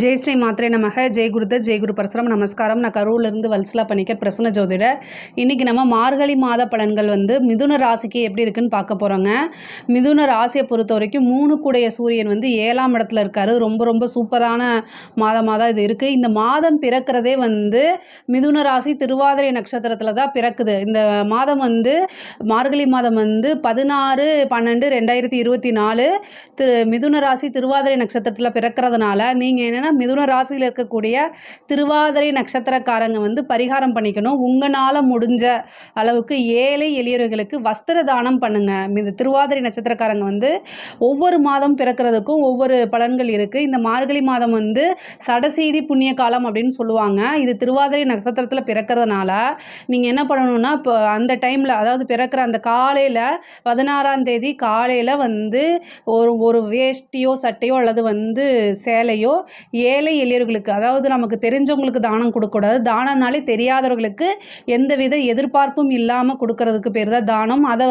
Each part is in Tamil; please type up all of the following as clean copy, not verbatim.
ஜெய் ஸ்ரீ மாத்ரே நமக. ஜெய் குருதத், ஜெய் குரு பரசுராம். நமஸ்காரம். நான் கரூர்லேருந்து வல்சலா பணிக்கர், பிரசன்ன ஜோதிடர். இன்றைக்கி நம்ம மார்கழி மாத பலன்கள் மிதுன ராசிக்கு எப்படி இருக்குன்னு பார்க்க போகிறோங்க. மிதுன ராசியை பொறுத்த வரைக்கும் 3 கூடைய சூரியன் 7ஆம் இடத்துல இருக்கார். ரொம்ப ரொம்ப சூப்பரான மாதமாக தான் இது இருக்குது. இந்த மாதம் பிறக்கிறதே மிதுன ராசி திருவாதிரை நட்சத்திரத்தில் தான் பிறக்குது. இந்த மாதம் மார்கழி மாதம் 16/12/2024 மிதுன ராசி திருவாதிரை நட்சத்திரத்தில் பிறக்கிறதுனால நீங்கள் என்னென்னா மிதுன ராசியில் இருக்கக்கூடிய திருவாதிரை நட்சத்திரக்காரங்க பரிகாரம் பண்ணிக்கணும். உங்களால் முடிஞ்ச அளவுக்கு ஏழை எளியவர்களுக்கு வஸ்திர தானம் பண்ணுங்கள். இந்த திருவாதிரை நட்சத்திரக்காரங்க ஒவ்வொரு மாதம் பிறக்கிறதுக்கும் ஒவ்வொரு பலன்கள் இருக்குது. இந்த மார்கழி மாதம் சடசெய்தி புண்ணிய காலம் அப்படின்னு சொல்லுவாங்க. இது திருவாதிரை நட்சத்திரத்தில் பிறக்கிறதுனால நீங்கள் என்ன பண்ணணும்னா, இப்போ அந்த டைமில், அதாவது பிறக்கிற அந்த காலையில் 16ஆம் தேதி காலையில் ஒரு வேஷ்டியோ சட்டையோ அல்லது சேலையோ ஏழை எளியவர்களுக்கு, அதாவது நமக்கு தெரிஞ்சவங்களுக்கு தானம் கொடுக்கக்கூடாது. தானம்னாலே தெரியாதவர்களுக்கு எந்தவித எதிர்பார்ப்பும் இல்லாமல் கொடுக்கறதுக்கு பேர் தான் தானம். அதை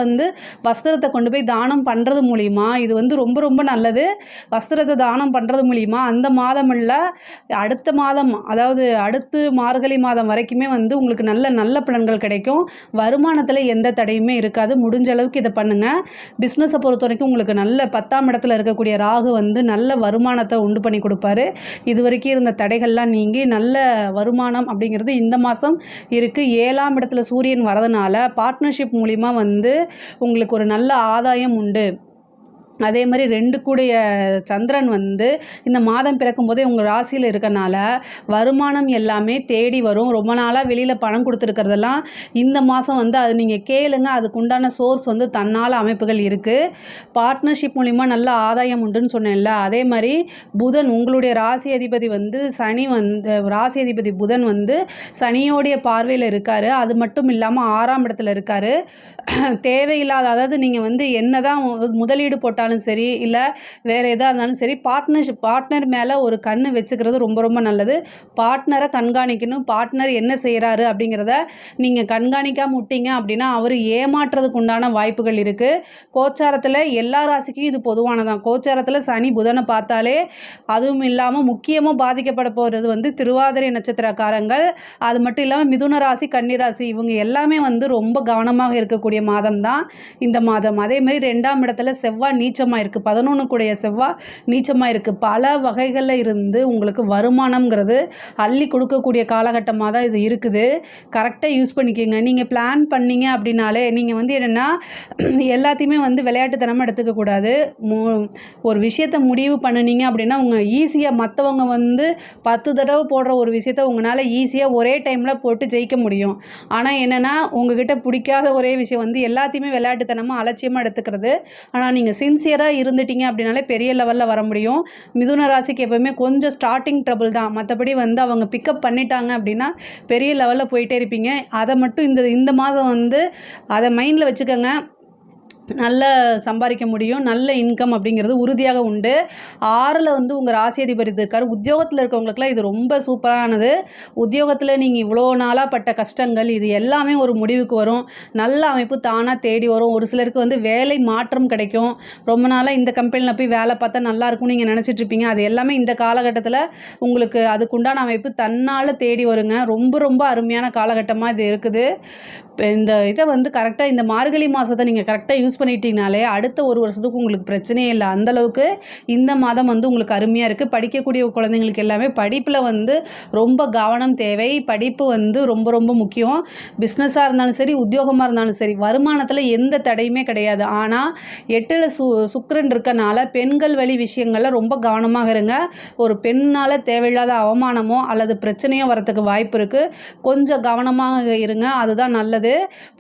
வஸ்திரத்தை கொண்டு போய் தானம் பண்ணுறது மூலிமா இது ரொம்ப ரொம்ப நல்லது. வஸ்திரத்தை தானம் பண்ணுறது மூலிமா அந்த மாதம் இல்லை, அடுத்த மாதம், அதாவது அடுத்து மார்கழி மாதம் வரைக்குமே உங்களுக்கு நல்ல நல்ல பலன்கள் கிடைக்கும். வருமானத்தில் எந்த தடையுமே இருக்காது. முடிஞ்ச அளவுக்கு இதை பண்ணுங்கள். பிஸ்னஸை பொறுத்த வரைக்கும் உங்களுக்கு நல்ல 10ஆம் இடத்துல இருக்கக்கூடிய ராகு நல்ல வருமானத்தை உண்டு பண்ணி கொடுப்பாரு. இது வரைக்கும் இருந்த தடைகள்லாம் நீங்கி நல்ல வருமானம் அப்படிங்கிறது இந்த மாதம் இருக்குது. 7ஆம் இடத்துல சூரியன் வரதுனால பார்ட்னர்ஷிப் மூலிமா உங்களுக்கு ஒரு நல்ல ஆதாயம் உண்டு. அதே மாதிரி 2 கூடைய சந்திரன் இந்த மாதம் பிறக்கும் போதே உங்கள் ராசியில் இருக்கனால வருமானம் எல்லாமே தேடி வரும். ரொம்ப நாளாக வெளியில் பணம் கொடுத்துருக்கிறதெல்லாம் இந்த மாதம் அது நீங்கள் கேளுங்க. அதுக்கு உண்டான சோர்ஸ் தன்னால் அமைப்புகள் இருக்குது. பார்ட்னர்ஷிப் மூலிமா நல்ல ஆதாயம் உண்டுன்னு சொன்னேன்ல. அதே மாதிரி புதன், உங்களுடைய ராசி அதிபதி சனி ராசி அதிபதி புதன் சனியோடைய பார்வையில் இருக்கார். அது மட்டும் இல்லாமல் 6ஆம் இடத்துல இருக்கார். தேவையில்லாத, அதாவது நீங்கள் என்ன தான் முதலீடு போட்டாலும் சரி, இல்லை வேறு எதாக இருந்தாலும் சரி, பார்ட்னர் மேலே ஒரு கண்ணு வச்சுக்கிறது ரொம்ப ரொம்ப நல்லது. பார்ட்னரை கண்காணிக்கணும். பார்ட்னர் என்ன செய்கிறாரு அப்படிங்கிறத நீங்கள் கண்காணிக்காமல் விட்டீங்க அப்படின்னா அவர் ஏமாற்றுறதுக்கு உண்டான வாய்ப்புகள் இருக்குது. கோச்சாரத்தில் எல்லா ராசிக்கும் இது பொதுவானதான். கோச்சாரத்தில் சனி புதனை பார்த்தாலே, அதுவும் இல்லாமல் முக்கியமாக பாதிக்கப்பட போகிறது திருவாதிரை நட்சத்திரக்காரங்கள். அது மட்டும் இல்லாமல் மிதுன ராசி, கன்னி ராசி, இவங்க எல்லாமே ரொம்ப கவனமாக இருக்கக்கூடிய மாதம் தான் இந்த மாதம். அதே மாதிரி 2ஆம் இடத்துல செவ்வாய் நீச்சமாக இருக்குது. 11 கூடைய செவ்வாய் நீச்சமாக இருக்குது. பல வகைகளில் இருந்து உங்களுக்கு வருமானம்ங்கிறது அள்ளி கொடுக்கக்கூடிய காலகட்டமாக தான் இது இருக்குது. கரெக்டாக யூஸ் பண்ணிக்கோங்க. நீங்கள் பிளான் பண்ணீங்க அப்படின்னாலே நீங்கள் என்னென்னா எல்லாத்தையுமே விளையாட்டுத்தனமாக எடுத்துக்கக்கூடாது. ஒரு விஷயத்தை முடிவு பண்ணினீங்க அப்படின்னா உங்கள் ஈஸியாக மற்றவங்க 10 தடவை போடுற ஒரு விஷயத்தை உங்களால் ஈஸியாக ஒரே டைமில் போட்டு ஜெயிக்க முடியும். ஆனால் என்னென்னா உங்ககிட்ட பிடிக்காத ஒரே விஷயம் எல்லாத்தையுமே விளையாட்டுத்தனமாக அலட்சியமாக எடுத்துக்கிறது. ஆனால் நீங்கள் சின்சியராக இருந்துட்டீங்க அப்படின்னாலே பெரிய லெவலில் வர முடியும். மிதுன ராசிக்கு எப்போவுமே கொஞ்சம் ஸ்டார்டிங் ட்ரபிள் தான். மற்றபடி அவங்க பிக்கப் பண்ணிட்டாங்க அப்படின்னா பெரிய லெவலில் போயிட்டே இருப்பீங்க. அதை மட்டும் இந்த மாதம் அதை மைண்டில் வச்சுக்கோங்க. நல்ல சம்பாதிக்க முடியும். நல்ல இன்கம் அப்படிங்கிறது உறுதியாக உண்டு. 6ல் உங்கள் ராசி அதிபதி இருக்கார். உத்தியோகத்தில் இருக்கவங்களுக்குலாம் இது ரொம்ப சூப்பரானது. உத்தியோகத்தில் நீங்கள் இவ்வளோ நாளாக பட்ட கஷ்டங்கள் இது எல்லாமே ஒரு முடிவுக்கு வரும். நல்ல அமைப்பு தானாக தேடி வரும். ஒரு சிலருக்கு வேலை மாற்றம் கிடைக்கும். ரொம்ப நாளாக இந்த கம்பெனியில் போய் வேலை பார்த்தா நல்லாயிருக்கும் நீங்கள் நினச்சிட்ருப்பீங்க. அது எல்லாமே இந்த காலகட்டத்தில் உங்களுக்கு அதுக்குண்டான அமைப்பு தன்னால் தேடி வருங்க. ரொம்ப ரொம்ப அருமையான காலகட்டமாக இது இருக்குது. இந்த இதை கரெக்டாக இந்த மார்கழி மாதத்தை நீங்கள் கரெக்டாக யூஸ் பண்ணிட்டீங்கனாலே அடுத்த ஒரு வருஷத்துக்கு உங்களுக்கு பிரச்சனையே இல்லை. அந்தளவுக்கு இந்த மாதம் உங்களுக்கு அருமையாக இருக்குது. படிக்கக்கூடிய குழந்தைங்களுக்கு எல்லாமே படிப்பில் ரொம்ப கவனம் தேவை. படிப்பு ரொம்ப ரொம்ப முக்கியம். பிஸ்னஸாக இருந்தாலும் சரி, உத்தியோகமாக இருந்தாலும் சரி, வருமானத்தில் எந்த தடையுமே கிடையாது. ஆனால் 8ல் சுக்கிரன் இருக்கனால பெண்கள் வழி விஷயங்களில் ரொம்ப கவனமாக இருங்க. ஒரு பெண்ணால் தேவையில்லாத அவமானமோ அல்லது பிரச்சனையோ வரத்துக்கு வாய்ப்பு இருக்குது. கொஞ்சம் கவனமாக இருங்க. அதுதான் நல்லது.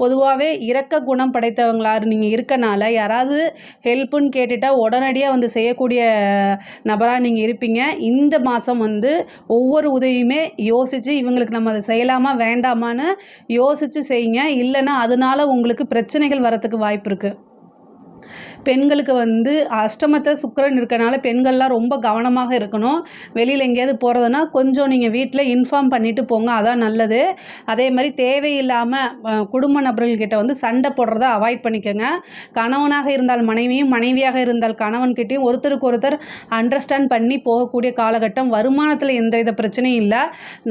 பொதுவாகவே இரக்க குணம் படைத்தவங்களாக நீங்கள் இருக்கனால யாராவது ஹெல்ப்புன்னு கேட்டுட்டால் உடனடியாக செய்யக்கூடிய நபராக நீங்கள் இருப்பீங்க. இந்த மாதம் ஒவ்வொரு உதவியுமே யோசித்து இவங்களுக்கு நம்ம அதை செய்யலாமா வேண்டாமான்னு யோசித்து செய்யுங்க. இல்லைன்னா அதனால உங்களுக்கு பிரச்சனைகள் வரத்துக்கு வாய்ப்பு இருக்குது. பெண்களுக்கு வந்து அஷ்டமத்தை சுக்கிரன் இருக்கனால பெண்கள்லாம் ரொம்ப கவனமாக இருக்கணும். வெளியில் எங்கேயாவது போகிறதுனா கொஞ்சம் நீங்கள் வீட்டில் இன்ஃபார்ம் பண்ணிவிட்டு போங்க, அதான் நல்லது. அதே மாதிரி தேவையில்லாமல் குடும்ப நபர்கள்கிட்ட வந்து சண்டை போடுறத அவாய்ட் பண்ணிக்கோங்க. கணவனாக இருந்தால் மனைவியும், மனைவியாக இருந்தால் கணவன்கிட்டையும் ஒருத்தருக்கு ஒருத்தர் அண்டர்ஸ்டாண்ட் பண்ணி போகக்கூடிய காலகட்டம். வருமானத்தில் எந்தவித பிரச்சனையும் இல்லை.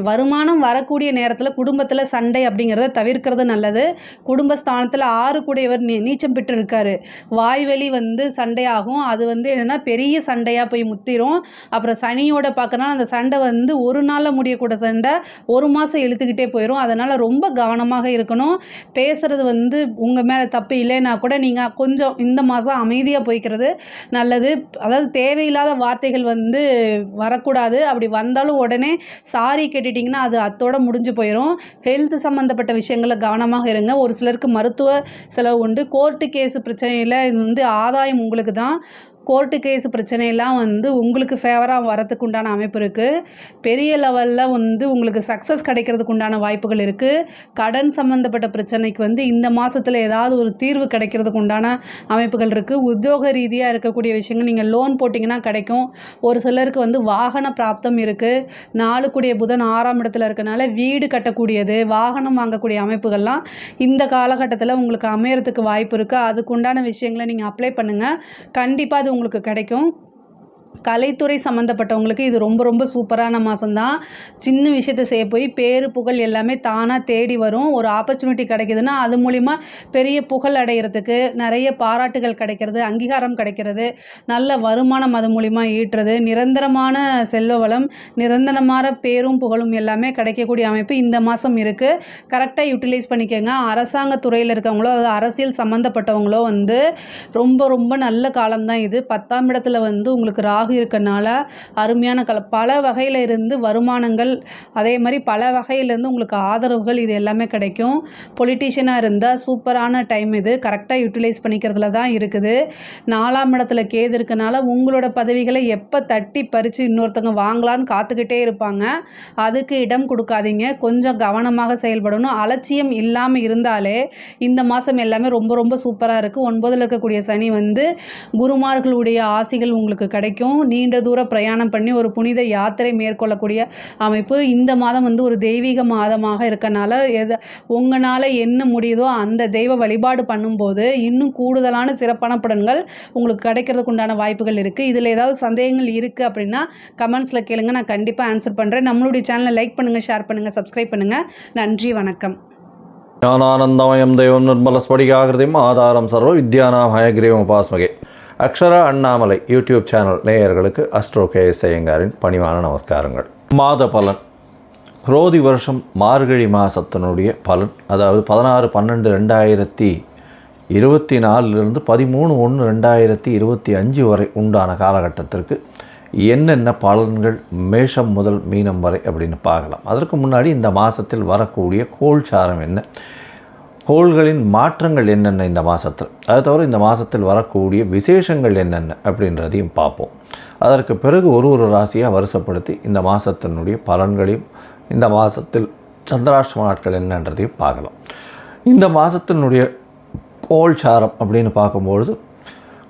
வருமானம் வரக்கூடிய நேரத்தில் குடும்பத்தில் சண்டை அப்படிங்கிறத தவிர்க்கிறது நல்லது. குடும்பஸ்தானத்தில் 6 கூடையவர் நீச்சம் பெற்று இருக்காரு. வாய்வெளி வந்து சண்டையாகும். அது வந்து என்னென்னா பெரிய சண்டையாக போய் முத்திரும். அப்புறம் சனியோட பார்க்கறனால அந்த சண்டை வந்து ஒரு நாளில் முடியக்கூட சண்டை 1 மாதம் இழுத்துக்கிட்டே போயிடும். அதனால் ரொம்ப கவனமாக இருக்கணும். பேசுகிறது வந்து உங்கள் மேலே தப்பு இல்லைன்னா கூட நீங்கள் கொஞ்சம் இந்த மாதம் அமைதியாக போய்க்கிறது நல்லது. அதாவது தேவையில்லாத வார்த்தைகள் வந்து வரக்கூடாது. அப்படி வந்தாலும் உடனே சாரி கேட்டுட்டிங்கன்னா அது அத்தோடு முடிஞ்சு போயிடும். ஹெல்த் சம்மந்தப்பட்ட விஷயங்களில் கவனமாக இருங்க. ஒரு சிலருக்கு மருத்துவ செலவு உண்டு. கோர்ட்டு கேஸு பிரச்சனையில் இது வந்து ஆதாயம் உங்களுக்கு தான். கோர்ட்டு கேஸு பிரச்சனையெல்லாம் வந்து உங்களுக்கு ஃபேவராக வரத்துக்கு உண்டான அமைப்பு இருக்குது. பெரிய லெவலில் வந்து உங்களுக்கு சக்ஸஸ் கிடைக்கிறதுக்கு உண்டான வாய்ப்புகள் இருக்குது. கடன் சம்மந்தப்பட்ட பிரச்சனைக்கு வந்து இந்த மாதத்தில் ஏதாவது ஒரு தீர்வு கிடைக்கிறதுக்கு உண்டான அமைப்புகள் இருக்குது. உத்தியோக ரீதியாக இருக்கக்கூடிய விஷயங்கள் நீங்கள் லோன் போட்டிங்கன்னா கிடைக்கும். ஒரு சிலருக்கு வந்து வாகன பிராப்தம் இருக்குது. 4 கூடிய புதன் 6ஆம் இடத்துல இருக்கனால வீடு கட்டக்கூடியது, வாகனம் வாங்கக்கூடிய அமைப்புகள்லாம் இந்த காலகட்டத்தில் உங்களுக்கு அமையறதுக்கு வாய்ப்பு இருக்குது. அதுக்குண்டான விஷயங்களை நீங்கள் அப்ளை பண்ணுங்கள். கண்டிப்பாக அது உங்களுக்கு கிடைக்கும். கலைத்துறை சம்மந்தப்பட்டவங்களுக்கு இது ரொம்ப ரொம்ப சூப்பரான மாதம்தான். சின்ன விஷயத்தை செய்ய போய் பேரு புகழ் எல்லாமே தானாக தேடி வரும். ஒரு ஆப்பர்ச்சுனிட்டி கிடைக்குதுன்னா அது மூலிமா பெரிய புகழ் அடைகிறதுக்கு நிறைய பாராட்டுகள் கிடைக்கிறது, அங்கீகாரம் கிடைக்கிறது, நல்ல வருமானம் அது மூலிமா ஈட்டுறது, நிரந்தரமான செல்வ வளம், நிரந்தரமான பேரும் புகழும் எல்லாமே கிடைக்கக்கூடிய அமைப்பு இந்த மாதம் இருக்குது. கரெக்டாக யூட்டிலைஸ் பண்ணிக்கோங்க. அரசாங்க துறையில் இருக்கவங்களோ அதாவது அரசியல் சம்மந்தப்பட்டவங்களோ வந்து ரொம்ப ரொம்ப நல்ல காலம்தான் இது. 10ஆம் இடத்துல வந்து உங்களுக்கு ராகு இருக்கனால அருமையான பல வகையில் இருந்து வருமானங்கள், அதே மாதிரி பல வகையிலேருந்து உங்களுக்கு ஆதரவுகள் இது எல்லாமே கிடைக்கும். பொலிட்டீஷியனாக இருந்தால் சூப்பரான டைம் இது. கரெக்டாக யூட்டிலைஸ் பண்ணிக்கிறதுல தான் இருக்குது. 4ஆம் இடத்துல கேது இருக்கனால உங்களோட பதவிகளை எப்போ தட்டி பறித்து இன்னொருத்தவங்க வாங்கலான்னு காத்துக்கிட்டே இருப்பாங்க. அதுக்கு இடம் கொடுக்காதீங்க. கொஞ்சம் கவனமாக செயல்படணும். அலட்சியம் இல்லாமல் இருந்தாலே இந்த மாதம் எல்லாமே ரொம்ப ரொம்ப சூப்பராக இருக்குது. 9ல் இருக்கக்கூடிய சனி வந்து குருமார்களுடைய ஆசிகள் உங்களுக்கு கிடைக்கும். நீண்ட தூர பிரயாணம் பண்ணி ஒரு புனித யாத்திரை மேற்கொள்ளக்கூடிய அமைப்பு. இந்த மாதம் வந்து ஒரு தெய்வீக மாதமாக இருக்கனால உங்களால் என்ன முடியுதோ அந்த தெய்வ வழிபாடு பண்ணும்போது இன்னும் கூடுதலான சிறப்பான பலன்கள் உங்களுக்கு கிடைக்கிறதுக்கு உண்டான வாய்ப்புகள் இருக்குது. இதில் ஏதாவது சந்தேகங்கள் இருக்குது அப்படின்னா கமெண்ட்ஸில் கேளுங்க, நான் கண்டிப்பாக ஆன்சர் பண்ணுறேன். நம்மளுடைய சேனலை லைக் பண்ணுங்கள், ஷேர் பண்ணுங்கள், சப்ஸ்கிரைப் பண்ணுங்கள். நன்றி, வணக்கம். ஞானானந்தமயம் தெய்வம் நிர்மலஸ்படிகாகிருதிம் ஆதாரம் சர்வ வித்யானாம் ஹயக்ரீவம் உபாஸ்மகே. அக்ஷரா அண்ணாமலை யூடியூப் சேனல் நேயர்களுக்கு அஸ்ட்ரோ KS ஐயங்காரின் பணிவான நமஸ்காரங்கள். மாத பலன், குரோதி வருஷம் மார்கழி மாதத்தினுடைய பலன், அதாவது 16/12/2024 13/1/2025 வரை உண்டான காலகட்டத்திற்கு என்னென்ன பலன்கள் மேஷம் முதல் மீனம் வரை அப்படின்னு பார்க்கலாம். அதற்கு முன்னாடி இந்த மாதத்தில் வரக்கூடிய கோள்சாரம் என்ன, கோள்களின் மாற்றங்கள் என்னென்ன இந்த மாதத்தில், அது தவிர இந்த மாதத்தில் வரக்கூடிய விசேஷங்கள் என்னென்ன அப்படின்றதையும் பார்ப்போம். அதற்கு பிறகு ஒரு ராசியாக வரிசைப்படுத்தி இந்த மாதத்தினுடைய பலன்களையும் இந்த மாதத்தில் சந்திராஷ்டம நாட்கள் என்னன்றதையும் பார்க்கலாம். இந்த மாதத்தினுடைய கோள்சாரம் அப்படின்னு பார்க்கும்பொழுது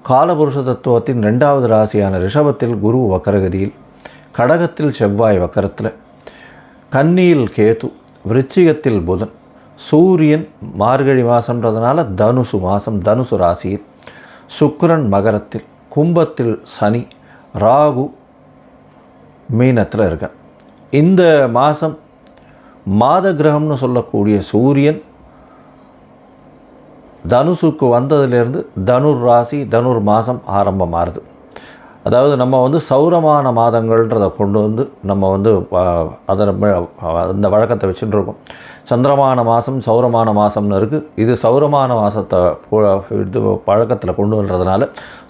காலபுருஷ தத்துவத்தின் 2வது ராசியான ரிஷபத்தில் குரு வக்கரகதியில், கடகத்தில் செவ்வாய் வக்கரத்தில், கன்னியில் கேது, விருச்சிகத்தில் புதன், சூரியன் மார்கழி மாதம்ன்றதுனால தனுசு மாதம் தனுசு ராசியில், சுக்கிரன் மகரத்தில், கும்பத்தில் சனி, ராகு மீனத்தில் இருக்க. இந்த மாதம் மாத கிரகம்னு சொல்லக்கூடிய சூரியன் தனுசுக்கு வந்ததிலிருந்து தனுர் ராசி தனுர் மாதம் ஆரம்பமாகுது. அதாவது நம்ம வந்து சௌரமான மாதங்கள்ன்றதை கொண்டு வந்து நம்ம வந்து அதை அந்த வழக்கத்தை வச்சுட்டு இருக்கோம். சந்திரமான மாதம் சௌரமான மாதம்னு இருக்குது. இது சௌரமான மாதத்தை இது பழக்கத்தில் கொண்டு வர்றதுனால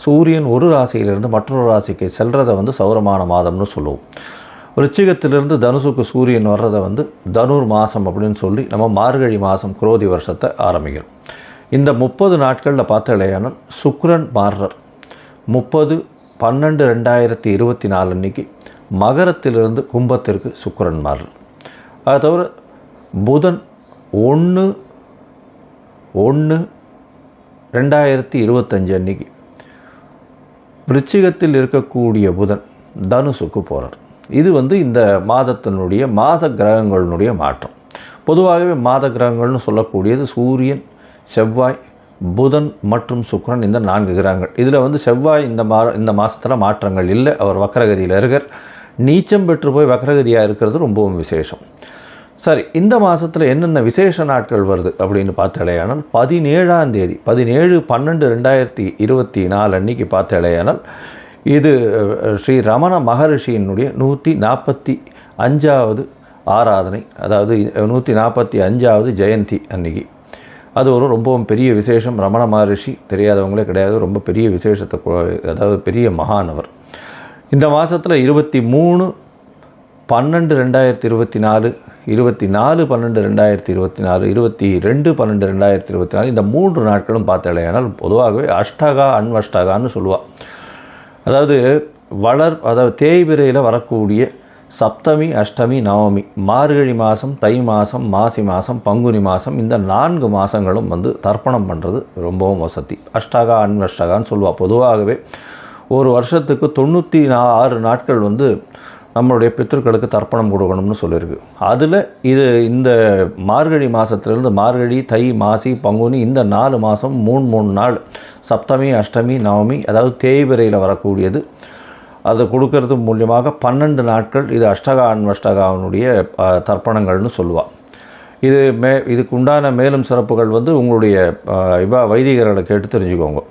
சூரியன் ஒரு ராசியிலிருந்து மற்றொரு ராசிக்கு செல்றதை வந்து சௌரமான மாதம்னு சொல்லுவோம். விருச்சிகத்திலிருந்து தனுசுக்கு சூரியன் வர்றதை வந்து தனுர் மாதம் அப்படின்னு சொல்லி நம்ம மார்கழி மாதம் குரோதி வருஷத்தை ஆரம்பிக்கிறோம். இந்த 30 நாட்களில் பார்த்தாலேயானால் சுக்கிரன் மாறுறார். 30/12/2024 அன்றைக்கி மகரத்திலிருந்து கும்பத்திற்கு சுக்கிரன் மாறுறார். அது தவிர புதன் 1/1/2025 அன்றைக்கி விருச்சிகத்தில் இருக்கக்கூடிய புதன் தனுசுக்கு போகிறார். இது இந்த மாதத்தினுடைய மாத கிரகங்களினுடைய மாற்றம். பொதுவாகவே மாத கிரகங்கள்னு சொல்லக்கூடியது சூரியன், செவ்வாய், புதன் மற்றும் சுக்கிரன், இந்த 4 கிரகங்கள். இதில் செவ்வாய் இந்த மாதத்தில் மாற்றங்கள் இல்லை, அவர் வக்ரகதியில் இருக்கார். நீச்சம் பெற்று போய் வக்ரகதியாக இருக்கிறது ரொம்பவும் விசேஷம். சரி, இந்த மாதத்தில் என்னென்ன விசேஷ நாட்கள் வருது அப்படின்னு பார்த்தாலேயானால் 17ஆம் தேதி 17/12/2024 அன்றைக்கி பார்த்தாலேயானால் இது ஸ்ரீ ரமண மகரிஷியினுடைய 145வது ஆராதனை, அதாவது 145வது ஜெயந்தி அன்னைக்கு. அது ரொம்பவும் பெரிய விசேஷம். ரமண மகரிஷி தெரியாதவங்களே கிடையாது, ரொம்ப பெரிய விசேஷத்தை, அதாவது பெரிய மகானவர். இந்த மாதத்தில் 23/12/2024, 24/12/2024, 22/12/2024 இந்த 3 நாட்களும் பார்த்தாலேயானால் பொதுவாகவே அஷ்டகா அன்வஷ்டகான்னு சொல்லுவாள். அதாவது தேய்பிரையில் வரக்கூடிய சப்தமி, அஷ்டமி, நவமி, மார்கழி மாதம், தை மாதம், மாசி மாதம், பங்குனி மாதம், இந்த 4 மாதங்களும் தர்ப்பணம் பண்ணுறது ரொம்பவும் வசதி. அஷ்டகா அன்வஷ்டகான்னு சொல்லுவாள். பொதுவாகவே ஒரு வருஷத்துக்கு 96 நாட்கள் நம்மளுடைய பித்திருக்களுக்கு தர்ப்பணம் கொடுக்கணும்னு சொல்லியிருக்கு. அதில் இந்த மார்கழி மாதத்துலேருந்து மார்கழி, தை, மாசி, பங்குனி இந்த 4 மாதம் 3 நாள் சப்தமி, அஷ்டமி, நவமி, அதாவது தேய்பிரையில் வரக்கூடியது, அதை கொடுக்கறது மூலியமாக 12 நாட்கள் இது அஷ்டகா அன்வஷ்டகாவினுடைய தர்ப்பணங்கள்னு சொல்லுவாள். இதுக்கு உண்டான மேலும் சிறப்புகள் உங்களுடைய வைதிகர்களை கேட்டு தெரிஞ்சுக்கோங்க.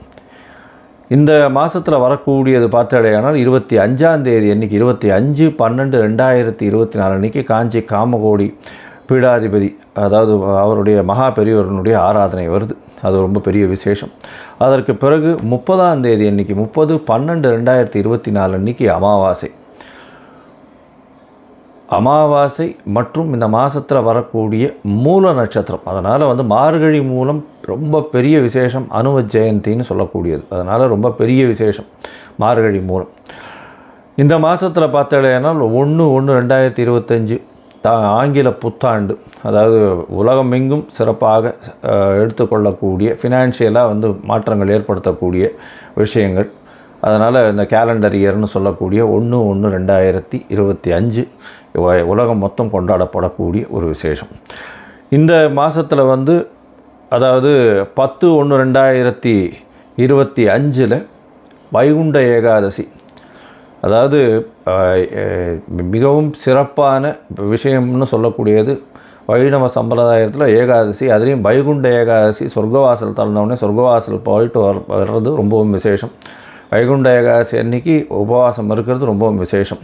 இந்த மாதத்தில் வரக்கூடியது பார்த்தாலேயானால் 25ஆம் தேதி அன்றைக்கி 25/12/2024 அன்றைக்கி காஞ்சி காமகோடி பீடாதிபதி, அதாவது அவருடைய மகா பெரியவர்களுடைய ஆராதனை வருது. அது ரொம்ப பெரிய விசேஷம். அதற்கு பிறகு 30ஆம் தேதி அன்றைக்கி 30/12/2024 அன்றைக்கி அமாவாசை மற்றும் இந்த மாதத்தில் வரக்கூடிய மூல நட்சத்திரம். அதனால் மார்கழி மூலம் ரொம்ப பெரிய விசேஷம், அனும ஜெயந்தின்னு சொல்லக்கூடியது. அதனால் ரொம்ப பெரிய விசேஷம் மார்கழி மூலம். இந்த மாதத்தில் பார்த்தாலேனால் 1/1/2025 ஆங்கில புத்தாண்டு, அதாவது உலகமெங்கும் சிறப்பாக எடுத்துக்கொள்ளக்கூடிய ஃபினான்ஷியலாக மாற்றங்கள் ஏற்படுத்தக்கூடிய விஷயங்கள். அதனால் இந்த கேலண்டர் இயர்னு சொல்லக்கூடிய 1/1/2025 உலகம் மொத்தம் கொண்டாடப்படக்கூடிய ஒரு விசேஷம். இந்த மாதத்தில் அதாவது 10/1/2025 வைகுண்ட ஏகாதசி, அதாவது மிகவும் சிறப்பான விஷயம்னு சொல்லக்கூடியது வைணவ சம்பிரதாயத்தில் ஏகாதசி. அதுலேயும் வைகுண்ட ஏகாதசி, சொர்க்கவாசல் திறந்தவுடனே சொர்க்கவாசல் போயிட்டு வர்றது ரொம்பவும் விசேஷம். வைகுண்ட ஏகாதசி அன்றைக்கி உபவாசம் இருக்கிறது ரொம்பவும் விசேஷம்.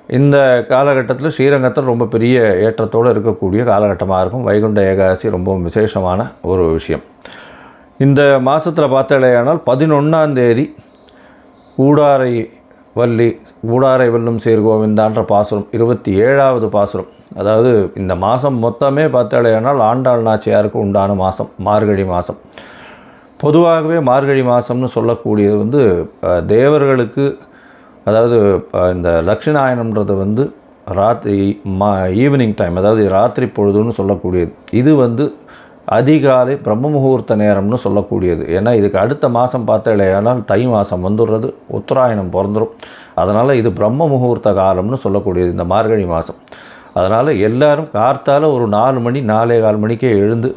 இந்த காலகட்டத்தில் ஸ்ரீரங்கத்தில் ரொம்ப பெரிய ஏற்றத்தோடு இருக்கக்கூடிய காலகட்டமாக இருக்கும். வைகுண்ட ஏகாதசி ரொம்பவும் விசேஷமான ஒரு விஷயம். இந்த மாதத்தில் பார்த்தாலேயானால் 11ஆம் தேதி கூடாரை வெல்லும் சீர் கோவிந்தான்ற பாசுரம் 27வது பாசுரம். அதாவது இந்த மாதம் மொத்தமே பார்த்தாலேயானால் ஆண்டாள் நாச்சியாருக்கு உண்டான மாதம் மார்கழி மாதம். பொதுவாகவே மார்கழி மாதம்னு சொல்லக்கூடியது தேவர்களுக்கு, அதாவது இந்த தட்சிணாயனம்ன்றது ராத்திரி ஈவினிங் டைம், அதாவது ராத்திரி பொழுதுன்னு சொல்லக்கூடியது. இது அதிகாலை பிரம்ம முகூர்த்த நேரம்னு சொல்லக்கூடியது. ஏன்னா இதுக்கு அடுத்த மாதம் பார்த்தாலேயானால் தை மாதம் வந்துடுறது, உத்தராயணம் பிறந்துடும். அதனால் இது பிரம்ம முகூர்த்த காலம்னு சொல்லக்கூடியது இந்த மார்கழி மாதம். அதனால் எல்லோரும் கார்த்தால் ஒரு 4 மணி 4:15 மணிக்கே எழுந்து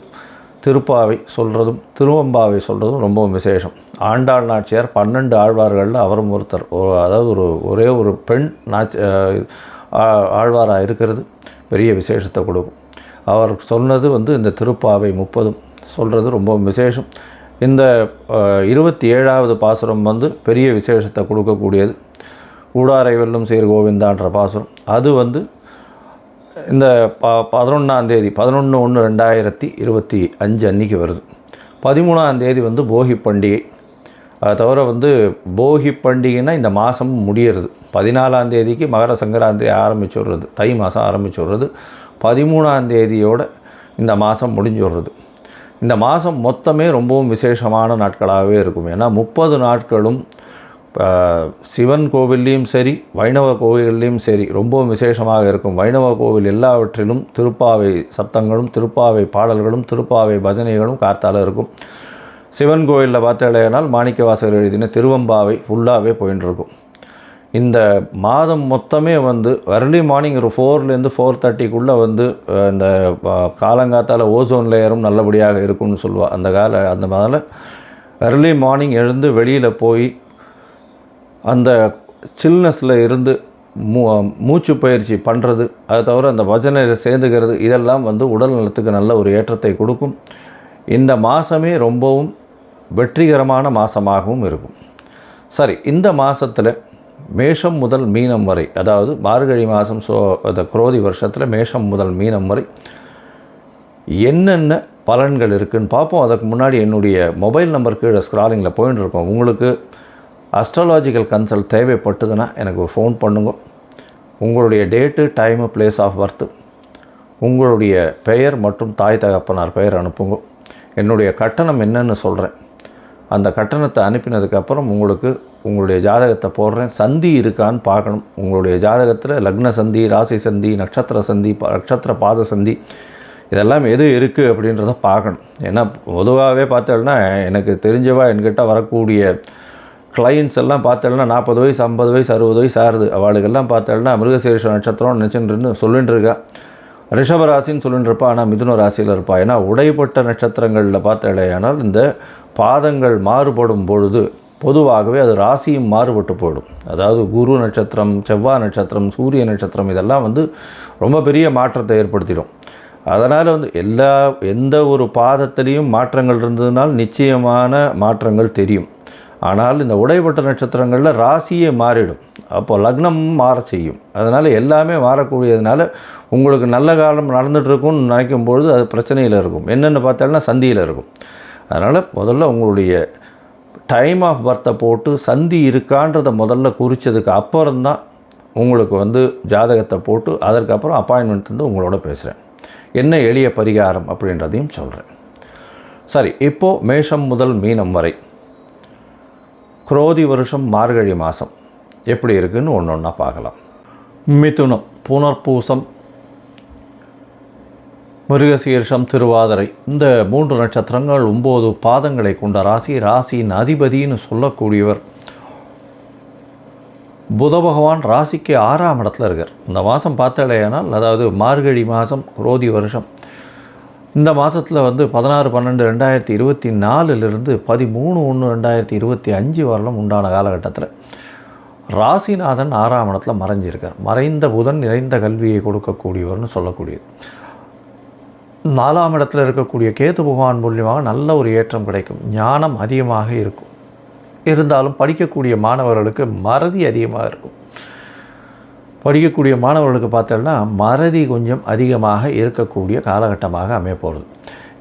திருப்பாவை சொல்கிறதும் திருவம்பாவை சொல்கிறதும் ரொம்பவும் விசேஷம். ஆண்டாள் நாச்சியார் 12 ஆழ்வார்களில் அவரும் ஒருத்தர். அதாவது ஒரே ஒரு பெண் ஆழ்வாராக இருக்கிறது பெரிய விசேஷத்தை கொடுக்கும். அவர் சொன்னது இந்த திருப்பாவை 30 சொல்கிறது ரொம்பவும் விசேஷம். இந்த 27வது பாசுரம் பெரிய விசேஷத்தை கொடுக்கக்கூடியது. கூடாரை வெல்லும் சீர் கோவிந்தான்ற பாசுரம். அது இந்த 11ஆம் தேதி 11/1/2025 அன்றைக்கி வருது. 13ஆம் தேதி போகி பண்டிகை. அதை தவிர போகி பண்டிகைன்னா இந்த மாதம் முடியறது. 14ஆம் தேதிக்கு மகர சங்கராந்தி ஆரம்பிச்சுடுறது, தை மாதம் ஆரம்பிச்சுடுறது. 13ஆம் தேதியோடு இந்த மாதம் முடிஞ்சுடுறது. இந்த மாதம் மொத்தமே ரொம்பவும் விசேஷமான நாட்களாகவே இருக்கும். ஏன்னா 30 நாட்களும் சிவன் கோவில்லையும் சரி, வைணவ கோவில்லையும் சரி ரொம்பவும் விசேஷமாக இருக்கும். வைணவ கோவில் எல்லாவற்றிலும் திருப்பாவை சப்தங்களும், திருப்பாவை பாடல்களும், திருப்பாவை பஜனைகளும் கார்த்தால இருக்கும். சிவன் கோயிலில் பார்த்தாலேனால் மாணிக்கவாசகர் எழுதின திருவம்பாவை ஃபுல்லாகவே போயின்னு இருக்கும். இந்த மாதம் மொத்தமே வந்து early மார்னிங் ஒரு 4லேருந்து 4:30க்குள்ளே வந்து இந்த காலங்காத்தால் ஓசோன் லேயரும் நல்லபடியாக இருக்கும்னு சொல்லுவாள். அந்த மாதிரி early மார்னிங் எழுந்து வெளியில் போய் அந்த சில்னஸில் இருந்து மூச்சு பயிற்சி பண்ணுறது, அதை தவிர அந்த பஜனையில் சேர்ந்துக்கிறது, இதெல்லாம் வந்து உடல் நலத்துக்கு நல்ல ஒரு ஏற்றத்தை கொடுக்கும். இந்த மாதமே ரொம்பவும் வெற்றிகரமான மாதமாகவும் இருக்கும். சரி, இந்த மாதத்தில் மேஷம் முதல் மீனம் வரை, அதாவது மார்கழி மாதம் அந்த குரோதி வருஷத்தில் மேஷம் முதல் மீனம் வரை என்னென்ன பலன்கள் இருக்குதுன்னு பார்ப்போம். அதுக்கு முன்னாடி என்னுடைய மொபைல் நம்பர் கீழே ஸ்க்ராலிங்கில் போயின்னு இருக்கோம். உங்களுக்கு அஸ்ட்ராலாஜிக்கல் கன்சல்ட் தேவைப்பட்டதுன்னா எனக்கு ஒரு ஃபோன் பண்ணுங்க. உங்களுடைய date, time, place of birth, உங்களுடைய பெயர் மற்றும் தாய் தகப்பனார் பெயர் அனுப்புங்க. என்னுடைய கட்டணம் என்னன்னு சொல்கிறேன். அந்த கட்டணத்தை அனுப்பினதுக்கப்புறம் உங்களுடைய ஜாதகத்தை போடுறேன். சந்தி இருக்கான்னு பார்க்கணும். உங்களுடைய ஜாதகத்தில் லக்ன சந்தி, ராசி சந்தி, நட்சத்திர சந்தி, நட்சத்திர பாத சந்தி, இதெல்லாம் எது இருக்குது அப்படின்றத பார்க்கணும். ஏன்னா பொதுவாகவே பார்த்தோம்னா எனக்கு தெரிஞ்சவா என்கிட்ட வரக்கூடிய கிளைண்ட்ஸ் எல்லாம் பார்த்தோம்னா 40 வயசு, 50 வயசு, 60 வயசு ஆகுது. அவளுக்கெல்லாம் பார்த்தோம்னா மிருகசீரிஷ நட்சத்திரம் நினச்சின்னு சொல்லிட்டு இருக்கா. ரிஷபராசின்னு சொல்லிட்டு இருப்பா, ஆனால் மிதுன ராசியில் இருப்பா. ஏன்னா உடைப்பட்ட நட்சத்திரங்களில் பார்த்தாலேயானால் இந்த பாதங்கள் மாறுபடும் பொழுது பொதுவாகவே அது ராசியும் மாறுபட்டு போயிடும். அதாவது குரு நட்சத்திரம், செவ்வாய் நட்சத்திரம், சூரிய நட்சத்திரம், இதெல்லாம் வந்து ரொம்ப பெரிய மாற்றத்தை ஏற்படுத்திடும். அதனால் வந்து எந்த ஒரு பாதத்திலையும் மாற்றங்கள் இருந்ததுனால் நிச்சயமான மாற்றங்கள் தெரியும். ஆனால் இந்த உடைப்பட்ட நட்சத்திரங்களில் ராசியே மாறிடும். அப்போ லக்னமும் மாற செய்யும். அதனால் எல்லாமே மாறக்கூடியதுனால உங்களுக்கு நல்ல காலம் நடந்துகிட்ருக்கும்னு நினைக்கும்பொழுது அது பிரச்சனையில் இருக்கும். என்னென்னு பார்த்தாலும் சந்தியில் இருக்கும். அதனால் முதல்ல உங்களுடைய டைம் ஆஃப் பர்த்தை போட்டு சந்தி இருக்கான்றதை முதல்ல குறித்ததுக்கு அப்புறம்தான் உங்களுக்கு வந்து ஜாதகத்தை போட்டு அதற்கப்புறம் அப்பாயின்மெண்ட் வந்து உங்களோட பேசுகிறேன். என்ன எளிய பரிகாரம் அப்படின்றதையும் சொல்கிறேன். சரி, இப்போது மேஷம் முதல் மீனம் வரை குரோதி வருஷம் மார்கழி மாதம் எப்படி இருக்குதுன்னு ஒன்று ஒன்றா பார்க்கலாம். மிதுனம், புனர்பூசம், மிருகசீரிஷம், திருவாதிரை, இந்த 3 நட்சத்திரங்கள் 9 பாதங்களை கொண்ட ராசி. ராசியின் அதிபதினு சொல்லக்கூடியவர் புத பகவான். ராசிக்கு 6ஆம் இடத்துல இருக்கார். இந்த மாதம் பார்த்தாலேயானால், அதாவது மார்கழி மாதம் குரோதி வருஷம், இந்த மாதத்தில் வந்து 16/12/2024 13/1/2025 வரலும் உண்டான காலகட்டத்தில் ராசிநாதன் 6ஆம் இடத்துல மறைஞ்சிருக்கார். மறைந்த புதன் நிறைந்த கல்வியை கொடுக்கக்கூடியவர்னு சொல்லக்கூடியது. 4ஆம் இடத்துல இருக்கக்கூடிய கேது பகவான் மூலியமாக நல்ல ஒரு ஏற்றம் கிடைக்கும். ஞானம் அதிகமாக இருக்கும். இருந்தாலும் படிக்கக்கூடிய மாணவர்களுக்கு மறதி அதிகமாக இருக்கும். படிக்கக்கூடிய மாணவர்களுக்கு பார்த்தோம்னா மறதி கொஞ்சம் அதிகமாக இருக்கக்கூடிய காலகட்டமாக அமையப்போகிறது.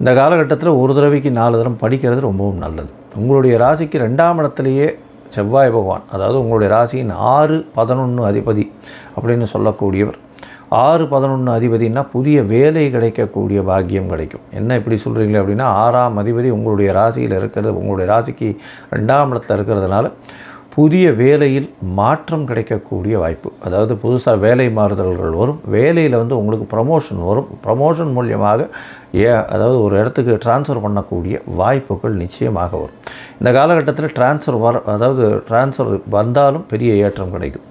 இந்த காலகட்டத்தில் ஒரு தடவைக்கு 4 தடவை படிக்கிறது ரொம்பவும் நல்லது. உங்களுடைய ராசிக்கு 2ஆம் இடத்துலையே செவ்வாய் பகவான், அதாவது உங்களுடைய ராசியின் 6-11 அதிபதி அப்படின்னு சொல்லக்கூடியவர். 6-11 அதிபதினா புதிய வேலை கிடைக்கக்கூடிய பாக்கியம் கிடைக்கும். என்ன இப்படி சொல்கிறீங்களே அப்படின்னா, 6ஆம் அதிபதி உங்களுடைய ராசியில் இருக்கிறது, உங்களுடைய ராசிக்கு 2ஆம் இடத்துல இருக்கிறதுனால புதிய வேலையில் மாற்றம் கிடைக்கக்கூடிய வாய்ப்பு. அதாவது புதுசாக வேலை மாறுதல்கள் வரும். வேலையில் வந்து உங்களுக்கு ப்ரமோஷன் வரும். ப்ரமோஷன் மூலியமாக அதாவது ஒரு இடத்துக்கு ட்ரான்ஸ்ஃபர் பண்ணக்கூடிய வாய்ப்புகள் நிச்சயமாக வரும். இந்த காலகட்டத்தில் ட்ரான்ஸ்ஃபர் வந்தாலும் பெரிய ஏற்றம் கிடைக்கும்.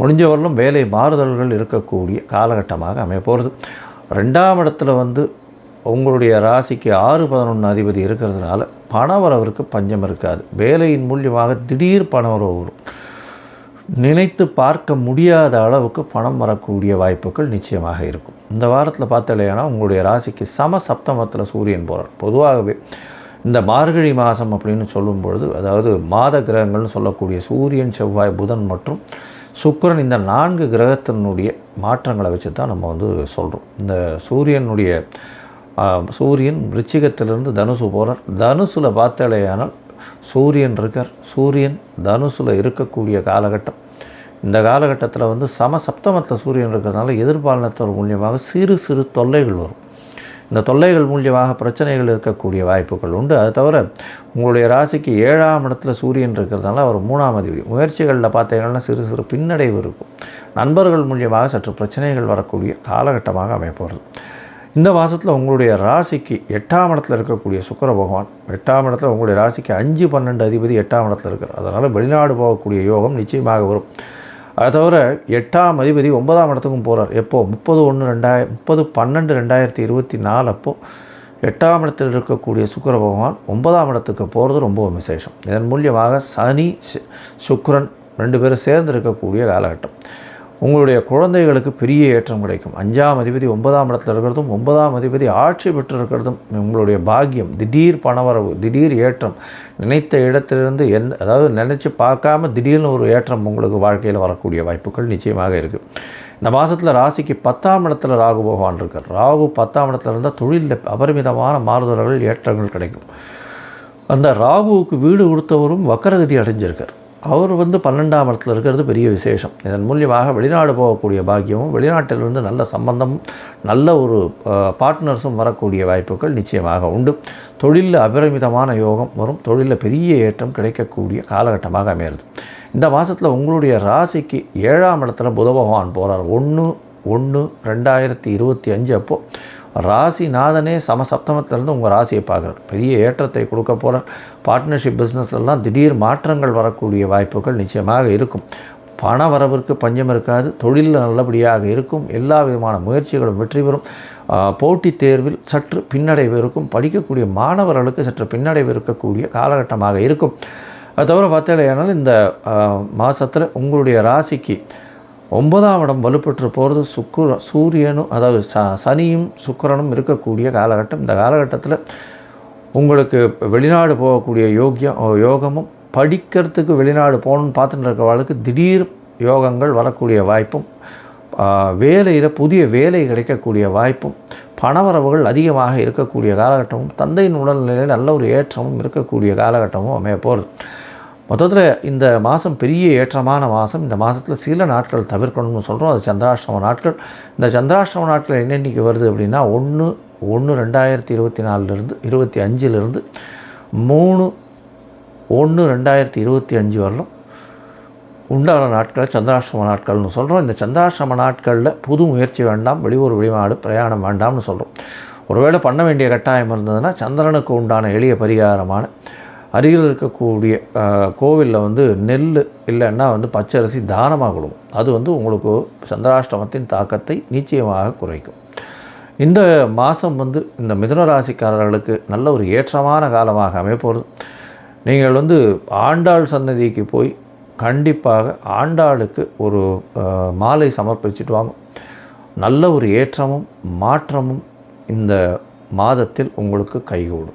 முடிஞ்சவரையிலும் வேலை மாறுதல்கள் இருக்கக்கூடிய காலகட்டமாக அமையப்போகிறது. 2ஆம் இடத்துல வந்து உங்களுடைய ராசிக்கு 6-11 அதிபதி இருக்கிறதுனால பணவரவிற்கு பஞ்சம் இருக்காது. வேலையின் மூலியமாக திடீர் பணவரவு வரும். நினைத்து பார்க்க முடியாத அளவுக்கு பணம் வரக்கூடிய வாய்ப்புகள் நிச்சயமாக இருக்கும். இந்த வாரத்தில் பார்த்தாலேனா உங்களுடைய ராசிக்கு சப்தமத்தில் சூரியன் போகிறார். பொதுவாகவே இந்த மார்கழி மாதம் அப்படின்னு சொல்லும் பொழுது, அதாவது மாத கிரகங்கள்னு சொல்லக்கூடிய சூரியன், செவ்வாய், புதன் மற்றும் சுக்கிரன், இந்த 4 கிரகத்தினுடைய மாற்றங்களை வச்சு தான் நம்ம வந்து சொல்கிறோம். இந்த சூரியன் விருச்சிகத்திலிருந்து தனுசு போகிறார். தனுசில் பார்த்தாலேயானால் சூரியன் இருக்கார். சூரியன் தனுசில் இருக்கக்கூடிய காலகட்டம். இந்த காலகட்டத்தில் வந்து சப்தமத்தில் சூரியன் இருக்கிறதுனால எதிர்பாலினத்தோர் மூலியமாக சிறு தொல்லைகள் வரும். இந்த தொல்லைகள் மூலியமாக பிரச்சனைகள் இருக்கக்கூடிய வாய்ப்புகள் உண்டு. அது தவிர உங்களுடைய ராசிக்கு 7ஆம் இடத்துல சூரியன் இருக்கிறதுனால அவர் 3ஆம் அதிபதி. முயற்சிகளில் பார்த்தீங்கன்னா சிறு பின்னடைவு இருக்கும். நண்பர்கள் மூலியமாக சற்று பிரச்சனைகள் வரக்கூடிய காலகட்டமாக அமையப்போகிறது. இந்த மாதத்தில் உங்களுடைய ராசிக்கு 8ஆம் இடத்துல இருக்கக்கூடிய சுக்கிர பகவான் 8ஆம் இடத்துல உங்களுடைய ராசிக்கு 5, 12 அதிபதி 8ஆம் இடத்துல இருக்கார். அதனால் வெளிநாடு போகக்கூடிய யோகம் நிச்சயமாக வரும். அதை தவிர 8ஆம் அதிபதி 9ஆம் இடத்துக்கும் போகிறார். எப்போது 30/12/2024 அப்போது 8ஆம் இடத்தில் இருக்கக்கூடிய சுக்கிர பகவான் 9ஆம் இடத்துக்கு போகிறது ரொம்ப விசேஷம். இதன் மூலியமாக சனி சுக்கிரன் 2 பேரும் சேர்ந்து இருக்கக்கூடிய காலகட்டம். உங்களுடைய குழந்தைகளுக்கு பெரிய ஏற்றம் கிடைக்கும். 5ஆம் அதிபதி 9ஆம் இடத்துல இருக்கிறதும் 9ஆம் அதிபதி ஆட்சி பெற்று இருக்கிறதும் உங்களுடைய பாக்கியம், திடீர் பணவரவு, திடீர் ஏற்றம், நினைத்த இடத்திலிருந்து அதாவது நினச்சி பார்க்காம திடீர்னு ஒரு ஏற்றம் உங்களுக்கு வாழ்க்கையில் வரக்கூடிய வாய்ப்புகள் நிச்சயமாக இருக்குது. இந்த மாதத்தில் ராசிக்கு 10ஆம் இடத்துல ராகு பகவான் இருக்கார். ராகு 10ஆம் இடத்துல இருந்தால் தொழிலில் அபரிமிதமான மாறுதல்கள் ஏற்றங்கள் கிடைக்கும். அந்த ராகுவுக்கு வீடு கொடுத்தவரும் வக்கரகதி அடைஞ்சிருக்கார். அவர் 12ஆம் இடத்துல இருக்கிறது பெரிய விசேஷம். இதன் மூலியமாக வெளிநாடு போகக்கூடிய பாக்கியமும், வெளிநாட்டிலிருந்து நல்ல சம்பந்தமும், நல்ல ஒரு பார்ட்னர்ஸும் வரக்கூடிய வாய்ப்புகள் நிச்சயமாக உண்டு. தொழிலில் அபரிமிதமான யோகம் வரும். தொழிலில் பெரிய ஏற்றம் கிடைக்கக்கூடிய காலகட்டமாக அமையிறது. இந்த மாதத்தில் உங்களுடைய ராசிக்கு 7ஆம் இடத்துல புத பகவான் போகிறார். 1/1/2025 அப்போது ராசிநாதனே சமசப்தமத்திலேருந்து உங்கள் ராசியை பார்க்குறார். பெரிய ஏற்றத்தை கொடுக்க போகிறார். பார்ட்னர்ஷிப் பிஸ்னஸ்லாம் திடீர் மாற்றங்கள் வரக்கூடிய வாய்ப்புகள் நிச்சயமாக இருக்கும். பண வரவிற்கு பஞ்சம் இருக்காது. தொழிலில் நல்லபடியாக இருக்கும். எல்லா விதமான முயற்சிகளும் வெற்றி பெறும். போட்டித் தேர்வில் சற்று பின்னடைவு இருக்கும். படிக்கக்கூடிய மாணவர்களுக்கு சற்று பின்னடைவு இருக்கக்கூடிய காலகட்டமாக இருக்கும். அது தவிர பார்த்தீங்கன்னா இந்த மாதத்தில் உங்களுடைய ராசிக்கு 9ஆம் இடம் வலுப்பெற்று போகிறது சூரியனும், அதாவது சனியும் சுக்கிரனும் இருக்கக்கூடிய காலகட்டம். இந்த காலகட்டத்தில் உங்களுக்கு வெளிநாடு போகக்கூடிய யோகமும், படிக்கிறதுக்கு வெளிநாடு போகணுன்னு பார்த்துட்டு இருக்கிறவர்களுக்கு திடீர் யோகங்கள் வரக்கூடிய வாய்ப்பும், வேலையில் புதிய வேலை கிடைக்கக்கூடிய வாய்ப்பும், பணவரவுகள் அதிகமாக இருக்கக்கூடிய காலகட்டமும், தந்தையின் உடல்நிலையில் நல்ல ஒரு ஏற்றமும் இருக்கக்கூடிய காலகட்டமும் அமைய போகிறது. மொத்தத்தில் இந்த மாதம் பெரிய ஏற்றமான மாதம். இந்த மாதத்தில் சில நாட்கள் தவிர்க்கணும்னு சொல்கிறோம். அது சந்திராஷ்டம நாட்கள். இந்த சந்திராஷ்டம நாட்கள் என்னென்னைக்கு வருது அப்படின்னா 1/1/2024 3/1/2025 வரலும் உண்டான நாட்கள் சந்திராஷ்டம நாட்கள்னு சொல்கிறோம். இந்த சந்திராஷ்டம நாட்களில் புது முயற்சி வேண்டாம், வெளியூர் வெளிநாடு பிரயாணம் வேண்டாம்னு சொல்கிறோம். ஒருவேளை பண்ண வேண்டிய கட்டாயம் இருந்ததுன்னா சந்திரனுக்கு உண்டான எளிய பரிகாரமான அருகில் இருக்கக்கூடிய கோவிலில் நெல் இல்லைன்னா பச்சரிசி தானமாக கொடுக்கும். அது உங்களுக்கு சந்திராஷ்டமத்தின் தாக்கத்தை நிச்சயமாக குறைக்கும். இந்த மாதம் இந்த மிதுன ராசிக்காரர்களுக்கு நல்ல ஒரு ஏற்றமான காலமாக அமைப்போகிறது. நீங்கள் ஆண்டாள் சன்னதிக்கு போய் கண்டிப்பாக ஆண்டாளுக்கு ஒரு மாலை சமர்ப்பிச்சுட்டு வாங்க. நல்ல ஒரு ஏற்றமும் மாற்றமும் இந்த மாதத்தில் உங்களுக்கு கைகூடும்.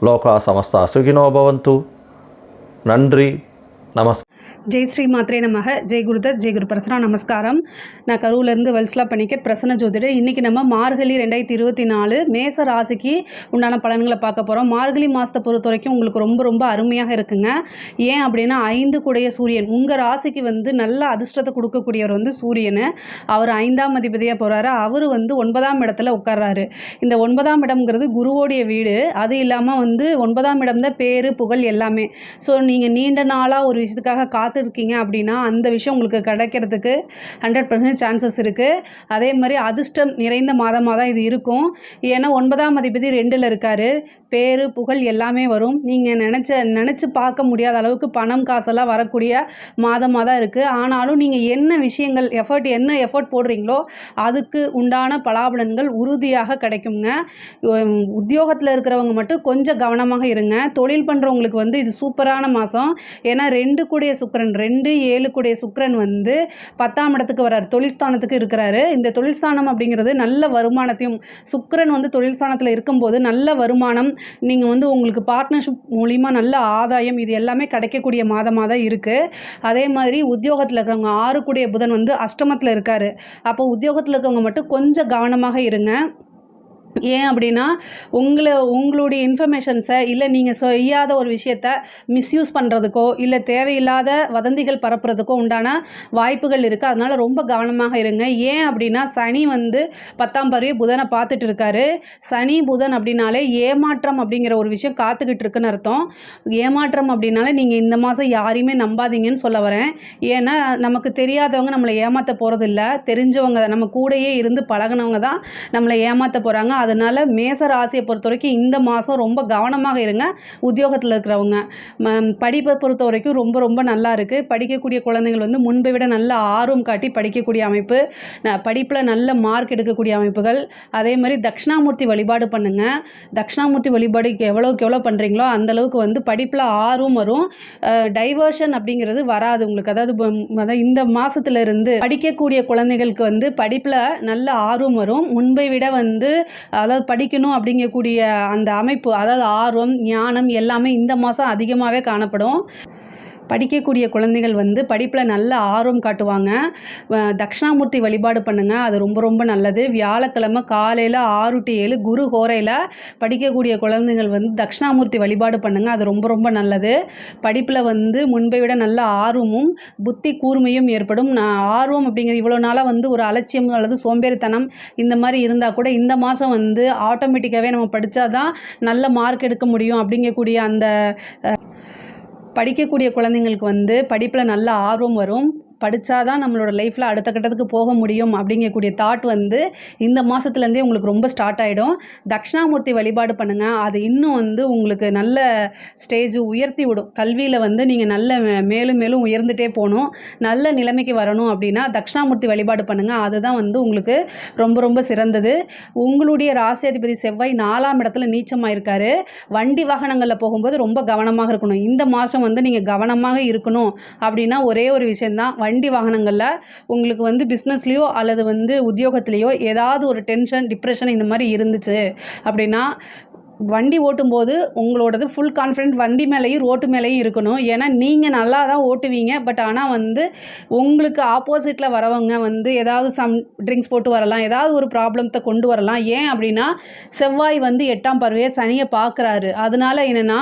லோகா சமஸ்தா சுகினோ பவந்து. நன்றி, நமஸ்காரம். ஜெய் ஸ்ரீ மாத்ரே நமக. ஜெய் குருதத், ஜெய் குரு பிரசனா. நமஸ்காரம். நான் கரூர்லேருந்து வல்சலா பணிக்கர், பிரசன்ன ஜோதிடர். இன்றைக்கி நம்ம மார்கழி 2024 மேச ராசிக்கு உண்டான பலன்களை பார்க்க போகிறோம். மார்கழி மாதத்தை பொறுத்த வரைக்கும் உங்களுக்கு ரொம்ப ரொம்ப அருமையாக இருக்குங்க. ஏன் அப்படின்னா 5 கூடைய சூரியன் உங்கள் ராசிக்கு நல்ல அதிர்ஷ்டத்தை கொடுக்கக்கூடியவர் சூரியன். அவர் 5ஆம் அதிபதியாக போகிறாரு. அவர் 9ஆம் இடத்துல உட்கார்றாரு. இந்த 9ஆம் இடம்ங்கிறது குருவோடைய வீடு. அது இல்லாமல் 9ஆம் இடம் தான் பேரு புகழ் எல்லாமே. ஸோ நீங்கள் நீண்ட நாளாக ஒரு விஷயத்துக்காக காத்திருக்கீங்க அப்படின்னா அந்த விஷயம் உங்களுக்கு கிடைக்கிறதுக்கு 100% சான்சஸ் இருக்குது. அதே மாதிரி அதிர்ஷ்டம் நிறைந்த மாதமாக தான் இது இருக்கும். ஏன்னா 9ஆம் அதிபதி 2ல் இருக்கார். பேரு புகழ் எல்லாமே வரும். நீங்கள் நினச்சி பார்க்க முடியாத அளவுக்கு பணம் காசெல்லாம் வரக்கூடிய மாதமாக தான் இருக்குது. ஆனாலும் நீங்கள் என்ன விஷயங்கள் எஃபர்ட் போடுறீங்களோ அதுக்கு உண்டான பலாபலன்கள் உறுதியாக கிடைக்குங்க. உத்தியோகத்தில் இருக்கிறவங்க மட்டும் கொஞ்சம் கவனமாக இருங்க. தொழில் பண்ணுறவங்களுக்கு இது சூப்பரான மாதம். ஏன்னா 2 கூடிய சுக்கிரன் 2-7 கூடிய சுக்கிரன் 10ஆம் இடத்துக்கு வர்றார். தொழில்ஸ்தானத்துக்கு இருக்கிறாரு. இந்த தொழில்ஸ்தானம் அப்படிங்கிறது நல்ல வருமானத்தையும், சுக்கிரன் தொழில் ஸ்தானத்தில் இருக்கும்போது நல்ல வருமானம், நீங்கள் உங்களுக்கு பார்ட்னர்ஷிப் மூலிமா நல்ல ஆதாயம், இது எல்லாமே கிடைக்கக்கூடிய மாதமாக தான் இருக்குது. அதே மாதிரி உத்தியோகத்தில் இருக்கிறவங்க 6 கூடிய புதன் அஷ்டமத்தில் இருக்கார். அப்போ உத்தியோகத்தில் இருக்கிறவங்க மட்டும் கொஞ்சம் கவனமாக இருங்க. ஏன் அப்படின்னா உங்களுடைய இன்ஃபர்மேஷன்ஸை இல்லை நீங்கள் செய்யாத ஒரு விஷயத்த மிஸ்யூஸ் பண்ணுறதுக்கோ இல்லை தேவையில்லாத வதந்திகள் பரப்புறதுக்கோ உண்டான வாய்ப்புகள் இருக்குது. அதனால் ரொம்ப கவனமாக இருங்க. ஏன் அப்படின்னா சனி வந்து 10ஆம் பார்வையை புதனை பார்த்துட்டு இருக்காரு. சனி புதன் அப்படின்னாலே ஏமாற்றம் அப்படிங்கிற ஒரு விஷயம் காத்துக்கிட்டு இருக்குன்னு அர்த்தம். ஏமாற்றம் அப்படின்னாலே நீங்கள் இந்த மாதம் யாரையுமே நம்பாதீங்கன்னு சொல்ல வரேன். ஏன்னா நமக்கு தெரியாதவங்க நம்மளை ஏமாற்ற போகிறதில்ல, தெரிஞ்சவங்க நம்ம கூடயே இருந்து பழகினவங்க தான் நம்மளை ஏமாற்ற போகிறாங்க. அதனால் மேச ராசியை பொறுத்த வரைக்கும் இந்த மாதம் ரொம்ப கவனமாக இருங்க. உத்தியோகத்தில் இருக்கிறவங்க படிப்பை பொறுத்த வரைக்கும் ரொம்ப ரொம்ப நல்லா இருக்குது. படிக்கக்கூடிய குழந்தைகள் வந்து முன்பை விட நல்ல ஆர்வம் காட்டி படிக்கக்கூடிய அமைப்பு, படிப்பில் நல்ல மார்க் எடுக்கக்கூடிய அமைப்புகள். அதே மாதிரி தட்சிணாமூர்த்தி வழிபாடு பண்ணுங்கள். தட்சிணாமூர்த்தி வழிபாடு எவ்வளோக்கு எவ்வளோ பண்ணுறீங்களோ அந்தளவுக்கு வந்து படிப்பில் ஆர்வம் வரும். டைவர்ஷன் அப்படிங்கிறது வராது உங்களுக்கு. அதாவது இந்த மாதத்துலேருந்து படிக்கக்கூடிய குழந்தைகளுக்கு வந்து படிப்பில் நல்ல ஆர்வம் வரும். முன்பை விட வந்து அதாவது படிக்கணும் அப்படிங்கக்கூடிய அந்த அமைப்பு, அதாவது ஆர்வம், ஞானம் எல்லாமே இந்த மாதம் அதிகமாகவே காணப்படும். படிக்கக்கூடிய குழந்தைகள் வந்து படிப்பில் நல்ல ஆர்வம் காட்டுவாங்க. தட்சிணாமூர்த்தி வழிபாடு பண்ணுங்கள், அது ரொம்ப ரொம்ப நல்லது. வியாழக்கிழமை காலையில் 6 to 7 குரு ஹோரையில் படிக்கக்கூடிய குழந்தைகள் வந்து தட்சிணாமூர்த்தி வழிபாடு பண்ணுங்கள், அது ரொம்ப ரொம்ப நல்லது. படிப்பில் வந்து முன்பை விட நல்ல ஆர்வமும் புத்தி கூர்மையும் ஏற்படும். ஆர்வம் அப்படிங்கிறது இவ்வளோ நாளாக வந்து ஒரு அலட்சியம் அல்லது சோம்பேறித்தனம் இந்த மாதிரி இருந்தால் கூட இந்த மாதம் வந்து ஆட்டோமேட்டிக்காகவே நம்ம படித்தா தான் நல்ல மார்க் எடுக்க முடியும் அப்படிங்கக்கூடிய அந்த படிக்கக்கூடிய குழந்தைங்களுக்கு வந்து படிப்பில் நல்ல ஆர்வம் வரும். படித்தா தான் நம்மளோட லைஃப்பில் அடுத்த கட்டத்துக்கு போக முடியும் அப்படிங்கக்கூடிய தாட் வந்து இந்த மாதத்துலேருந்தே உங்களுக்கு ரொம்ப ஸ்டார்ட் ஆகிடும். தட்சிணாமூர்த்தி வழிபாடு பண்ணுங்கள், அது இன்னும் வந்து உங்களுக்கு நல்ல ஸ்டேஜ் உயர்த்தி விடும். கல்வியில் வந்து நீங்கள் நல்ல மேலும் மேலும் உயர்ந்துகிட்டே போகணும், நல்ல நிலைமைக்கு வரணும் அப்படின்னா தட்சிணாமூர்த்தி வழிபாடு பண்ணுங்கள். அதுதான் வந்து உங்களுக்கு ரொம்ப ரொம்ப சிறந்தது. உங்களுடைய ராசியாதிபதி செவ்வாய் 4ஆம் இடத்துல நீச்சமாக இருக்கார். வண்டி வாகனங்களில் போகும்போது ரொம்ப கவனமாக இருக்கணும். இந்த மாதம் வந்து நீங்கள் கவனமாக இருக்கணும் அப்படின்னா ஒரே ஒரு விஷயந்தான், வண்டி வாகனங்களில் உங்களுக்கு வந்து பிஸ்னஸ்லேயோ அல்லது வந்து உத்தியோகத்துலேயோ ஏதாவது ஒரு டென்ஷன், டிப்ரெஷன் இந்த மாதிரி இருந்துச்சு அப்படின்னா வண்டி ஓட்டும்போது உங்களோடது ஃபுல் கான்ஃபிடென்ட் வண்டி மேலேயும் ரோட்டு மேலேயும் இருக்கணும். ஏன்னா நீங்கள் நல்லா தான் ஓட்டுவீங்க, பட் ஆனால் வந்து உங்களுக்கு ஆப்போசிட்டில் வரவங்க வந்து ஏதாவது ட்ரிங்க்ஸ் போட்டு வரலாம், ஏதாவது ஒரு ப்ராப்ளத்தை கொண்டு வரலாம். ஏன் அப்படின்னா செவ்வாய் வந்து 8ஆம் பார்வையை சனியை பார்க்குறாரு. அதனால என்னென்னா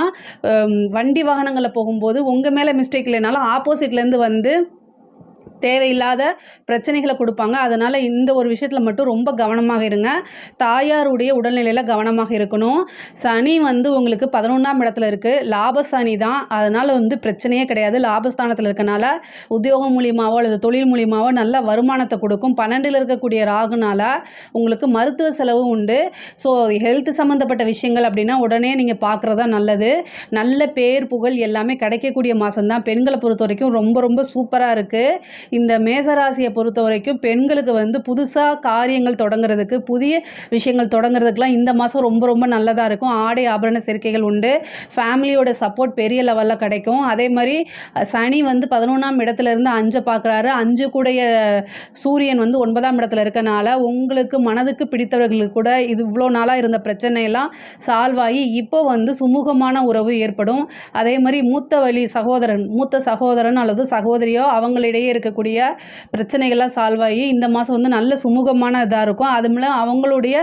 வண்டி வாகனங்களில் போகும்போது உங்கள் மேலே மிஸ்டேக் இல்லைனாலும் ஆப்போசிட்லேருந்து வந்து தேவையில்லாத பிரச்சனைகளை கொடுப்பாங்க. அதனால் இந்த ஒரு விஷயத்தில் மட்டும் ரொம்ப கவனமாக இருங்க. தாயாருடைய உடல்நிலையில் கவனமாக இருக்கணும். சனி வந்து உங்களுக்கு 11ஆம் இடத்துல இருக்குது, லாபசனி தான். அதனால் வந்து பிரச்சனையே கிடையாது. லாபஸ்தானத்தில் இருக்கனால உத்தியோகம் மூலியமாவோ அல்லது தொழில் மூலியமாவோ நல்ல வருமானத்தை கொடுக்கும். 12ல் இருக்கக்கூடிய ராகுனால உங்களுக்கு மருத்துவ செலவு உண்டு. ஸோ ஹெல்த் சம்மந்தப்பட்ட விஷயங்கள் அப்படின்னா உடனே நீங்கள் பார்க்குறது தான் நல்லது. நல்ல பேர் புகழ் எல்லாமே கிடைக்கக்கூடிய மாதம்தான். பெண்களை பொறுத்த வரைக்கும் ரொம்ப ரொம்ப சூப்பராக இருக்குது. இந்த மேசராசியை பொறுத்த வரைக்கும் பெண்களுக்கு வந்து புதுசாக காரியங்கள் தொடங்குறதுக்கு, புதிய விஷயங்கள் தொடங்குறதுக்கெலாம் இந்த மாதம் ரொம்ப ரொம்ப நல்லதாக இருக்கும். ஆடை ஆபரண சேர்க்கைகள் உண்டு. ஃபேமிலியோட சப்போர்ட் பெரிய லெவலில் கிடைக்கும். அதே மாதிரி சனி வந்து 11ஆம் இடத்துலேருந்து 5 பார்க்குறாரு. 5 கூடைய சூரியன் வந்து 9ஆம் இடத்துல இருக்கனால உங்களுக்கு மனதுக்கு பிடித்தவர்களுக்கு கூட இது இவ்வளோ நாளாக இருந்த பிரச்சனையெல்லாம் சால்வ் ஆகி இப்போ வந்து சுமூகமான உறவு ஏற்படும். அதே மாதிரி மூத்த சகோதரன் அல்லது சகோதரியோ அவங்களிடையே இருக்கக்கூடிய பிரச்சனைகள்லாம் சால்வ் ஆகி இந்த மாதம் வந்து நல்ல சுமூகமான இதாக இருக்கும். அதுமில்ல அவங்களுடைய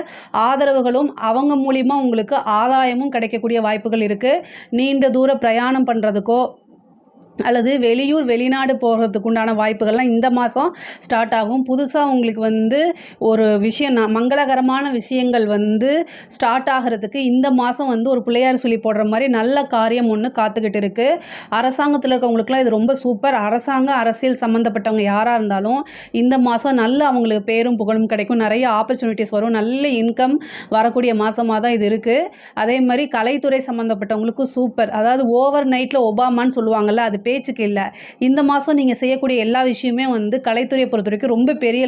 ஆதரவுகளும் அவங்க மூலிமா உங்களுக்கு ஆதாயமும் கிடைக்கக்கூடிய வாய்ப்புகள் இருக்குது. நீண்ட தூர பிரயாணம் பண்ணுறதுக்கோ அல்லது வெளியூர் வெளிநாடு போகிறதுக்கு உண்டான வாய்ப்புகள்லாம் இந்த மாதம் ஸ்டார்ட் ஆகும். புதுசாக உங்களுக்கு வந்து ஒரு விஷயம் மங்களகரமான விஷயங்கள் வந்து ஸ்டார்ட் ஆகிறதுக்கு இந்த மாதம் வந்து ஒரு பிள்ளையார் சொல்லி போடுற மாதிரி நல்ல காரியம் ஒன்று காத்துக்கிட்டு இருக்குது. அரசாங்கத்தில் இருக்கவங்களுக்குலாம் இது ரொம்ப சூப்பர். அரசியல் சம்மந்தப்பட்டவங்க யாராக இருந்தாலும் இந்த மாதம் நல்ல அவங்களுக்கு பேரும் புகழும் கிடைக்கும். நிறைய ஆப்பர்ச்சுனிட்டிஸ் வரும். நல்ல இன்கம் வரக்கூடிய மாதமாக தான் இது இருக்குது. அதே மாதிரி கலைத்துறை சம்மந்தப்பட்டவங்களுக்கும் சூப்பர். அதாவது ஓவர் நைட்டில் ஒபாமான்னு சொல்லுவாங்கள்ல, அது பேச்சுக்கு இல்லை. இந்த மாதம் நீங்கள் செய்யக்கூடிய எல்லா விஷயமே வந்து கலைத்துறையை பொறுத்த வரைக்கும் ரொம்ப பெரிய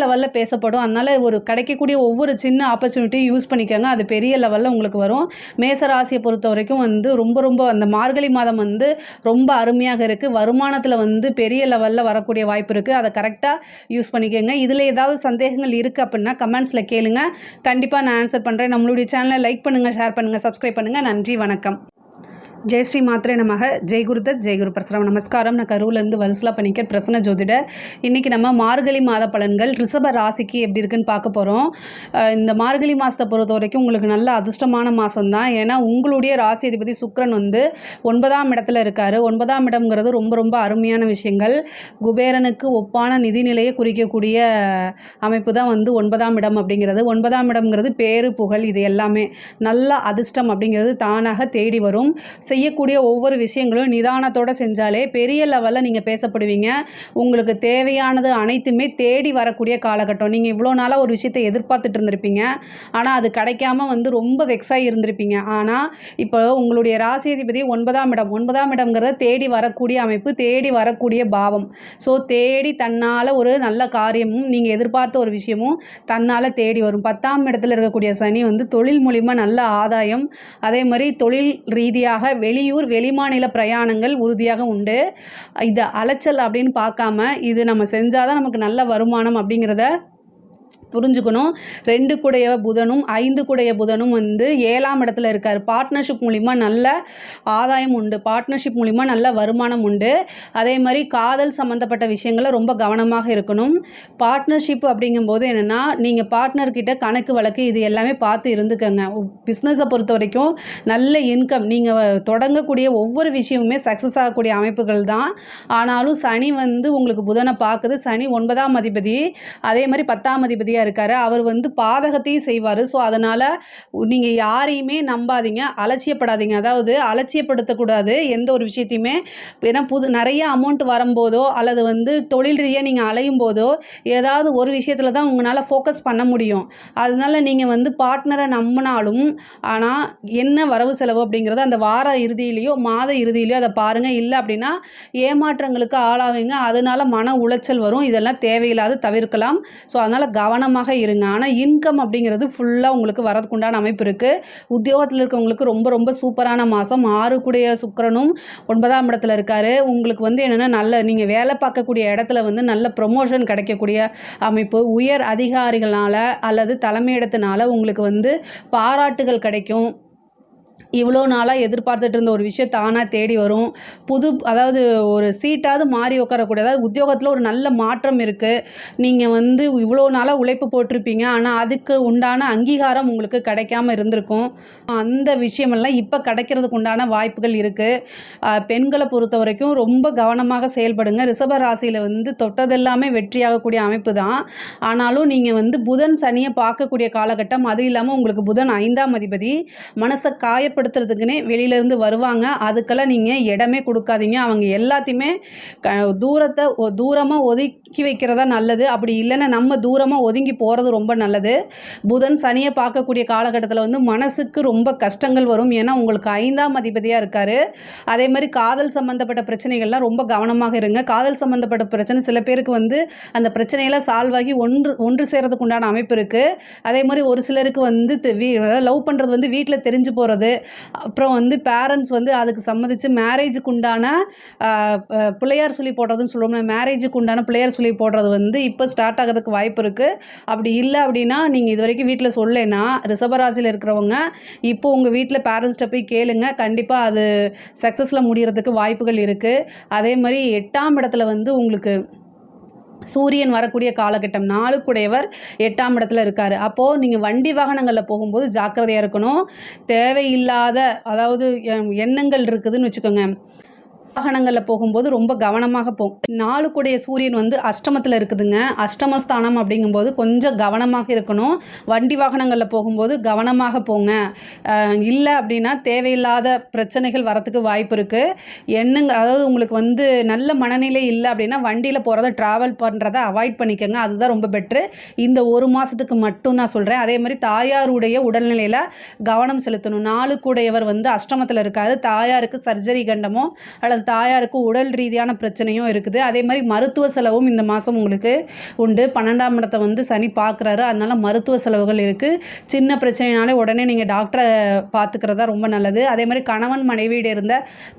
லெவலில் பேசப்படும். அதனால் ஒரு கிடைக்கக்கூடிய ஒவ்வொரு சின்ன ஆப்பர்ச்சுனிட்டியும் யூஸ் பண்ணிக்கோங்க, அது பெரிய லெவலில் உங்களுக்கு வரும். மேசராசியை பொறுத்த வரைக்கும் வந்து ரொம்ப ரொம்ப அந்த மார்கழி மாதம் வந்து ரொம்ப அருமையாக இருக்குது. வருமானத்தில் வந்து பெரிய லெவலில் வரக்கூடிய வாய்ப்பு இருக்குது. அதை கரெக்டாக யூஸ் பண்ணிக்கோங்க. இதில் ஏதாவது சந்தேகங்கள் இருக்குது அப்படின்னா கமெண்ட்ஸில் கேளுங்க, கண்டிப்பாக நான் ஆன்சர் பண்ணுறேன். நம்மளுடைய சேனலை லைக் பண்ணுங்கள், ஷேர் பண்ணுங்கள், சப்ஸ்கிரைப் பண்ணுங்கள். நன்றி, வணக்கம். ஜெய் ஸ்ரீ மாத்ரே நமக. ஜெய் குருதத் ஜெய் குரு பிரசரம். நமஸ்காரம். நான் கரூர்லேருந்து வல்சலா பணிக்கர் பிரசன்ன ஜோதிடர். இன்றைக்கி நம்ம மார்கழி மாத பலன்கள் ரிஷப ராசிக்கு எப்படி இருக்குன்னு பார்க்க போகிறோம். இந்த மார்கழி மாதத்தை பொறுத்த வரைக்கும் உங்களுக்கு நல்ல அதிர்ஷ்டமான மாதம் தான். ஏன்னா உங்களுடைய ராசி அதிபதி சுக்கிரன் வந்து 9ஆம் இடத்துல இருக்கார். 9ஆம் இடம்ங்கிறது ரொம்ப ரொம்ப அருமையான விஷயங்கள். குபேரனுக்கு ஒப்பான நிதிநிலையை குறிக்கக்கூடிய அமைப்பு தான் வந்து 9ஆம் இடம் அப்படிங்கிறது. 9ஆம் இடம்ங்கிறது பேரு புகழ், இது எல்லாமே நல்ல அதிர்ஷ்டம் அப்படிங்கிறது தானாக தேடி வரும். செய்யக்கூடிய ஒவ்வொரு விஷயங்களும் நிதானத்தோடு செஞ்சாலே பெரிய லெவலில் நீங்கள் பேசப்படுவீங்க. உங்களுக்கு தேவையானது அனைத்துமே தேடி வரக்கூடிய காலகட்டம். நீங்கள் இவ்வளோ நாளாக ஒரு விஷயத்தை எதிர்பார்த்துட்டு இருந்திருப்பீங்க, ஆனால் அது கிடைக்காம வந்து ரொம்ப வெக்ஸாகி இருந்திருப்பீங்க. ஆனால் இப்போ உங்களுடைய ராசி அதிபதி 9ஆம் இடம், 9ஆம் இடம்ங்கிறத தேடி வரக்கூடிய அமைப்பு, தேடி வரக்கூடிய பாவம். ஸோ தேடி தன்னால் ஒரு நல்ல காரியமும் நீங்கள் எதிர்பார்த்த ஒரு விஷயமும் தன்னால் தேடி வரும். 10ஆம் இடத்துல இருக்கக்கூடிய சனி வந்து தொழில் மூலிமா நல்ல ஆதாயம், அதே மாதிரி தொழில் ரீதியாக வெளியூர் வெளிமாநில பிரயாணங்கள் உறுதியாக உண்டு. இது அலைச்சல் அப்படின்னு பார்க்காம இது நம்ம செஞ்சாதான் நமக்கு நல்ல வருமானம் அப்படிங்கிறத புரிஞ்சுக்கணும். 2 கூடைய புதனும் 5 கூடைய புதனும் வந்து 7ஆம் இடத்துல இருக்கார். பார்ட்னர்ஷிப் மூலிமா நல்ல ஆதாயம் உண்டு, பார்ட்னர்ஷிப் மூலிமா நல்ல வருமானம் உண்டு. அதே மாதிரி காதல் சம்மந்தப்பட்ட விஷயங்களை ரொம்ப கவனமாக இருக்கணும். பார்ட்னர்ஷிப் அப்படிங்கும்போது என்னென்னா, நீங்கள் பார்ட்னர்கிட்ட கணக்கு வழக்கு இது எல்லாமே பார்த்து இருந்துக்கங்க. பிஸ்னஸை பொறுத்த வரைக்கும் நல்ல இன்கம், நீங்கள் தொடங்கக்கூடிய ஒவ்வொரு விஷயமுமே சக்ஸஸ் ஆகக்கூடிய அமைப்புகள் தான். ஆனாலும் சனி வந்து உங்களுக்கு புதனை பார்க்குது. சனி 9ஆம் அதிபதி, அதே மாதிரி 10ஆம் அதிபதி இருக்காரு. அவர் வந்து பாதகத்தையும் செய்வார். ஸோ அதனால் நீங்கள் யாரையுமே நம்பாதீங்க, அலட்சியப்படாதீங்க. அதாவது அலட்சியப்படுத்தக்கூடாது எந்த ஒரு விஷயத்தையுமே. ஏன்னா நிறைய அமௌண்ட் வரும்போதோ அல்லது வந்து தொழில் ரீதியாக நீங்கள் அலையும் போதோ ஏதாவது ஒரு விஷயத்தில் தான் உங்களால் ஃபோக்கஸ் பண்ண முடியும். அதனால நீங்கள் வந்து பார்ட்னரை நம்பினாலும் ஆனால் என்ன வரவு செலவு அப்படிங்கிறது அந்த வார இறுதியிலையோ மாத இறுதியிலையோ அதை பாருங்கள். இல்லை அப்படின்னா ஏமாற்றங்களுக்கு ஆளாவீங்க. அதனால மன உளைச்சல் வரும். இதெல்லாம் தேவையில்லாத தவிர்க்கலாம். ஸோ அதனால் கவனமாக இருங்க. ஆனால் இன்கம் அப்படிங்கிறது ஃபுல்லாக உங்களுக்கு வரதுக்குண்டான அமைப்பு இருக்குது. உத்தியோகத்தில் இருக்கவங்களுக்கு ரொம்ப ரொம்ப சூப்பரான மாதம். 6 கூடைய சுக்கிரனும் 9ஆம் இடத்துல இருக்கார். உங்களுக்கு வந்து என்னென்னா நல்ல நீங்கள் வேலை பார்க்கக்கூடிய இடத்துல வந்து நல்ல ப்ரொமோஷன் கிடைக்கக்கூடிய அமைப்பு, உயர் அதிகாரிகளால் அல்லது தலைமையிடத்தினால உங்களுக்கு வந்து பாராட்டுகள் கிடைக்கும். இவ்வளோ நாளாக எதிர்பார்த்துட்டு இருந்த ஒரு விஷயம் தானாக தேடி வரும். அதாவது ஒரு சீட்டாவது மாறி உட்காரக்கூடிய, அதாவது உத்தியோகத்தில் ஒரு நல்ல மாற்றம் இருக்குது. நீங்கள் வந்து இவ்வளோ நாளாக உழைப்பு போட்டிருப்பீங்க, ஆனால் அதுக்கு உண்டான அங்கீகாரம் உங்களுக்கு கிடைக்காம இருந்திருக்கும். அந்த விஷயமெல்லாம் இப்போ கிடைக்கிறதுக்கு உண்டான வாய்ப்புகள் இருக்குது. பெண்களை பொறுத்த வரைக்கும் ரொம்ப கவனமாக செயல்படுங்க. ரிஷப ராசியில் வந்து தொட்டதெல்லாமே வெற்றியாகக்கூடிய அமைப்பு தான். ஆனாலும் நீங்கள் வந்து புதன் சனியை பார்க்கக்கூடிய காலகட்டம். அது இல்லாமல் உங்களுக்கு புதன் 5ஆம் அதிபதி, மனசை காயப்படுத்துறதுக்குன்னே வெளியிலேருந்து வருவாங்க. அதுக்கெல்லாம் நீங்கள் இடமே கொடுக்காதீங்க. அவங்க எல்லாத்தையுமே தூரமாக ஒதுக்கி வைக்கிறதா நல்லது. அப்படி இல்லைன்னா நம்ம தூரமாக ஒதுங்கி போகிறது ரொம்ப நல்லது. புதன் சனியை பார்க்கக்கூடிய காலகட்டத்தில் வந்து மனசுக்கு ரொம்ப கஷ்டங்கள் வரும். ஏன்னா உங்களுக்கு 5ஆம் அதிபதியாக இருக்கார். அதே மாதிரி காதல் சம்மந்தப்பட்ட பிரச்சனைகள்லாம் ரொம்ப கவனமாக இருங்க. காதல் சம்மந்தப்பட்ட பிரச்சனை சில பேருக்கு வந்து அந்த பிரச்சனையெல்லாம் சால்வ் ஆகி ஒன்று சேர்றதுக்கு உண்டான அமைப்பு இருக்குது. அதே மாதிரி ஒரு சிலருக்கு வந்து லவ் பண்ணுறது வந்து வீட்டில் தெரிஞ்சு போகிறது, அப்புறம் வந்து பேரண்ட்ஸ் வந்து அதுக்கு சம்மதித்து மேரேஜுக்கு உண்டான பிள்ளையார் சொல்லி போடுறதுன்னு சொல்லுவோம்னா, மேரேஜுக்கு உண்டான பிள்ளையார் சொல்லி போடுறது வந்து இப்போ ஸ்டார்ட் ஆகிறதுக்கு வாய்ப்பு இருக்குது. அப்படி இல்லை அப்படின்னா நீங்கள் இது வரைக்கும் வீட்டில் சொல்லலைன்னா ரிஷபராசியில் இருக்கிறவங்க இப்போ உங்கள் வீட்டில் பேரண்ட்ஸ்கிட்ட போய் கேளுங்க. கண்டிப்பாக அது சக்ஸஸில் முடிகிறதுக்கு வாய்ப்புகள் இருக்குது. அதே மாதிரி 8ஆம் இடத்துல வந்து உங்களுக்கு சூரியன் வரக்கூடிய காலகட்டம். 4 கூடையவர் 8ஆம் இடத்துல இருக்கார். அப்போது நீங்கள் வண்டி வாகனங்களில் போகும்போது ஜாக்கிரதையாக இருக்கணும். தேவையில்லாத அதாவது எண்ணங்கள் இருக்குதுன்னு வச்சுக்கோங்க. வாகனங்களில் போகும்போது ரொம்ப கவனமாக போகும். 4 கூடைய சூரியன் வந்து அஷ்டமத்தில் இருக்குதுங்க. அஷ்டமஸ்தானம் அப்படிங்கும்போது கொஞ்சம் கவனமாக இருக்கணும். வண்டி வாகனங்களில் போகும்போது கவனமாக போங்க. இல்லை அப்படின்னா தேவையில்லாத பிரச்சனைகள் வரத்துக்கு வாய்ப்பு இருக்குது. அதாவது உங்களுக்கு வந்து நல்ல மனநிலை இல்லை அப்படின்னா வண்டியில் போகிறத ட்ராவல் பண்ணுறதை அவாய்ட் பண்ணிக்கோங்க. அதுதான் ரொம்ப பெட்ரு. இந்த ஒரு மாதத்துக்கு மட்டும் தான் சொல்கிறேன். அதே மாதிரி தாயாருடைய உடல்நிலையில் கவனம் செலுத்தணும். 4 கூடையவர் வந்து அஷ்டமத்தில் இருக்காது. தாயாருக்கு சர்ஜரி கண்டமோ அல்லது தாயாருக்கு உடல் ரீதியான பிரச்சனையும் இருக்குது. அதே மாதிரி மருத்துவ செலவும் இந்த மாதம் உங்களுக்கு உண்டு. 12ஆம் இடத்தை வந்து சனி பார்க்குறாரு. அதனால் மருத்துவ செலவுகள் இருக்குது. சின்ன பிரச்சனைனாலே உடனே நீங்கள் டாக்டரை பார்த்துக்கிறதா ரொம்ப நல்லது. அதே மாதிரி கணவன் மனைவியிட இருந்த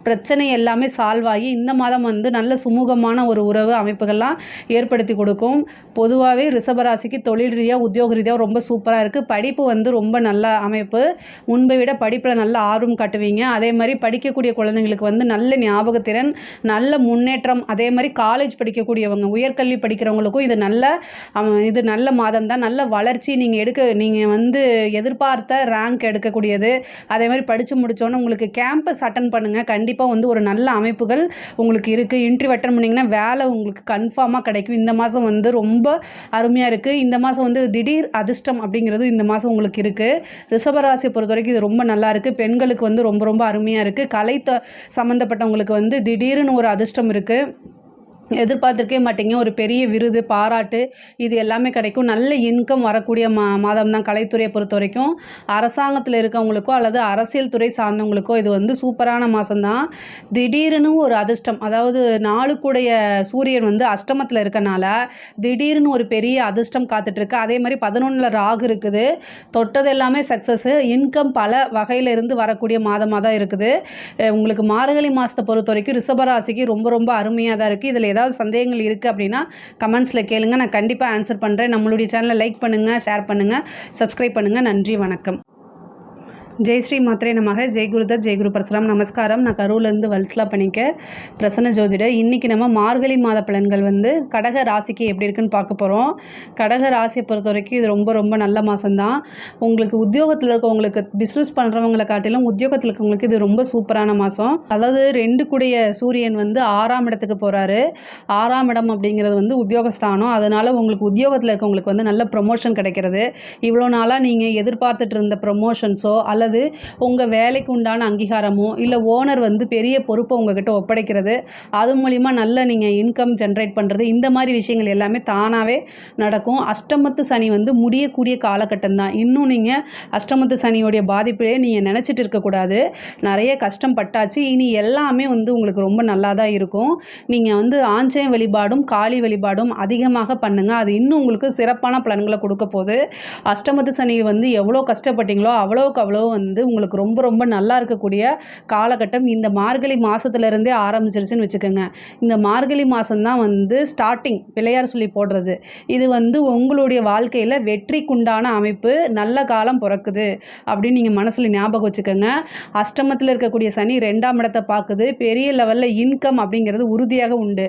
பிரச்சனை எல்லாமே சால்வ் ஆகி இந்த மாதம் வந்து நல்ல சுமூகமான ஒரு உறவு அமைப்புகள்லாம் ஏற்படுத்தி கொடுக்கும். பொதுவாகவே ரிஷபராசிக்கு தொழில் ரீதியாக உத்தியோக ரீதியாக ரொம்ப சூப்பராக இருக்குது. படிப்பு வந்து ரொம்ப நல்ல அமைப்பு. முன்பை விட படிப்பில் நல்ல ஆர்வம் காட்டுவீங்க. அதே மாதிரி படிக்கக்கூடிய குழந்தைங்களுக்கு வந்து நல்ல ஞாபகத்திறன், நல்ல முன்னேற்றம். அதே மாதிரி காலேஜ் படிக்கக்கூடியவங்க, உயர்கல்வி படிக்கிறவங்களுக்கும் இது நல்ல மாதம் தான். நல்ல வளர்ச்சி நீங்கள் வந்து எதிர்பார்த்த ரேங்க் எடுக்கக்கூடியது. அதே மாதிரி படித்து முடித்தோன்னே உங்களுக்கு கேம்பஸ் அட்டன் பண்ணுங்கள். கண்டிப்பாக வந்து ஒரு நல்ல அமைப்புகள் உங்களுக்கு இருக்குது. இன்டர்வியூ அட்டன் பண்ணிங்கன்னா வேலை உங்களுக்கு கன்ஃபார்மாக கிடைக்கும். இந்த மாதம் வந்து ரொம்ப அருமையாக இருக்குது. இந்த மாதம் வந்து திடீர் அதிர்ஷ்டம் அப்படிங்கிறது இந்த மாதம் உங்களுக்கு இருக்குது. ரிஷபராசியை பொறுத்த வரைக்கும் இது ரொம்ப நல்லா இருக்குது. பெண்களுக்கு வந்து ரொம்ப ரொம்ப அருமையாக இருக்குது. கலை சம்மந்தப்பட்டவங்களுக்கு வந்து திடீர்னு ஒரு அதிர்ஷ்டம் இருக்குது. எதிர்பார்த்துருக்கே மாட்டீங்க. ஒரு பெரிய விருது, பாராட்டு இது எல்லாமே கிடைக்கும். நல்ல இன்கம் வரக்கூடிய மாதம் தான் கலைத்துறையை பொறுத்த வரைக்கும். அரசாங்கத்தில் இருக்கவங்களுக்கோ அல்லது அரசியல் துறை சார்ந்தவங்களுக்கோ இது வந்து சூப்பரான மாதம் தான். திடீர்னு ஒரு அதிர்ஷ்டம், அதாவது நாளுக்குடைய சூரியன் வந்து அஷ்டமத்தில் இருக்கனால திடீர்னு ஒரு பெரிய அதிர்ஷ்டம் காத்துட்ருக்கு. அதே மாதிரி 11ல் ராகு இருக்குது. தொட்டது எல்லாமே சக்ஸஸ்ஸு. இன்கம் பல வகையில் இருந்து வரக்கூடிய மாதமாக தான் இருக்குது. உங்களுக்கு மார்கழி மாதத்தை பொறுத்த வரைக்கும் ரிஷபராசிக்கு ரொம்ப ரொம்ப அருமையாக தான் இருக்குது. இதில் ஏதாவது சந்தேகங்கள் இருக்குது அப்படின்னா கமெண்ட்ஸில் கேளுங்க. நான் கண்டிப்பாக ஆன்சர் பண்ணுறேன். நம்மளுடைய சேனலை லைக் பண்ணுங்கள், ஷேர் பண்ணுங்கள், சப்ஸ்கிரைப் பண்ணுங்கள். நன்றி, வணக்கம். ஜெய் ஸ்ரீ மாத்ரே நமக. ஜெய் குருதத், ஜெய் குரு பரசுராம். நமஸ்காரம். நான் கரூர்லேருந்து வல்சலா பணிக்கர், பிரசன்ன ஜோதிடர். இன்றைக்கி நம்ம மார்கழி மாத பலன்கள் வந்து கடக ராசிக்கு எப்படி இருக்குன்னு பார்க்க போகிறோம். கடக ராசியை பொறுத்த வரைக்கும் இது ரொம்ப ரொம்ப நல்ல மாதம்தான். உங்களுக்கு உத்தியோகத்தில் இருக்கவங்களுக்கு, பிஸ்னஸ் பண்ணுறவங்களை காட்டிலும் உத்தியோகத்தில் இருக்கவங்களுக்கு இது ரொம்ப சூப்பரான மாதம். அதாவது 2 கூடிய சூரியன் வந்து 6ஆம் இடத்துக்கு போகிறாரு. 6ஆம் இடம் அப்படிங்கிறது வந்து உத்தியோகஸ்தானம். அதனால் உங்களுக்கு உத்தியோகத்தில் இருக்கவங்களுக்கு வந்து நல்ல ப்ரொமோஷன் கிடைக்கிறது. இவ்வளோ நாளாக நீங்கள் எதிர்பார்த்துட்டு இருந்த ப்ரொமோஷன்ஸோ அல்லது உங்கள் வேலைக்கு உண்டான அங்கீகாரமோ இல்லை ஓனர் வந்து பெரிய பொறுப்பை உங்ககிட்ட ஒப்படைக்கிறது, அது மூலிமா நல்ல நீங்கள் இன்கம் ஜென்ரேட் பண்ணுறது, இந்த மாதிரி விஷயங்கள் எல்லாமே தானாகவே நடக்கும். அஷ்டமத்து சனி வந்து முடியக்கூடிய காலகட்டம் தான். இன்னும் நீங்கள் அஷ்டமத்து சனியோடைய பாதிப்பிலே நீங்கள் நினச்சிட்டு இருக்கக்கூடாது. நிறைய கஷ்டம் பட்டாச்சு. இனி எல்லாமே வந்து உங்களுக்கு ரொம்ப நல்லா தான் இருக்கும். நீங்கள் வந்து ஆஞ்சநேய வழிபாடும் காளி வழிபாடும் அதிகமாக பண்ணுங்கள். அது இன்னும் உங்களுக்கு சிறப்பான பலன்களை கொடுக்க போகுது. அஷ்டமத்து சனி வந்து எவ்வளோ கஷ்டப்பட்டீங்களோ அவ்வளோக்கு அவ்வளோ வந்து உங்களுக்கு ரொம்ப ரொம்ப நல்லா இருக்கக்கூடிய காலகட்டம் இந்த மார்கழி மாதத்துலேருந்தே ஆரம்பிச்சிருச்சுன்னு வச்சுக்கோங்க. இந்த மார்கழி மாதம்தான் வந்து ஸ்டார்டிங், பிள்ளையார் சொல்லி போடுறது. இது வந்து உங்களுடைய வாழ்க்கையில் வெற்றிக்குண்டான அமைப்பு, நல்ல காலம் பிறக்குது அப்படின்னு நீங்கள் மனசில் ஞாபகம் வச்சுக்கோங்க. அஷ்டமத்தில் இருக்கக்கூடிய சனி 2ஆம் இடத்தை பார்க்குது. பெரிய லெவலில் இன்கம் அப்படிங்கிறது உறுதியாக உண்டு.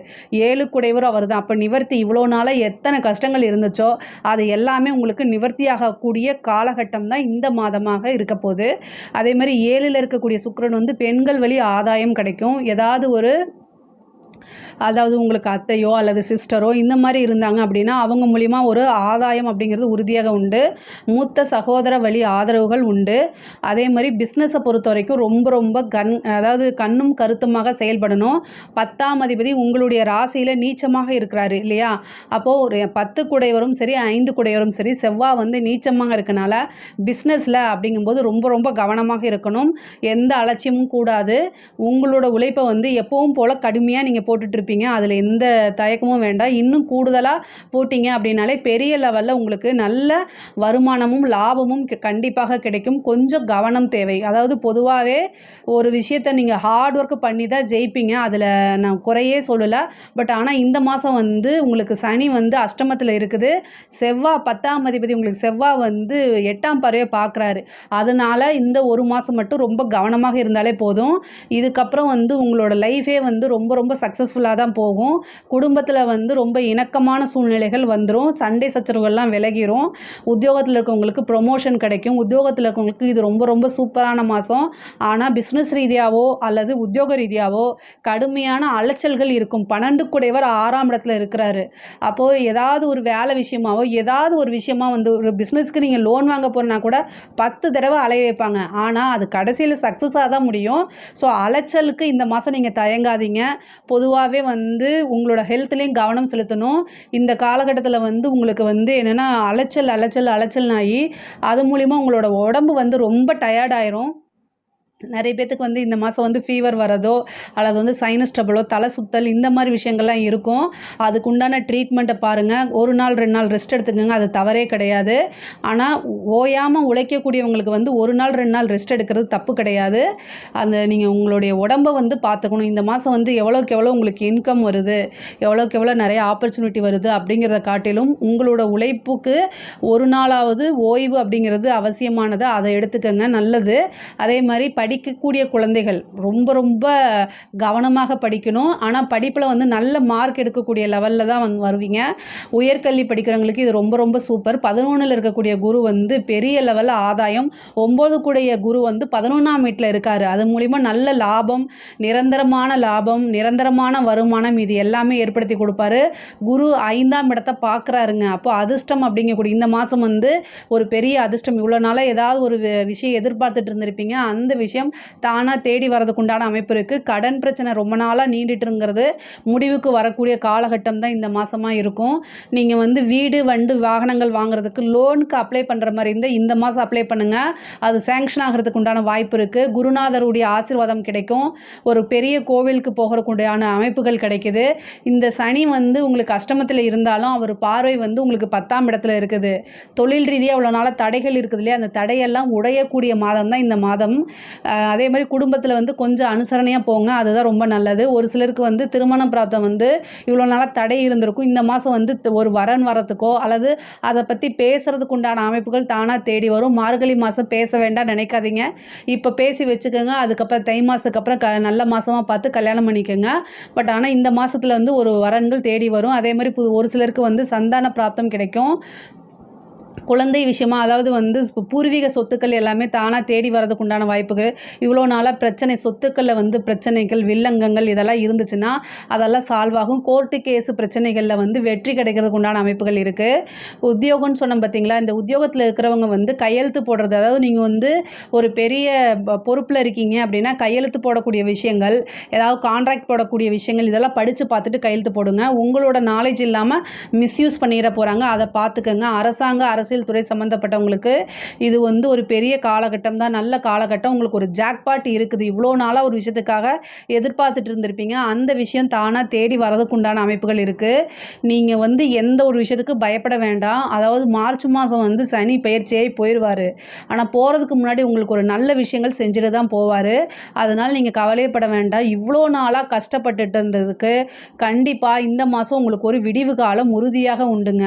7 குடைவரும் அவர் தான். அப்போ நிவர்த்தி, இவ்வளோ நாளாக எத்தனை கஷ்டங்கள் இருந்துச்சோ அது எல்லாமே உங்களுக்கு நிவர்த்தியாகக்கூடிய காலகட்டம் தான் இந்த மாதமாக இருக்க போகுது. அதே மாதிரி 7ல் இருக்கக்கூடிய சுக்கிரன் வந்து பெண்கள் வழி ஆதாயம் கிடைக்கும். அதாவது உங்களுக்கு அத்தையோ அல்லது சிஸ்டரோ இந்த மாதிரி இருந்தாங்க அப்படின்னா அவங்க மூலிமா ஒரு ஆதாயம் அப்படிங்கிறது உறுதியாக உண்டு. மூத்த சகோதர வழி ஆதரவுகள் உண்டு. அதே மாதிரி பிஸ்னஸை பொறுத்த வரைக்கும் ரொம்ப ரொம்ப அதாவது கண்ணும் கருத்துமாக செயல்படணும். 10ஆம் அதிபதி உங்களுடைய ராசியில் நீச்சமாக இருக்கிறாரு இல்லையா? அப்போது ஒரு 10 குடைவரும் சரி, 5 குடைவரும் சரி, செவ்வாய் வந்து நீச்சமாக இருக்கனால பிஸ்னஸில் அப்படிங்கும்போது ரொம்ப ரொம்ப கவனமாக இருக்கணும். எந்த அலட்சியமும் கூடாது. உங்களோட உழைப்பை வந்து எப்பவும் போல் கடுமையாக நீங்கள் போட்டுட்ருப்பீங்க. அதில் எந்த தயக்கமும் வேண்டாம். இன்னும் கூடுதலாக போட்டிங்க அப்படின்னாலே பெரிய லெவலில் உங்களுக்கு நல்ல வருமானமும் லாபமும் கண்டிப்பாக கிடைக்கும். கொஞ்சம் கவனம் தேவை. அதாவது பொதுவாகவே ஒரு விஷயத்தை நீங்கள் ஹார்ட் ஒர்க் பண்ணி தான் ஜெயிப்பீங்க. அதில் நான் குறையே சொல்லலை. பட் ஆனால் இந்த மாதம் வந்து உங்களுக்கு சனி வந்து அஷ்டமத்தில் இருக்குது. செவ்வாய் 10ஆம் அதிபதி உங்களுக்கு செவ்வாய் வந்து 8ஆம் பார்வையை பார்க்குறாரு. அதனால் இந்த ஒரு மாதம் மட்டும் ரொம்ப கவனமாக இருந்தாலே போதும். இதுக்கப்புறம் வந்து உங்களோட லைஃபே வந்து ரொம்ப ரொம்ப சக்ஸஸ்ஃபுல்லாக தான் போகும். குடும்பத்தில் வந்து ரொம்ப இணக்கமான சூழ்நிலைகள் வந்துடும். சண்டை சச்சரவுகள்லாம் விலகிரும். உத்தியோகத்தில் இருக்கவங்களுக்கு ப்ரொமோஷன் கிடைக்கும். உத்தியோகத்தில் இருக்கவங்களுக்கு இது ரொம்ப ரொம்ப சூப்பரான மாதம். ஆனால் பிஸ்னஸ் ரீதியாவோ அல்லது உத்தியோக ரீதியாவோ கடுமையான அலைச்சல்கள் இருக்கும். 12 குடைவர் 6ஆம் இடத்துல இருக்கிறாரு. அப்போது ஏதாவது ஒரு வேலை விஷயமாவோ ஏதாவது ஒரு விஷயமா வந்து ஒரு பிஸ்னஸ்க்கு நீங்கள் லோன் வாங்க போகிறனா கூட 10 தடவை அலைய வைப்பாங்க. ஆனால் அது கடைசியில் சக்ஸஸாக தான் முடியும். ஸோ அலைச்சலுக்கு இந்த மாதம் நீங்கள் தயங்காதீங்க. பொதுவாகவே வந்து உங்களோட ஹெல்த்லேயும் கவனம் செலுத்தணும். இந்த காலகட்டத்தில் வந்து உங்களுக்கு வந்து என்னென்னா அலைச்சல்னாகி அது மூலிமா உங்களோட உடம்பு வந்து ரொம்ப டயர்டாயிரும். நிறைய பேத்துக்கு வந்து இந்த மாதம் வந்து ஃபீவர் வரதோ அல்லது வந்து சைனஸ் ட்ரபிளோ தலை சுத்தல் இந்த மாதிரி விஷயங்கள்லாம் இருக்கும். அதுக்குண்டான ட்ரீட்மெண்ட்டை பாருங்கள். 1 நாள் 2 நாள் ரெஸ்ட் எடுத்துக்கோங்க, அது தவறே கிடையாது. ஆனால் ஓயாமல் உழைக்கக்கூடியவங்களுக்கு வந்து 1 நாள் 2 நாள் ரெஸ்ட் எடுக்கிறது தப்பு கிடையாது. அந்த நீங்கள் உங்களுடைய உடம்பை வந்து பார்த்துக்கணும். இந்த மாதம் வந்து எவ்வளோக்கு எவ்வளோ உங்களுக்கு இன்கம் வருது, எவ்வளோக்கு எவ்வளோ நிறைய ஆப்பர்ச்சுனிட்டி வருது அப்படிங்கிறத காட்டிலும் உங்களோட உழைப்புக்கு ஒரு நாளாவது ஓய்வு அப்படிங்கிறது அவசியமானது. அதை எடுத்துக்கோங்க, நல்லது. அதே மாதிரி படிக்கக்கூடிய குழந்தைகள் ரொம்ப ரொம்ப கவனமாக படிக்கணும். ஆனால் படிப்பில் வந்து நல்ல மார்க் எடுக்கக்கூடிய லெவலில் தான் வருவீங்க. உயர்கல்வி படிக்கிறவங்களுக்கு இது ரொம்ப ரொம்ப சூப்பர். 11ல் இருக்கக்கூடிய குரு வந்து பெரிய லெவலில் ஆதாயம். 9 கூடிய குரு வந்து 11ஆம் வீட்டில் இருக்கார். அது மூலிமா நல்ல லாபம், நிரந்தரமான லாபம், நிரந்தரமான வருமானம் இது எல்லாமே ஏற்படுத்தி கொடுப்பாரு. குரு 5ஆம் இடத்தை பார்க்குறாருங்க. அப்போ அதிர்ஷ்டம் அப்படிங்கக்கூடிய இந்த மாதம் வந்து ஒரு பெரிய அதிர்ஷ்டம். இவ்வளோ நாளாக ஏதாவது ஒரு விஷயம் எதிர்பார்த்துட்டு இருந்திருப்பீங்க, அந்த விஷயம் தானாக தேடி வரதுக்கு உண்டான அமைப்பு இருக்குது. கடன் பிரச்சனை ரொம்ப நாளாக நீண்டுட்டுங்கிறது முடிவுக்கு வரக்கூடிய காலகட்டம் தான் இந்த மாதமாக இருக்கும். நீங்கள் வந்து வீடு வண்டு வாகனங்கள் வாங்குறதுக்கு லோனுக்கு அப்ளை பண்ணுற மாதிரி இருந்தால் இந்த மாதம் அப்ளை பண்ணுங்கள். அது சேங்ஷன் ஆகிறதுக்கு உண்டான வாய்ப்பு இருக்குது. குருநாதருடைய ஆசீர்வாதம் கிடைக்கும். ஒரு பெரிய கோவிலுக்கு போகிறதுக்குண்டான அமைப்புகள் கிடைக்குது. இந்த சனி வந்து உங்களுக்கு அஷ்டமத்தில் இருந்தாலும் அவர் பார்வை வந்து உங்களுக்கு 10ஆம் இடத்துல இருக்குது. தொழில் ரீதியாக இவ்வளோ நாளாக தடைகள் இருக்குது இல்லையா, அந்த தடையெல்லாம் உடையக்கூடிய மாதம் தான் இந்த மாதம். அதே மாதிரி குடும்பத்தில் வந்து கொஞ்சம் அனுசரணையாக போங்க, அதுதான் ரொம்ப நல்லது. ஒரு சிலருக்கு வந்து திருமண பிராப்தம் வந்து இவ்வளோ நாளாக தடை இருந்திருக்கும். இந்த மாதம் வந்து ஒரு வரன் வரத்துக்கோ அல்லது அதை பற்றி பேசுகிறதுக்கு உண்டான அமைப்புகள் தானாக தேடி வரும். மார்கழி மாதம் பேச வேண்டாம் நினைக்காதீங்க, இப்போ பேசி வச்சுக்கோங்க. அதுக்கப்புறம் தை மாதத்துக்கு அப்புறம் நல்ல மாதமாக பார்த்து கல்யாணம் பண்ணிக்கோங்க. பட் ஆனால் இந்த மாதத்தில் வந்து ஒரு வரன்கள் தேடி வரும். அதே மாதிரி ஒரு சிலருக்கு வந்து சந்தான பிராப்தம் கிடைக்கும். குழந்தை விஷயமா, அதாவது வந்து பூர்வீக சொத்துக்கள் எல்லாமே தானாக தேடி வரதுக்கு உண்டான வாய்ப்புகள். இவ்வளோ நாளாக பிரச்சனை, சொத்துக்களில் வந்து பிரச்சனைகள், வில்லங்கங்கள் இதெல்லாம் இருந்துச்சுன்னா அதெல்லாம் சால்வ் ஆகும். கோர்ட்டு கேஸு பிரச்சனைகளில் வந்து வெற்றி கிடைக்கிறதுக்கு உண்டான அமைப்புகள் இருக்குது. உத்தியோகம்னு சொன்னோம் பார்த்தீங்களா, இந்த உத்தியோகத்தில் இருக்கிறவங்க வந்து கையெழுத்து போடுறது, அதாவது நீங்கள் வந்து ஒரு பெரிய பொறுப்பில் இருக்கீங்க அப்படின்னா கையெழுத்து போடக்கூடிய விஷயங்கள், ஏதாவது கான்ட்ராக்ட் போடக்கூடிய விஷயங்கள் இதெல்லாம் படித்து பார்த்துட்டு கையெழுத்து போடுங்க. உங்களோட நாலேஜ் இல்லாமல் மிஸ்யூஸ் பண்ணிட போகிறாங்க, அதை பார்த்துக்கங்க. அரசியல் துறை சம்மந்தப்பட்டவங்களுக்கு இது வந்து ஒரு பெரிய காலகட்டம் தான், நல்ல காலகட்டம். உங்களுக்கு ஒரு ஜாக்பாட் இருக்குது. இவ்வளோ நாளாக ஒரு விஷயத்துக்காக எதிர்பார்த்துட்டு இருந்திருப்பீங்க, அந்த விஷயம் தானாக தேடி வரதுக்கு உண்டான அமைப்புகள் இருக்குது. நீங்கள் வந்து எந்த ஒரு விஷயத்துக்கு பயப்பட வேண்டாம். அதாவது மார்ச் மாதம் வந்து சனி பயிற்சியாகி போயிடுவார். ஆனால் போகிறதுக்கு முன்னாடி உங்களுக்கு ஒரு நல்ல விஷயங்கள் செஞ்சுட்டு தான் போவார். அதனால் நீங்கள் கவலைப்பட வேண்டாம். இவ்வளோ நாளாக கஷ்டப்பட்டுட்டு இருந்ததுக்கு கண்டிப்பாக இந்த மாதம் உங்களுக்கு ஒரு விடிவு காலம் உறுதியாக உண்டுங்க.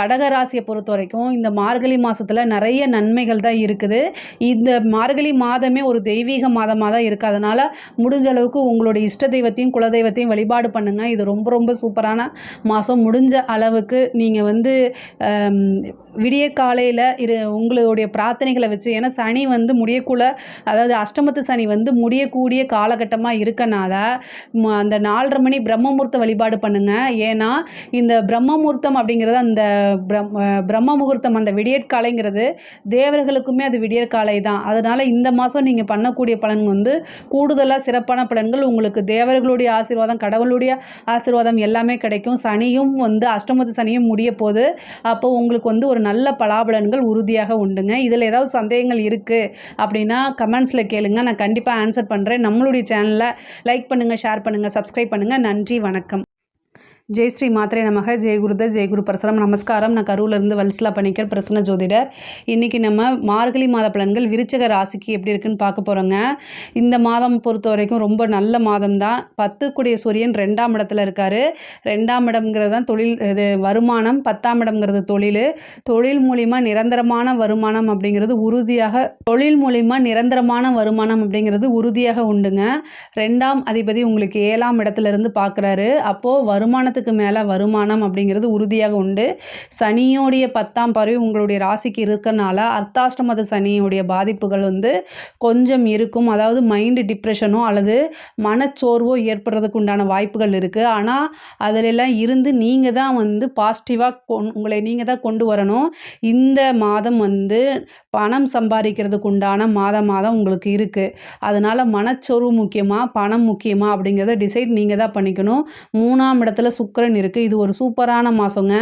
கடகராசியை பொறுத்த வரைக்கும் இந்த மார்கழி மாதத்தில் நிறைய நன்மைகள் தான் இருக்குது. இந்த மார்கழி மாதமே ஒரு தெய்வீக மாதமாக தான் இருக்குது. அதனால் முடிஞ்ச அளவுக்கு உங்களுடைய இஷ்ட தெய்வத்தையும் குலதெய்வத்தையும் வழிபாடு பண்ணுங்கள். இது ரொம்ப ரொம்ப சூப்பரான மாதம். முடிஞ்ச அளவுக்கு நீங்கள் வந்து விடிய காலையில் உங்களுடைய பிரார்த்தனைகளை வச்சு, ஏன்னா சனி வந்து முடியக்குள்ள, அதாவது அஷ்டமத்து சனி வந்து முடியக்கூடிய காலகட்டமாக இருக்கனால அந்த 4:30 மணி பிரம்மமுகூர்த்த வழிபாடு பண்ணுங்கள். ஏன்னா இந்த பிரம்மமுகூர்த்தம் அப்படிங்கிறது, அந்த பிரம்ம முகூர்த்தம், அந்த விடியற்காலைங்கிறது தேவர்களுக்குமே அது விடியற்காலை தான். அதனால் இந்த மாதம் நீங்கள் பண்ணக்கூடிய பலன் வந்து கூடுதலாக சிறப்பான பலன்கள் உங்களுக்கு தேவர்களுடைய ஆசீர்வாதம், கடவுளுடைய ஆசீர்வாதம் எல்லாமே கிடைக்கும். சனியும் வந்து அஷ்டமத்து சனியும் முடிய போகுது. அப்போ உங்களுக்கு வந்து ஒரு நல்ல பலாபலன்கள் உறுதியாக உண்டுங்க. இதில் ஏதாவது சந்தேகங்கள் இருக்குது அப்படின்னா கமெண்ட்ஸில் கேளுங்க, நான் கண்டிப்பாக ஆன்சர் பண்ணுறேன். நம்மளுடைய சேனலில் லைக் பண்ணுங்கள், ஷேர் பண்ணுங்கள், சப்ஸ்கிரைப் பண்ணுங்கள். நன்றி, வணக்கம். ஜெய் ஸ்ரீ மாத்ரே நமக. ஜெய் குருதர், ஜெய் குரு பரசுராம். நமஸ்காரம். நான் கரூர்லேருந்து வல்சலா பணிக்கர், பிரசன்ன ஜோதிடர். இன்றைக்கி நம்ம மார்கழி மாத பலன்கள் விருச்சிக ராசிக்கு எப்படி இருக்குன்னு பார்க்க போகிறோங்க. இந்த மாதம் பொறுத்த வரைக்கும் ரொம்ப நல்ல மாதம் தான். 10 கூடிய சூரியன் 2ஆம் இடத்துல இருக்கார். 2ஆம் இடம்ங்கிறது தான் தொழில், இது வருமானம். 10ஆம் இடம்ங்கிறது தொழில். தொழில் மூலிமா நிரந்தரமான வருமானம் அப்படிங்கிறது உறுதியாக, உறுதியாக உண்டுங்க. 2ஆம் அதிபதி உங்களுக்கு 7ஆம் இடத்துல இருந்து பார்க்குறாரு. அப்போது வருமானத்துக்கு மேலே வருமானம் அப்படிங்கிறது உறுதியாக உண்டு. சனியோடைய 10ஆம் பார்வை உங்களுடைய ராசிக்கு இருக்கனால அர்த்தாஷ்டமத சனியுடைய பாதிப்புகள் வந்து கொஞ்சம் இருக்கும். அதாவது மைண்டு டிப்ரெஷனோ அல்லது மனச்சோர்வோ ஏற்படுறதுக்கு உண்டான வாய்ப்புகள் இருக்குது. ஆனால் அதிலெல்லாம் இருந்து நீங்கள் தான் வந்து பாசிட்டிவாக உங்களை நீங்கள் தான் கொண்டு வரணும். இந்த மாதம் வந்து பணம் சம்பாதிக்கிறதுக்கு உண்டான மாதம் உங்களுக்கு இருக்குது. அதனால் மனச்சோர்வு முக்கியமாக பணம் முக்கியமாக அப்படிங்கிறத டிசைட் நீங்கள் தான் பண்ணிக்கணும். 3ஆம் இடத்துல சுக்கிரன் இருக்குது. இது ஒரு சூப்பரான மாதங்க.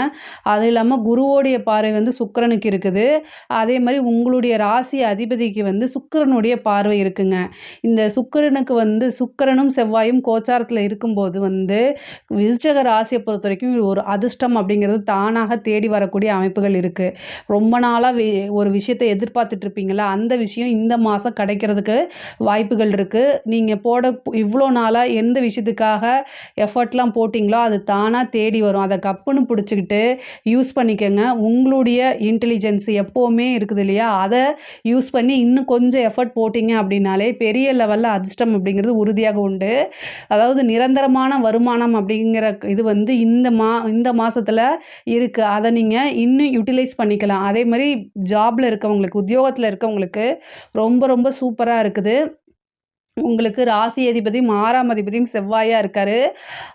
அது இல்லாமல் குருவோடைய பார்வை வந்து சுக்கிரனுக்கு இருக்குது. அதே மாதிரி உங்களுடைய ராசி அதிபதிக்கு வந்து சுக்கிரனுடைய பார்வை இருக்குங்க. இந்த சுக்கிரனுக்கு வந்து சுக்கிரனும் செவ்வாயும் கோச்சாரத்தில் இருக்கும்போது வந்து விருச்சக ராசியை பொறுத்த வரைக்கும் ஒரு அதிர்ஷ்டம் அப்படிங்கிறது தானாக தேடி வரக்கூடிய அமைப்புகள் இருக்குது. ரொம்ப நாளாக ஒரு விஷயத்தை எதிர்பார்த்துட்டு இருப்பீங்களா, அந்த விஷயம் இந்த மாதம் கிடைக்கிறதுக்கு வாய்ப்புகள் இருக்குது. நீங்கள் இவ்வளோ நாளாக எந்த விஷயத்துக்காக எஃபர்ட்லாம் போட்டிங்களோ அது தானாக தேடி வரும். அதை கப்புன்னு பிடிச்சிக்கிட்டு யூஸ் பண்ணிக்கோங்க. உங்களுடைய இன்டெலிஜென்ஸ் எப்போவுமே இருக்குது இல்லையா, அதை யூஸ் பண்ணி இன்னும் கொஞ்சம் எஃபர்ட் போட்டிங்க அப்படின்னாலே பெரிய லெவலில் அதிர்ஷ்டம் அப்படிங்கிறது உறுதியாக உண்டு. அதாவது நிரந்தரமான வருமானம் அப்படிங்கிற இது வந்து இந்த மாதத்தில் இருக்குது. அதை நீங்கள் இன்னும் யூட்டிலைஸ் பண்ணிக்கலாம். அதே மாதிரி ஜாபில் இருக்கவங்களுக்கு, உத்தியோகத்தில் இருக்கவங்களுக்கு ரொம்ப ரொம்ப சூப்பராக இருக்குது. உங்களுக்கு ராசி அதிபதியும் 6ஆம் அதிபதியும் செவ்வாயாக இருக்கார்.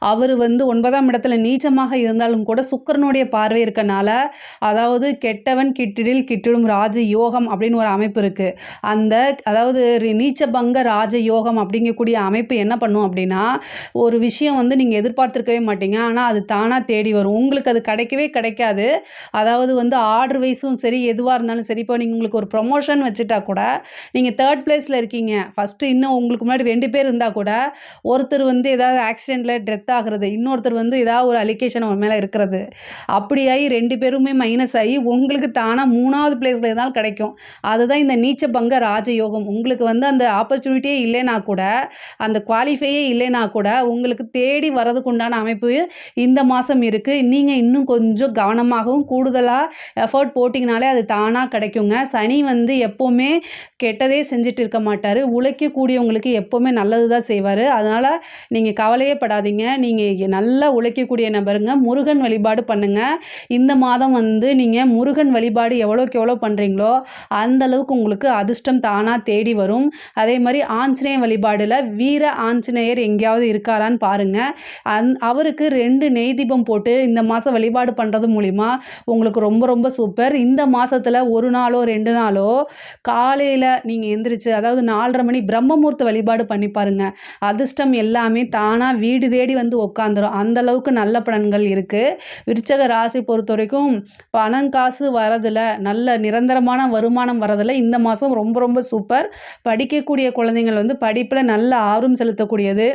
அவர் வந்து 9ஆம் இடத்துல நீச்சமாக இருந்தாலும் கூட சுக்கிரனுடைய பார்வை இருக்கனால, அதாவது கெட்டவன் கிட்டிடில் கிட்டிடும் ராஜ யோகம் அப்படின்னு ஒரு அமைப்பு இருக்குது. அதாவது நீச்சபங்க ராஜ யோகம் அப்படிங்கக்கூடிய அமைப்பு என்ன பண்ணும் அப்படின்னா, ஒரு விஷயம் வந்து நீங்கள் எதிர்பார்த்துருக்கவே மாட்டீங்க, ஆனால் அது தானாக தேடி வரும். உங்களுக்கு அது கிடைக்கவே கிடைக்காது. அதாவது வந்து ஆர்டர் வைஸும் சரி, எதுவாக இருந்தாலும் சரி, இப்போ உங்களுக்கு ஒரு ப்ரொமோஷன் வச்சுட்டா கூட நீங்கள் 3rd பிளேஸில் இருக்கீங்க, ஃபஸ்ட்டு இன்னும் உங்களுக்கு முன்னாடி 2 பேர் இருந்தால் கூட ஒருத்தர் வந்து ஏதாவது ஆக்சிடெண்ட்டில் டெத் ஆகிறது, இன்னொருத்தர் வந்து ஏதாவது ஒரு அலிகேஷன் அவர் மேலே இருக்கிறது, அப்படியாகி 2 பேருமே மைனஸ் ஆகி உங்களுக்கு தானாக 3வது பிளேஸில் இருந்தாலும் கிடைக்கும். அதுதான் இந்த நீச்சபங்க ராஜயோகம். உங்களுக்கு வந்து அந்த ஆப்பர்ச்சுனிட்டியே இல்லைனா கூட, அந்த குவாலிஃபையே இல்லைனா கூட உங்களுக்கு தேடி வரதுக்கு உண்டான அமைப்பு இந்த மாதம் இருக்குது. நீங்கள் இன்னும் கொஞ்சம் கவனமாகவும் கூடுதலாக எஃபர்ட் போட்டிங்கனாலே அது தானாக கிடைக்குங்க. சனி வந்து எப்போவுமே கெட்டதே செஞ்சுட்டு இருக்க மாட்டார். உழைக்கக்கூடியவங்களுக்கு எப்போவுமே நல்லது தான் செய்வார். அதனால் நீங்கள் கவலையே படாதீங்க. நீங்கள் நல்லா உழைக்கக்கூடிய நபருங்க. முருகன் வழிபாடு பண்ணுங்கள். இந்த மாதம் வந்து நீங்கள் முருகன் வழிபாடு எவ்வளோக்கு எவ்வளோ பண்ணுறீங்களோ அந்தளவுக்கு உங்களுக்கு அதிர்ஷ்டம் தானாக தேடி வரும். அதே மாதிரி ஆஞ்சநேய வழிபாடில் வீர ஆஞ்சநேயர் எங்கேயாவது இருக்காரான்னு பாருங்கள். அவருக்கு 2 நெய் தீபம் போட்டு இந்த மாதம் வழிபாடு பண்ணுறது மூலிமா உங்களுக்கு ரொம்ப ரொம்ப சூப்பர். இந்த மாதத்தில் 1 நாளோ 2 நாளோ காலையில் நீங்கள் எந்திரிச்சு, அதாவது 4:30 மணி பிரம்மமுகூர்த்த வழிபாடு பண்ணி பாருங்க. அதிர்ஷ்டம் எல்லாமே தானாக வீடு தேடி வந்து உட்காந்துரும். அந்தளவுக்கு நல்ல பலன்கள் இருக்குது. விருச்சக ராசி பொறுத்த வரைக்கும் பணம் காசு வரதில், நல்ல நிரந்தரமான வருமானம் வரதில் இந்த மாதம் ரொம்ப ரொம்ப சூப்பர். படிக்கக்கூடிய குழந்தைங்கள் வந்து படிப்பில் நல்ல ஆர்வம் செலுத்தக்கூடியது,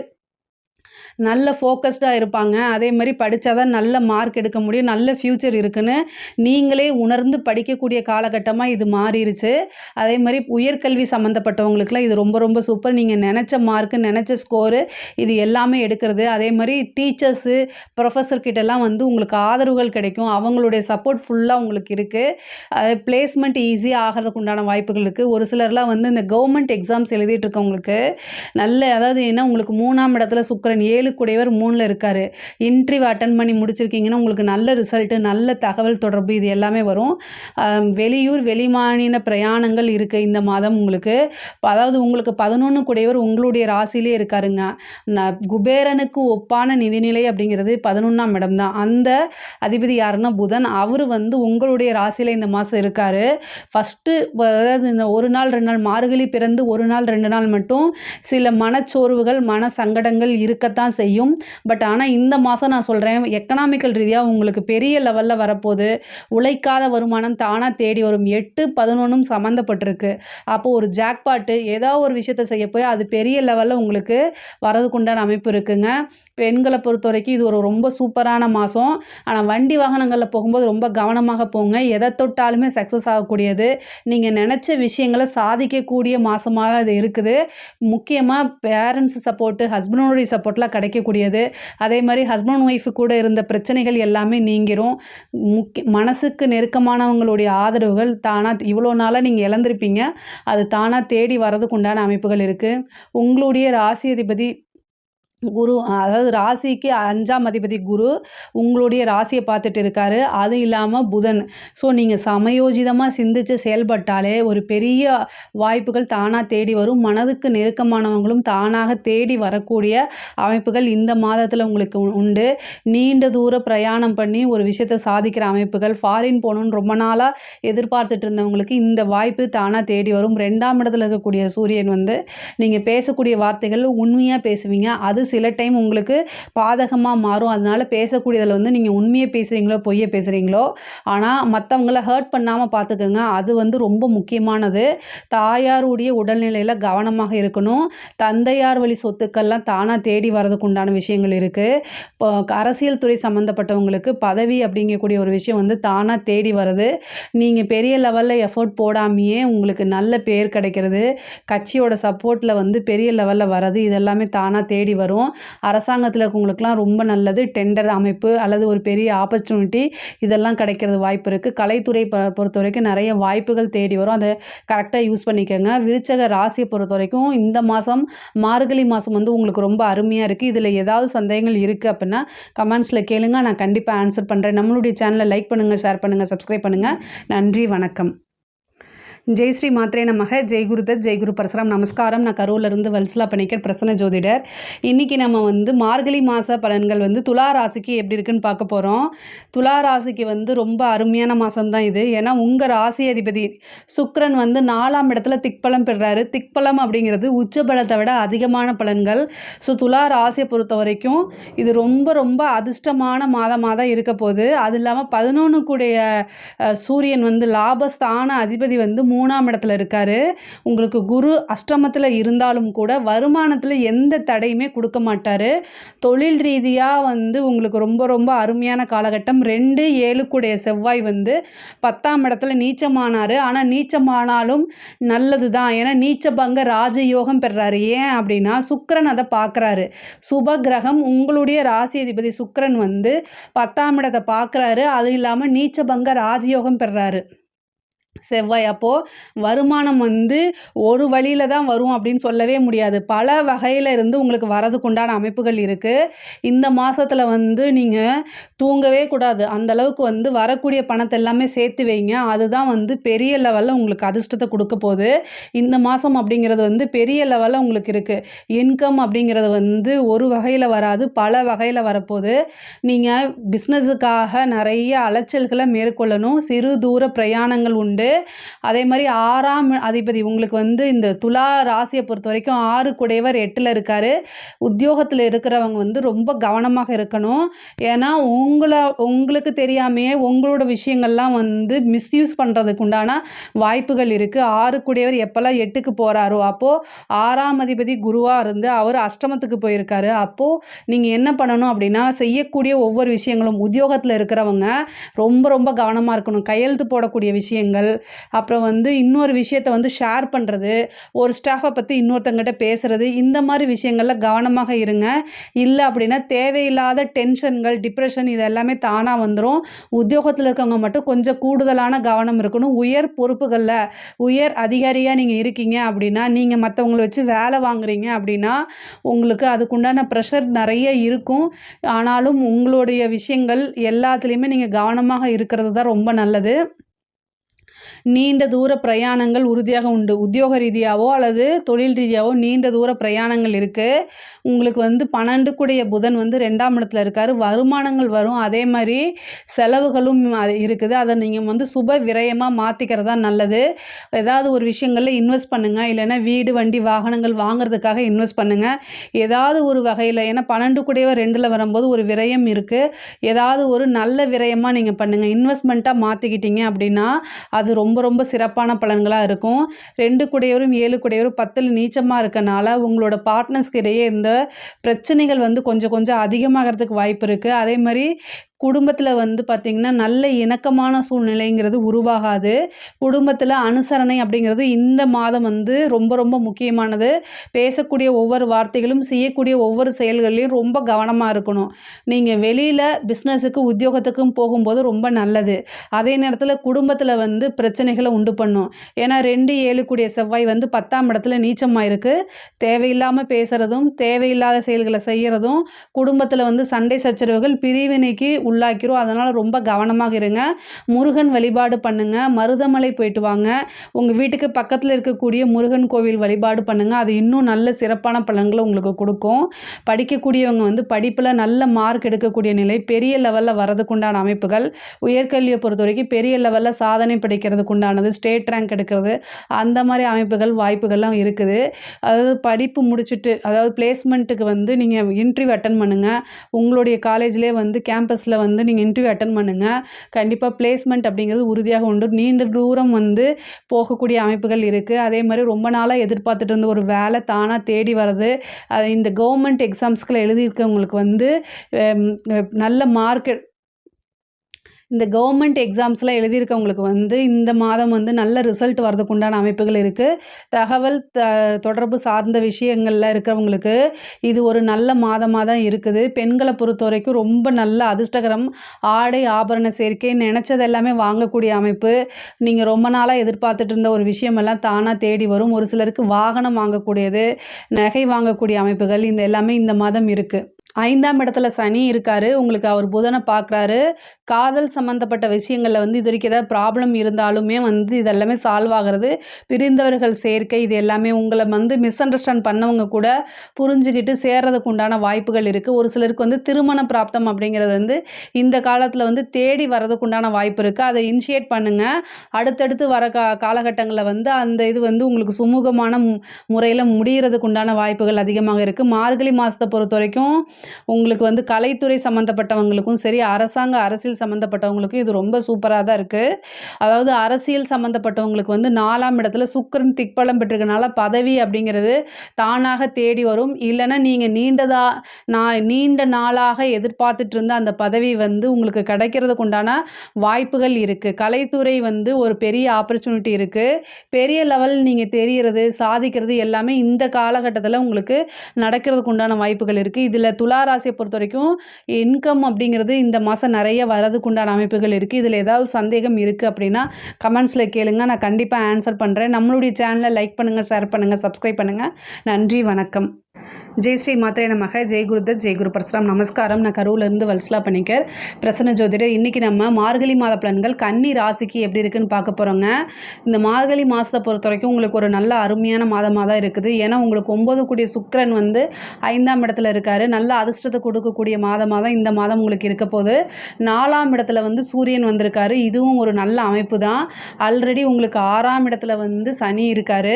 நல்ல ஃபோக்கஸ்டாக இருப்பாங்க. அதே மாதிரி படித்தா தான் நல்ல மார்க் எடுக்க முடியும், நல்ல ஃப்யூச்சர் இருக்குன்னு நீங்களே உணர்ந்து படிக்கக்கூடிய காலகட்டமாக இது மாறிடுச்சு. அதே மாதிரி உயர்கல்வி சம்மந்தப்பட்டவங்களுக்குலாம் இது ரொம்ப ரொம்ப சூப்பர். நீங்கள் நினச்ச மார்க்கு, நினச்ச ஸ்கோரு இது எல்லாமே எடுக்கிறது. அதே மாதிரி டீச்சர்ஸு, ப்ரொஃபஸர் கிட்டலாம் வந்து உங்களுக்கு ஆதரவுகள் கிடைக்கும். அவங்களுடைய சப்போர்ட் ஃபுல்லாக உங்களுக்கு இருக்குது. பிளேஸ்மெண்ட் ஈஸியாக ஆகிறதுக்கு உண்டான வாய்ப்புகள் இருக்குது. ஒரு சிலர்லாம் வந்து இந்த கவர்மெண்ட் எக்ஸாம்ஸ் எழுதிட்டு இருக்கவங்களுக்கு அதாவது ஏன்னா உங்களுக்கு 3ஆம் இடத்துல சுக்கிரன் 7 கூடையவர் 3ல் இருக்கார். இன்டர்வியூ அட்டன் பண்ணி முடிச்சிருக்கீங்கன்னா உங்களுக்கு நல்ல ரிசல்ட்டு, நல்ல தகவல் தொடர்பு இது எல்லாமே வரும். வெளியூர் வெளிமாநில பிரயாணங்கள் இருக்குது இந்த மாதம் உங்களுக்கு. அதாவது உங்களுக்கு 11 கூடையவர் உங்களுடைய ராசியிலே இருக்காருங்க. குபேரனுக்கு ஒப்பான நிதிநிலை அப்படிங்கிறது 11ஆம் இடம் தான். அந்த அதிபதி யாருன்னா புதன். அவர் வந்து உங்களுடைய ராசியில் இந்த மாதம் இருக்கார். ஃபஸ்ட்டு அதாவது இந்த 1 நாள் 2 நாள் மார்கழி பிறந்து 1 நாள் 2 நாள் மட்டும் சில மனச்சோர்வுகள், மன சங்கடங்கள் இருக்கத்தான் செய்யும். பட் ஆனால் இந்த மாதம் நான் சொல்கிறேன், எக்கனாமிக்கல் ரீதியாக உங்களுக்கு பெரிய லெவலில் வரப்போகுது. உழைக்காத வருமானம் தானாக தேடி வரும். 8 11 சம்மந்தப்பட்டிருக்கு. அப்போது ஒரு ஜாக்பாட்டு ஏதாவது ஒரு விஷயத்தை செய்ய போய் அது பெரிய லெவலில் உங்களுக்கு வரதுக்குண்டான அமைப்பு இருக்குங்க. பெண்களை பொறுத்த வரைக்கும் இது ஒரு ரொம்ப சூப்பரான மாதம். ஆனால் வண்டி வாகனங்களில் போகும்போது ரொம்ப கவனமாக போங்க. எதை தொட்டாலுமே சக்ஸஸ் ஆகக்கூடியது, நீங்கள் நினச்ச விஷயங்களை சாதிக்கக்கூடிய மாதமாக இது இருக்குது. முக்கியமாக பேரண்ட்ஸ் சப்போர்ட்டு, ஹஸ்பண்டோடைய சப்போர்ட்லாம் கிடைக்கக்கூடியது. அதே மாதிரி ஹஸ்பண்ட் ஒய்ஃபு கூட இருந்த பிரச்சனைகள் எல்லாமே நீங்கிரும். மனசுக்கு நெருக்கமானவங்களுடைய ஆதரவுகள் தானாக இவ்வளோ நாளாக நீங்கள் இழந்திருப்பீங்க, அது தானாக தேடி வரதுக்கு உண்டான அமைப்புகள் இருக்குது. உங்களுடைய ராசி அதிபதி குரு, அதாவது ராசிக்கு 5ஆம் அதிபதி குரு உங்களுடைய ராசியை பார்த்துட்டு இருக்காரு. அது இல்லாமல் புதன். ஸோ நீங்கள் சமயோஜிதமாக சிந்தித்து செயல்பட்டாலே ஒரு பெரிய வாய்ப்புகள் தானாக தேடி வரும். மனதுக்கு நெருக்கமானவங்களும் தானாக தேடி வரக்கூடிய அமைப்புகள் இந்த மாதத்தில் உங்களுக்கு உண்டு. நீண்ட தூர பிரயாணம் பண்ணி ஒரு விஷயத்தை சாதிக்கிற அமைப்புகள், ஃபாரின் போகணுன்னு ரொம்ப நாளாக எதிர்பார்த்துட்டு இருந்தவங்களுக்கு இந்த வாய்ப்பு தானாக தேடி வரும். 2ஆம் இடத்துல இருக்கக்கூடிய சூரியன் வந்து நீங்கள் பேசக்கூடிய வார்த்தைகள் உண்மையாக பேசுவீங்க. அது சில டைம் உங்களுக்கு பாதகமாக மாறும். அதனால் பேசக்கூடியதில் வந்து நீங்கள் உண்மையை பேசுகிறீங்களோ பொய்யை பேசுகிறீங்களோ, ஆனால் மற்றவங்கள ஹர்ட் பண்ணாமல் பார்த்துக்கோங்க. அது வந்து ரொம்ப முக்கியமானது. தாயாருடைய உடல்நிலையில் கவனமாக இருக்கணும். தந்தையார் வழி சொத்துக்கள்லாம் தானாக தேடி வரதுக்கு உண்டான விஷயங்கள் இருக்குது. இப்போ அரசியல் துறை சம்மந்தப்பட்டவங்களுக்கு பதவி அப்படிங்கக்கூடிய ஒரு விஷயம் வந்து தானாக தேடி வருது. நீங்கள் பெரிய லெவலில் எஃபோர்ட் போடாமையே உங்களுக்கு நல்ல பேர் கிடைக்கிறது, கட்சியோட சப்போர்ட்டில் வந்து பெரிய லெவலில் வர்றது, இதெல்லாமே தானாக தேடி வரும். அரசாங்கத்தில் இருக்கவங்களுக்குலாம் ரொம்ப நல்லது. டெண்டர் அமைப்பு அல்லது ஒரு பெரிய ஆப்பர்ச்சுனிட்டி இதெல்லாம் கிடைக்கிறது வாய்ப்பு இருக்குது. கலைத்துறை பொறுத்த வரைக்கும் நிறைய வாய்ப்புகள் தேடி வரும். அதை கரெக்டாக யூஸ் பண்ணிக்கோங்க. விருச்சக ராசியை பொறுத்த வரைக்கும் இந்த மாதம் மார்கழி மாதம் வந்து உங்களுக்கு ரொம்ப அருமையாக இருக்குது. இதில் ஏதாவது சந்தேகங்கள் இருக்குது அப்படின்னா கமெண்ட்ஸில் கேளுங்க, நான் கண்டிப்பாக ஆன்சர் பண்ணுறேன். நம்மளுடைய சேனலை லைக் பண்ணுங்கள், ஷேர் பண்ணுங்கள், சப்ஸ்கிரைப் பண்ணுங்கள். நன்றி, வணக்கம். ஜெய் ஸ்ரீ மாத்ரே நமக. ஜெய் குருதத், ஜெய் குரு பரசுராம். நமஸ்காரம். நான் கரூர்லேருந்து வல்சலா பணிக்கர், பிரசன்ன ஜோதிடர். இன்றைக்கி நம்ம வந்து மார்கழி மாத பலன்கள் வந்து துலா ராசிக்கு எப்படி இருக்குன்னு பார்க்க போகிறோம். துலா ராசிக்கு வந்து ரொம்ப அருமையான மாதம் தான் இது. ஏன்னா உங்கள் ராசி அதிபதி சுக்கிரன் வந்து 4ஆம் இடத்துல திக்பலம் பெறுறாரு. திக்பலம் அப்படிங்கிறது உச்சபலத்தை விட அதிகமான பலன்கள். ஸோ துலா ராசியை பொறுத்த வரைக்கும் இது ரொம்ப ரொம்ப அதிர்ஷ்டமான மாதமாக தான் இருக்க போகுது. அது இல்லாமல் 11 கூடிய சூரியன் வந்து லாபஸ்தான அதிபதி வந்து 3ஆம் இடத்துல இருக்காரு. உங்களுக்கு குரு அஷ்டமத்தில் இருந்தாலும் கூட வருமானத்தில் எந்த தடையுமே கொடுக்க மாட்டார். தொழில் ரீதியாக வந்து உங்களுக்கு ரொம்ப ரொம்ப அருமையான காலகட்டம். 2, 7 கூடிய செவ்வாய் வந்து 10ஆம் இடத்துல நீச்சமானார். ஆனால் நீச்சமானாலும் நல்லது தான். ஏன்னா நீச்சபங்க ராஜயோகம் பெறுறாரு. ஏன் அப்படின்னா சுக்கிரன் அதை பார்க்குறாரு. சுப கிரகம் உங்களுடைய ராசி அதிபதி சுக்கிரன் வந்து 10ஆம் இடத்தை பார்க்குறாரு. அது இல்லாமல் நீச்சபங்க ராஜயோகம் பெறுறாரு செவ்வாய். அப்போது வருமானம் வந்து ஒரு வழியில் தான் வரும் அப்படின்னு சொல்லவே முடியாது. பல வகையில் இருந்து உங்களுக்கு வரதுக்குண்டான அமைப்புகள் இருக்குது. இந்த மாதத்தில் வந்து நீங்கள் தூங்கவே கூடாது. அந்தளவுக்கு வந்து வரக்கூடிய பணத்தை எல்லாமே சேர்த்து வைங்க. அதுதான் வந்து பெரிய லெவலில் உங்களுக்கு அதிர்ஷ்டத்தை கொடுக்க போகுது. இந்த மாதம் அப்படிங்கிறது வந்து பெரிய லெவலில் உங்களுக்கு இருக்குது. இன்கம் அப்படிங்கிறது வந்து ஒரு வகையில் வராது, பல வகையில் வரப்போகுது. நீங்கள் பிஸ்னஸுக்காக நிறைய அலைச்சல்களை மேற்கொள்ளணும். சிறு தூர பிரயாணங்கள் உண்டு. அதே மாதிரி 6ஆம் அதிபதி உங்களுக்கு வந்து இந்த துலா ராசியை பொறுத்த வரைக்கும் 6 குடையவர் 8ல் இருக்கார். உத்தியோகத்தில் இருக்கிறவங்க வந்து ரொம்ப கவனமாக இருக்கணும். ஏன்னா உங்களுக்கு தெரியாமையே உங்களோட விஷயங்கள்லாம் வந்து மிஸ்யூஸ் பண்ணுறதுக்கு உண்டான வாய்ப்புகள் இருக்குது. 6 குடையவர் எப்போல்லாம் 8க்கு போகிறாரோ அப்போது 6ஆம் அதிபதி குருவாக இருந்து அவர் அஷ்டமத்துக்கு போயிருக்காரு. அப்போது நீங்கள் என்ன பண்ணணும் அப்படின்னா செய்யக்கூடிய ஒவ்வொரு விஷயங்களும் உத்தியோகத்தில் இருக்கிறவங்க ரொம்ப ரொம்ப கவனமாக இருக்கணும். கையெழுத்து போடக்கூடிய விஷயங்கள், அப்புறம் வந்து இன்னொரு விஷயத்தை வந்து ஷேர் பண்ணுறது, ஒரு ஸ்டாஃபை பற்றி இன்னொருத்தங்கிட்ட பேசுகிறது, இந்த மாதிரி விஷயங்களில் கவனமாக இருங்க. இல்லை அப்படின்னா தேவையில்லாத டென்ஷன்கள், டிப்ரெஷன் இது எல்லாமே தானாக வந்துடும். உத்தியோகத்தில் இருக்கவங்க மட்டும் கொஞ்சம் கூடுதலான கவனம் இருக்கணும். உயர் பொறுப்புகளில் உயர் அதிகாரியாக நீங்கள் இருக்கீங்க அப்படின்னா, நீங்கள் மற்றவங்களை வச்சு வேலை வாங்குறீங்க அப்படின்னா உங்களுக்கு அதுக்குண்டான ப்ரெஷர் நிறைய இருக்கும். ஆனாலும் உங்களுடைய விஷயங்கள் எல்லாத்துலேயுமே நீங்கள் கவனமாக இருக்கிறது தான் ரொம்ப நல்லது. நீண்ட தூர பிரயாணங்கள் உறுதியாக உண்டு. உத்தியோக ரீதியாகவோ அல்லது தொழில் ரீதியாகவோ நீண்ட தூர பிரயாணங்கள் இருக்குது. உங்களுக்கு வந்து 12 கூடிய புதன் வந்து 2ஆம் இடத்துல இருக்கார். வருமானங்கள் வரும். அதே மாதிரி செலவுகளும் இருக்குது. அதை நீங்கள் வந்து சுப விரயமாக மாற்றிக்கிறது தான் நல்லது. ஏதாவது ஒரு விஷயங்களில் இன்வெஸ்ட் பண்ணுங்கள். இல்லைன்னா வீடு, வண்டி, வாகனங்கள் வாங்குறதுக்காக இன்வெஸ்ட் பண்ணுங்கள். ஏதாவது ஒரு வகையில், ஏன்னா 12 கூடியவர் 2ல் வரும்போது ஒரு விரயம் இருக்குது. ஏதாவது ஒரு நல்ல விரயமாக நீங்கள் பண்ணுங்கள். இன்வெஸ்ட்மெண்ட்டாக மாற்றிக்கிட்டீங்க அப்படின்னா அது ரொம்ப ரொம்ப சிறப்பான பலன்களாக இருக்கும். 2 குடையவரும் 7 குடையவரும் 10ல் நீச்சமாக இருக்கனால உங்களோட பார்ட்னர்ஸ்க்கு இடையே இந்த பிரச்சனைகள் வந்து கொஞ்சம் கொஞ்சம் அதிகமாகிறதுக்கு வாய்ப்பு இருக்குது. அதே மாதிரி குடும்பத்தில் வந்து பார்த்திங்கன்னா நல்ல இணக்கமான சூழ்நிலைங்கிறது உருவாகாது. குடும்பத்தில் அனுசரணை அப்படிங்கிறது இந்த மாதம் வந்து ரொம்ப ரொம்ப முக்கியமானது. பேசக்கூடிய ஒவ்வொரு வார்த்தைகளும் செய்யக்கூடிய ஒவ்வொரு செயல்கள்லையும் ரொம்ப கவனமாக இருக்கணும். நீங்கள் வெளியில் பிஸ்னஸுக்கு உத்தியோகத்துக்கும் போகும்போது ரொம்ப நல்லது. அதே நேரத்தில் குடும்பத்தில் வந்து பிரச்சனைகளை உண்டு பண்ணும். ஏன்னா 2, 7 கூடிய செவ்வாய் வந்து 10ஆம் இடத்துல நீச்சமாக இருக்குது. தேவையில்லாமல் பேசுகிறதும் தேவையில்லாத செயல்களை செய்கிறதும் குடும்பத்தில் வந்து சண்டை சச்சரவுகள், பிரிவினைக்கு உள்ளாக்கிரும். அதனால் ரொம்ப கவனமாக இருங்க. முருகன் வழிபாடு பண்ணுங்கள். மருதமலை போயிட்டு வாங்க. உங்கள் வீட்டுக்கு பக்கத்தில் இருக்கக்கூடிய முருகன் கோவில் வழிபாடு பண்ணுங்கள். அது இன்னும் நல்ல சிறப்பான பலன்களை உங்களுக்கு கொடுக்கும். படிக்கக்கூடியவங்க வந்து படிப்பில் நல்ல மார்க் எடுக்கக்கூடிய நிலை, பெரிய லெவலில் வரதுக்குண்டான அமைப்புகள், உயர்கல்வியை பொறுத்த வரைக்கும் பெரிய லெவலில் சாதனை படைக்கிறதுக்கு உண்டானது, ஸ்டேட் ரேங்க் எடுக்கிறது, அந்த மாதிரி அமைப்புகள் வாய்ப்புகள்லாம் இருக்குது. அதாவது படிப்பு முடிச்சுட்டு, அதாவது பிளேஸ்மெண்ட்டுக்கு வந்து நீங்கள் இன்டர்வியூ அட்டன் பண்ணுங்கள். உங்களுடைய காலேஜ்லேயே வந்து கேம்பஸில் வந்து நீங்கள் இன்டர்வியூ அட்டன் பண்ணுங்கள். கண்டிப்பாக பிளேஸ்மெண்ட் அப்படிங்கிறது உறுதியாக உண்டு. நீண்ட தூரம் வந்து போகக்கூடிய அமைப்புகள் இருக்குது. அதே மாதிரி ரொம்ப நாளாக எதிர்பார்த்துட்டு இருந்த ஒரு வேலை தானாக தேடி வர்றது, இந்த கவர்மெண்ட் எக்ஸாம்ஸ்களை எழுதியிருக்கவங்களுக்கு வந்து நல்ல மார்க், இந்த கவர்மெண்ட் எக்ஸாம்ஸ்லாம் எழுதியிருக்கவங்களுக்கு வந்து இந்த மாதம் வந்து நல்ல ரிசல்ட் வரதுக்கு உண்டான அமைப்புகள் இருக்குது. தகவல் தொடர்பு சார்ந்த விஷயங்களில் இருக்கிறவங்களுக்கு இது ஒரு நல்ல மாதமாக தான் இருக்குது. பெண்களை பொறுத்த வரைக்கும் ரொம்ப நல்ல அதிர்ஷ்டகரம். ஆடை ஆபரண சேர்க்கை, நினச்சது எல்லாமே வாங்கக்கூடிய அமைப்பு. நீங்கள் ரொம்ப நாளாக எதிர்பார்த்துட்டு இருந்த ஒரு விஷயமெல்லாம் தானாக தேடி வரும். ஒரு சிலருக்கு வாகனம் வாங்கக்கூடியது, நகை வாங்கக்கூடிய அமைப்புகள், இந்த எல்லாமே இந்த மாதம் இருக்குது. 5ஆம் இடத்துல சனி இருக்கார். உங்களுக்கு அவர் புதனை பார்க்குறாரு. காதல் சம்மந்தப்பட்ட விஷயங்களில் வந்து இது வரைக்கும் ஏதாவது ப்ராப்ளம் இருந்தாலுமே வந்து இதெல்லாமே சால்வ் ஆகிறது. பிரிந்தவர்கள் சேர்க்கை, இது எல்லாமே உங்களை வந்து மிஸ் அண்டர்ஸ்டாண்ட் பண்ணவங்க கூட புரிஞ்சுக்கிட்டு சேர்றதுக்கு உண்டான வாய்ப்புகள் இருக்குது. ஒரு சிலருக்கு வந்து திருமண பிராப்தம் அப்படிங்கிறது வந்து இந்த காலத்தில் வந்து தேடி வர்றதுக்கு உண்டான வாய்ப்பு இருக்குது. அதை இனிஷியேட் பண்ணுங்கள். அடுத்தடுத்து வர காலகட்டங்களில் வந்து அந்த இது வந்து உங்களுக்கு சுமூகமான முறையில் முடிகிறதுக்கு உண்டான வாய்ப்புகள் அதிகமாக இருக்குது. மார்கழி மாதத்தை பொறுத்த வரைக்கும் உங்களுக்கு வந்து கலைத்துறை சம்மந்தப்பட்டவங்களுக்கும் சரி, அரசியல் சம்மந்தப்பட்டவங்களுக்கும் இது ரொம்ப சூப்பராக தான் இருக்குது. அதாவது அரசியல் சம்மந்தப்பட்டவங்களுக்கு வந்து 4ஆம் இடத்துல சுக்கிரன் திக்பலம் பெற்றிருக்கனால பதவி அப்படிங்கிறது தானாக தேடி வரும். இல்லைன்னா நீங்கள் நீண்ட நாளாக எதிர்பார்த்துட்டு இருந்த அந்த பதவி வந்து உங்களுக்கு கிடைக்கிறதுக்கு உண்டான வாய்ப்புகள் இருக்குது. கலைத்துறை வந்து ஒரு பெரிய ஆப்பர்ச்சுனிட்டி இருக்குது. பெரிய லெவல் நீங்கள் தெரிகிறது, சாதிக்கிறது எல்லாமே இந்த காலகட்டத்தில் உங்களுக்கு நடக்கிறதுக்கு உண்டான வாய்ப்புகள் இருக்குது. இதில் துளாராசியை பொறுத்த வரைக்கும் இன்கம் அப்படிங்கிறது இந்த மாதம் நிறைய வரதுக்கு உண்டான அமைப்புகள் இருக்குது. இதில் ஏதாவது சந்தேகம் இருக்குது அப்படின்னா கமெண்ட்ஸில் கேளுங்க. நான் கண்டிப்பாக ஆன்சர் பண்ணுறேன். நம்மளுடைய சேனலை லைக் பண்ணுங்கள், ஷேர் பண்ணுங்கள், சப்ஸ்கிரைப் பண்ணுங்கள். நன்றி, வணக்கம். ஜெய் ஸ்ரீ மாத்ரே நமக. ஜெய் குருதத், ஜெய் குரு பரசுராம். நமஸ்காரம். நான் கரூர்லேருந்து வல்சலா பணிக்கர், பிரசன்ன ஜோதிடர். இன்றைக்கி நம்ம மார்கழி மாத பலன்கள் கன்னி ராசிக்கு எப்படி இருக்குன்னு பார்க்க போகிறோங்க. இந்த மார்கழி மாதத்தை பொறுத்த வரைக்கும் உங்களுக்கு ஒரு நல்ல அருமையான மாதமாக தான் இருக்குது. ஏன்னா உங்களுக்கு 9 கூடிய சுக்கிரன் வந்து 5ஆம் இடத்துல இருக்கார். நல்ல அதிர்ஷ்டத்தை கொடுக்கக்கூடிய மாதமாக தான் இந்த மாதம் உங்களுக்கு இருக்க போகுது. 4ஆம் இடத்துல வந்து சூரியன் வந்திருக்காரு. இதுவும் ஒரு நல்ல அமைப்பு தான். ஆல்ரெடி உங்களுக்கு 6ஆம் இடத்துல வந்து சனி இருக்கார்.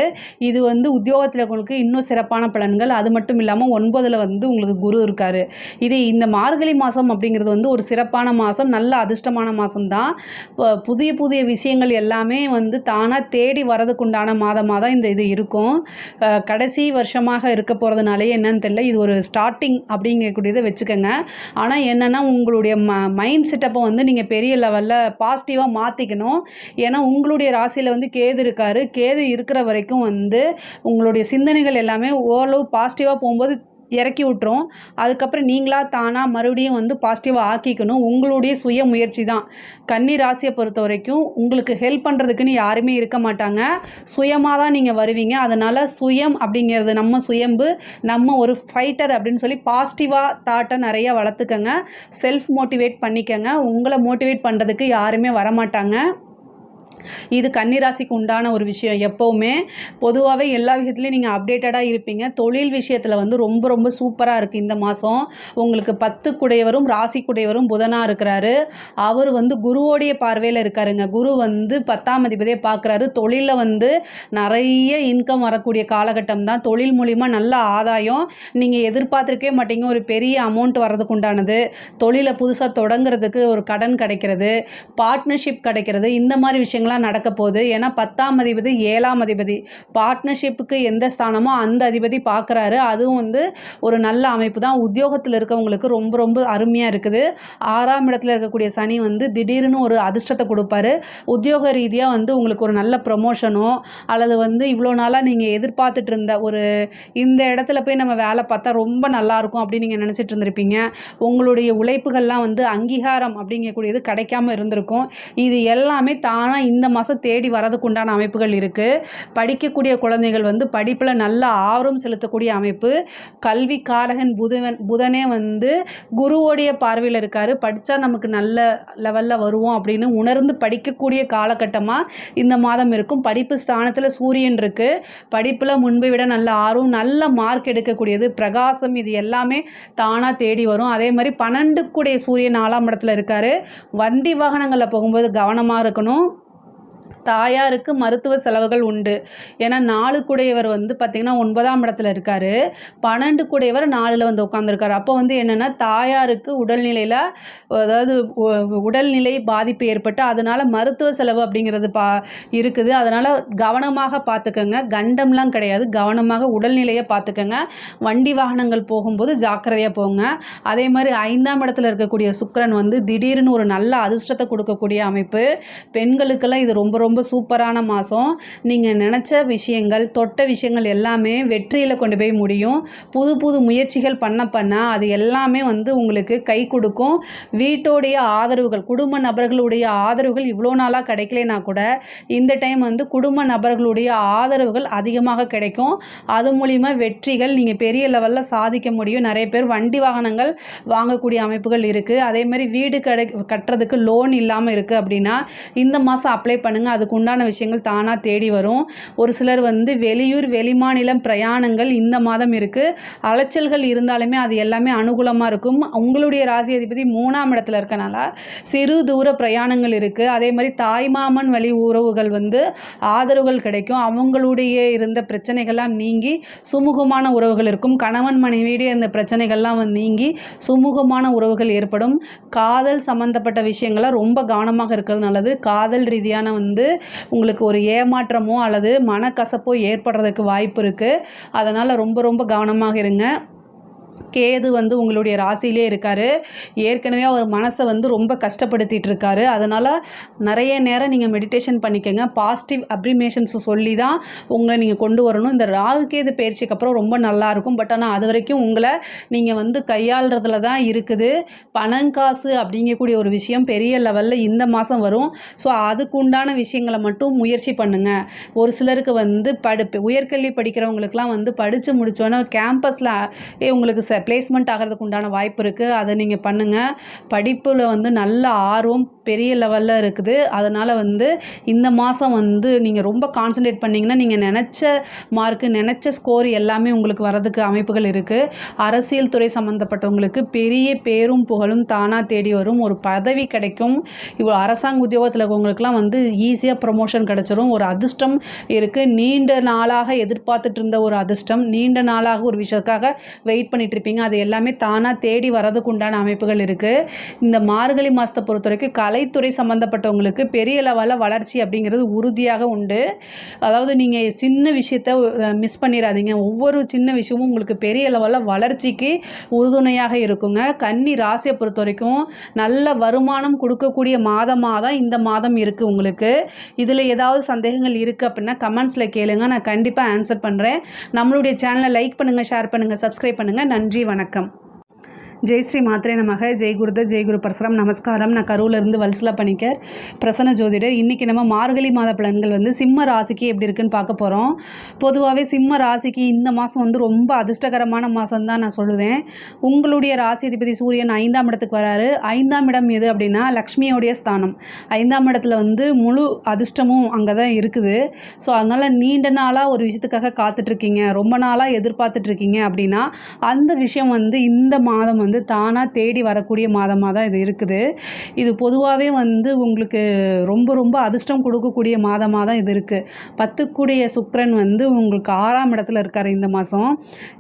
இது வந்து உத்தியோகத்தில் உங்களுக்கு இன்னும் சிறப்பான பலன்கள். அது மட்டும் இல்லாமல் 9ல் வந்து உங்களுக்கு குரு இருக்கார். இது இந்த மார்கழி மாதம் அப்படிங்கிறது வந்து ஒரு சிறப்பான மாதம், நல்ல அதிர்ஷ்டமான மாதம் தான். புதிய புதிய விஷயங்கள் எல்லாமே வந்து தானாக தேடி வரதுக்குண்டான மாதமாக தான் இது இருக்கும். கடைசி வருஷமாக இருக்க போகிறதுனாலே என்னன்னு தெரியல, இது ஒரு ஸ்டார்டிங் அப்படிங்கக்கூடியதை வச்சுக்கோங்க. ஆனால் என்னென்னா உங்களுடைய மைண்ட் செட்டப்பை வந்து நீங்கள் பெரிய லெவலில் பாசிட்டிவாக மாற்றிக்கணும். ஏன்னா உங்களுடைய ராசியில் வந்து கேது இருக்கார். கேது இருக்கிற வரைக்கும் வந்து உங்களுடைய சிந்தனைகள் எல்லாமே ஓரளவு பாசிட்டிவாக போகும்போது இறக்கி விட்டுரும். அதுக்கப்புறம் நீங்களாக தானாக மறுபடியும் வந்து பாசிட்டிவாக ஆக்கிக்கணும். உங்களுடைய சுய முயற்சி தான். கன்னி ராசியை பொறுத்த வரைக்கும் உங்களுக்கு ஹெல்ப் பண்ணுறதுக்குன்னு யாருமே இருக்க மாட்டாங்க. சுயமாக தான் நீங்கள் வருவீங்க. அதனால் சுயம் அப்படிங்கிறது நம்ம சுயம்பு, நம்ம ஒரு ஃபைட்டர் அப்படின்னு சொல்லி பாசிட்டிவாக தாட்டை நிறையா வளர்த்துக்கங்க. செல்ஃப் மோட்டிவேட் பண்ணிக்கங்க. உங்களை மோட்டிவேட் பண்ணுறதுக்கு யாருமே வரமாட்டாங்க. இது கன்னிராசிக்கு உண்டான ஒரு விஷயம். எப்போவுமே பொதுவாகவே எல்லா விஷயத்துலையும் நீங்கள் அப்டேட்டடாக இருப்பீங்க. தொழில் விஷயத்தில் வந்து ரொம்ப ரொம்ப சூப்பராக இருக்குது இந்த மாதம். உங்களுக்கு 10 குடையவரும் ராசி குடையவரும் புதனாக இருக்கிறாரு. அவர் வந்து குருவோடைய பார்வையில் இருக்காருங்க. குரு வந்து 10ஆம் அதிபதியை பார்க்குறாரு. தொழிலில் வந்து நிறைய இன்கம் வரக்கூடிய காலகட்டம் தான். தொழில் மூலிமா நல்ல ஆதாயம் நீங்கள் எதிர்பார்த்துருக்கவே மாட்டீங்க. ஒரு பெரிய அமௌண்ட் வர்றதுக்கு உண்டானது, தொழிலை புதுசாக தொடங்குறதுக்கு ஒரு கடன் கிடைக்கிறது, பார்ட்னர்ஷிப் கிடைக்கிறது, இந்த மாதிரி விஷயங்கள் நடக்க போகுது. ஏன்னா 10ஆம் அதிபதி 7ஆம் அதிபதி பார்ட்னர்ஷிப்புக்கு எந்த ஸ்தானமோ அந்த அதிபதி பார்க்குறாரு. அதுவும் வந்து ஒரு நல்ல அமைப்பு தான். உத்தியோகத்தில் இருக்கவங்களுக்கு ரொம்ப ரொம்ப அருமையாக இருக்குது. 6ஆம் இடத்துல இருக்கக்கூடிய சனி வந்து திடீர்னு ஒரு அதிர்ஷ்டத்தை கொடுப்பாரு. உத்தியோக ரீதியாக வந்து உங்களுக்கு ஒரு நல்ல ப்ரொமோஷனோ அல்லது வந்து இவ்வளோ நாளாக நீங்கள் எதிர்பார்த்துட்டு இருந்த ஒரு இந்த இடத்துல போய் நம்ம வேலை பார்த்தா ரொம்ப நல்லாயிருக்கும் அப்படின்னு நீங்கள் நினச்சிட்டு இருந்திருப்பீங்க. உங்களுடைய உழைப்புகள்லாம் வந்து அங்கீகாரம் அப்படிங்கக்கூடியது கிடைக்காம இருந்திருக்கும். இது எல்லாமே தானாக இந்த இந்த மாதம் தேடி வரதுக்கு உண்டான அமைப்புகள் இருக்குது. படிக்கக்கூடிய குழந்தைகள் வந்து படிப்பில் நல்ல ஆர்வம் செலுத்தக்கூடிய அமைப்பு. கல்வி காரகன் புதனே வந்து குருவோடைய பார்வையில் இருக்கார். படித்தா நமக்கு நல்ல லெவலில் வருவோம் அப்படின்னு உணர்ந்து படிக்கக்கூடிய காலகட்டமாக இந்த மாதம் இருக்கும். படிப்பு ஸ்தானத்தில் சூரியன் இருக்குது. படிப்பில் முன்பை விட நல்ல ஆர்வம், நல்ல மார்க் எடுக்கக்கூடியது, பிரகாசம், இது எல்லாமே தானாக தேடி வரும். அதே மாதிரி 12 சூரியன் 4ஆம் இடத்துல இருக்கார். வண்டி வாகனங்களில் போகும்போது கவனமாக இருக்கணும். தாயாருக்கு மருத்துவ செலவுகள் உண்டு. ஏன்னா 4 வந்து பார்த்திங்கன்னா 9ஆம் இடத்துல இருக்கார். 12 4ல் வந்து உட்காந்துருக்காரு. அப்போ வந்து என்னென்னா தாயாருக்கு உடல்நிலையில் அதாவது உடல்நிலை பாதிப்பு ஏற்பட்டு அதனால் மருத்துவ செலவு அப்படிங்கிறது இருக்குது. அதனால் கவனமாக பார்த்துக்கோங்க. கண்டம்லாம் கிடையாது, கவனமாக உடல்நிலையை பார்த்துக்கோங்க. வண்டி வாகனங்கள் போகும்போது ஜாக்கிரதையாக போங்க. அதே மாதிரி 5ஆம் இடத்துல இருக்கக்கூடிய சுக்கிரன் வந்து திடீர்னு ஒரு நல்ல அதிர்ஷ்டத்தை கொடுக்கக்கூடிய அமைப்பு. பெண்களுக்கெல்லாம் இது ரொம்ப ரொம்ப சூப்பரான மாதம். நீங்கள் நினச்ச விஷயங்கள், தொட்ட விஷயங்கள் எல்லாமே வெற்றியில் கொண்டு போய் முடியும். புது புது முயற்சிகள் பண்ண அது எல்லாமே வந்து உங்களுக்கு கை கொடுக்கும். வீட்டோடைய ஆதரவுகள், குடும்ப நபர்களுடைய ஆதரவுகள் இவ்வளோ நாளாக கிடைக்கலனா கூட இந்த டைம் வந்து குடும்ப நபர்களுடைய ஆதரவுகள் அதிகமாக கிடைக்கும். அது மூலிமா வெற்றிகள் நீங்கள் பெரிய லெவலில் சாதிக்க முடியும். நிறைய பேர் வண்டி வாகனங்கள் வாங்கக்கூடிய அமைப்புகள் இருக்குது. அதேமாதிரி வீடு கட்டுறதுக்கு லோன் இல்லாமல் இருக்குது அப்படின்னா இந்த மாதம் அப்ளை பண்ணுங்கள். அதுக்கு உண்டான விஷயங்கள் தானாக தேடி வரும். ஒரு சிலர் வந்து வெளியூர் வெளிமாநிலம் பிரயாணங்கள் இந்த மாதம் இருக்குது. அலைச்சல்கள் இருந்தாலுமே அது எல்லாமே அனுகூலமாக இருக்கும். உங்களுடைய ராசி அதிபதி 3ஆம் இடத்துல இருக்கனால சிறு தூர பிரயாணங்கள் இருக்குது. அதே மாதிரி தாய்மாமன் வழி உறவுகள் வந்து ஆதரவுகள் கிடைக்கும். அவங்களுடைய இருந்த பிரச்சனைகள்லாம் நீங்கி சுமூகமான உறவுகள் இருக்கும். கணவன் மனைவியுடைய இந்த பிரச்சனைகள்லாம் வந்து நீங்கி சுமூகமான உறவுகள் ஏற்படும். காதல் சம்மந்தப்பட்ட விஷயங்களை ரொம்ப கவனமாக இருக்கிறது நல்லது. காதல் ரீதியான வந்து உங்களுக்கு ஒரு ஏமாற்றமோ அல்லது மனக்கசப்போ ஏற்படுறதுக்கு வாய்ப்பு இருக்குது. அதனால் ரொம்ப ரொம்ப கவனமாக இருங்க. கேது வந்து உங்களுடைய ராசியிலே இருக்கார். ஏற்கனவே அவர் மனசை வந்து ரொம்ப கஷ்டப்படுத்திட்டு இருக்காரு. அதனால் நிறைய நேரம் நீங்கள் மெடிடேஷன் பண்ணிக்கோங்க. பாசிட்டிவ் அப்ரிமேஷன்ஸ் சொல்லி தான் உங்களை நீங்கள் கொண்டு வரணும். இந்த ராகு கேது பயிற்சிக்கு அப்புறம் ரொம்ப நல்லாயிருக்கும். பட் ஆனால் அது வரைக்கும் உங்களை நீங்கள் வந்து கையாளுறதுல தான் இருக்குது. பணங்காசு அப்படிங்கக்கூடிய ஒரு விஷயம் பெரிய லெவலில் இந்த மாதம் வரும். ஸோ அதுக்கு உண்டான விஷயங்களை மட்டும் முயற்சி பண்ணுங்கள். ஒரு சிலருக்கு வந்து உயர்கல்வி படிக்கிறவங்களுக்குலாம் வந்து படித்து முடித்தோன்னே கேம்பஸில் உங்களுக்கு பிளேஸ்மெண்ட் ஆகிறதுக்கு உண்டான வாய்ப்பு இருக்குது. அதை நீங்கள் பண்ணுங்கள். படிப்பில் வந்து நல்ல ஆர்வம் பெரிய லெவலில் இருக்குது. அதனால் வந்து இந்த மாதம் வந்து நீங்கள் ரொம்ப கான்சன்ட்ரேட் பண்ணிங்கன்னா நீங்கள் நினச்ச மார்க்கு, நினச்ச ஸ்கோர் எல்லாமே உங்களுக்கு வரதுக்கு அமைப்புகள் இருக்குது. அரசியல் துறை சம்மந்தப்பட்டவங்களுக்கு பெரிய பேரும் புகழும் தானாக தேடி வரும். ஒரு பதவி கிடைக்கும். இவ்வளோ அரசாங்க உத்தியோகத்தில் இருக்கவங்களுக்குலாம் வந்து ஈஸியாக ப்ரமோஷன் கிடச்சிரும். ஒரு அதிர்ஷ்டம் இருக்குது. நீண்ட நாளாக எதிர்பார்த்துட்டு இருந்த ஒரு அதிர்ஷ்டம், நீண்ட நாளாக ஒரு விஷயத்துக்காக வெயிட் பண்ணிகிட்ருப்பீங்க, அது எல்லாமே தானாக தேடி வரதுக்கு உண்டான அமைப்புகள் இருக்குது. இந்த மார்கழி மாதத்தை பொறுத்த வரைக்கும் கலைத்துறை சம்மந்தப்பட்டவங்களுக்கு பெரிய லெவலில் வளர்ச்சி அப்படிங்கிறது உறுதியாக உண்டு. அதாவது நீங்கள் சின்ன விஷயத்தை மிஸ் பண்ணிடாதீங்க. ஒவ்வொரு சின்ன விஷயமும் உங்களுக்கு பெரிய லெவலில் வளர்ச்சிக்கு உறுதுணையாக இருக்குங்க. கன்னி ராசியை பொறுத்த வரைக்கும் நல்ல வருமானம் கொடுக்கக்கூடிய மாதமாக தான் இந்த மாதம் இருக்குது உங்களுக்கு. இதில் ஏதாவது சந்தேகங்கள் இருக்குது அப்படின்னா கமெண்ட்ஸில் கேளுங்க, நான் கண்டிப்பாக ஆன்சர் பண்ணுறேன். நம்மளுடைய சேனலை லைக் பண்ணுங்கள், ஷேர் பண்ணுங்கள், சப்ஸ்கிரைப் பண்ணுங்கள். நன்றி, வணக்கம். ஜெய் ஸ்ரீ மாத்ரே நமக. ஜெய் குருதர், ஜெய் குரு பரசுராம். நமஸ்காரம். நான் கரூர்லேருந்து வல்சலா பணிக்கர், பிரசன்ன ஜோதிடர். இன்றைக்கி நம்ம மார்கழி மாத பலன்கள் வந்து சிம்ம ராசிக்கு எப்படி இருக்குன்னு பார்க்க போகிறோம். பொதுவாகவே சிம்ம ராசிக்கு இந்த மாதம் வந்து ரொம்ப அதிர்ஷ்டகரமான மாதம் தான் நான் சொல்லுவேன். உங்களுடைய ராசி அதிபதி சூரியன் 5ஆம் இடத்துக்கு வராரு. 5ஆம் இடம் எது அப்படின்னா லக்ஷ்மியோடைய ஸ்தானம். 5ஆம் இடத்துல வந்து முழு அதிர்ஷ்டமும் அங்கே தான் இருக்குது. ஸோ அதனால் நீண்ட நாளாக ஒரு விஷயத்துக்காக காத்துட்ருக்கீங்க, ரொம்ப நாளாக எதிர்பார்த்துட்ருக்கீங்க அப்படின்னா அந்த விஷயம் வந்து இந்த மாதம் வந்து தானாக தேடி வரக்கூடிய மாதமாக தான் இது இருக்குது. இது பொதுவாகவே வந்து உங்களுக்கு ரொம்ப ரொம்ப அதிர்ஷ்டம் கொடுக்கக்கூடிய மாதமாக தான் இது இருக்குது. 10 சுக்கிரன் வந்து உங்களுக்கு 6ஆம் இடத்துல இருக்கார் இந்த மாதம்.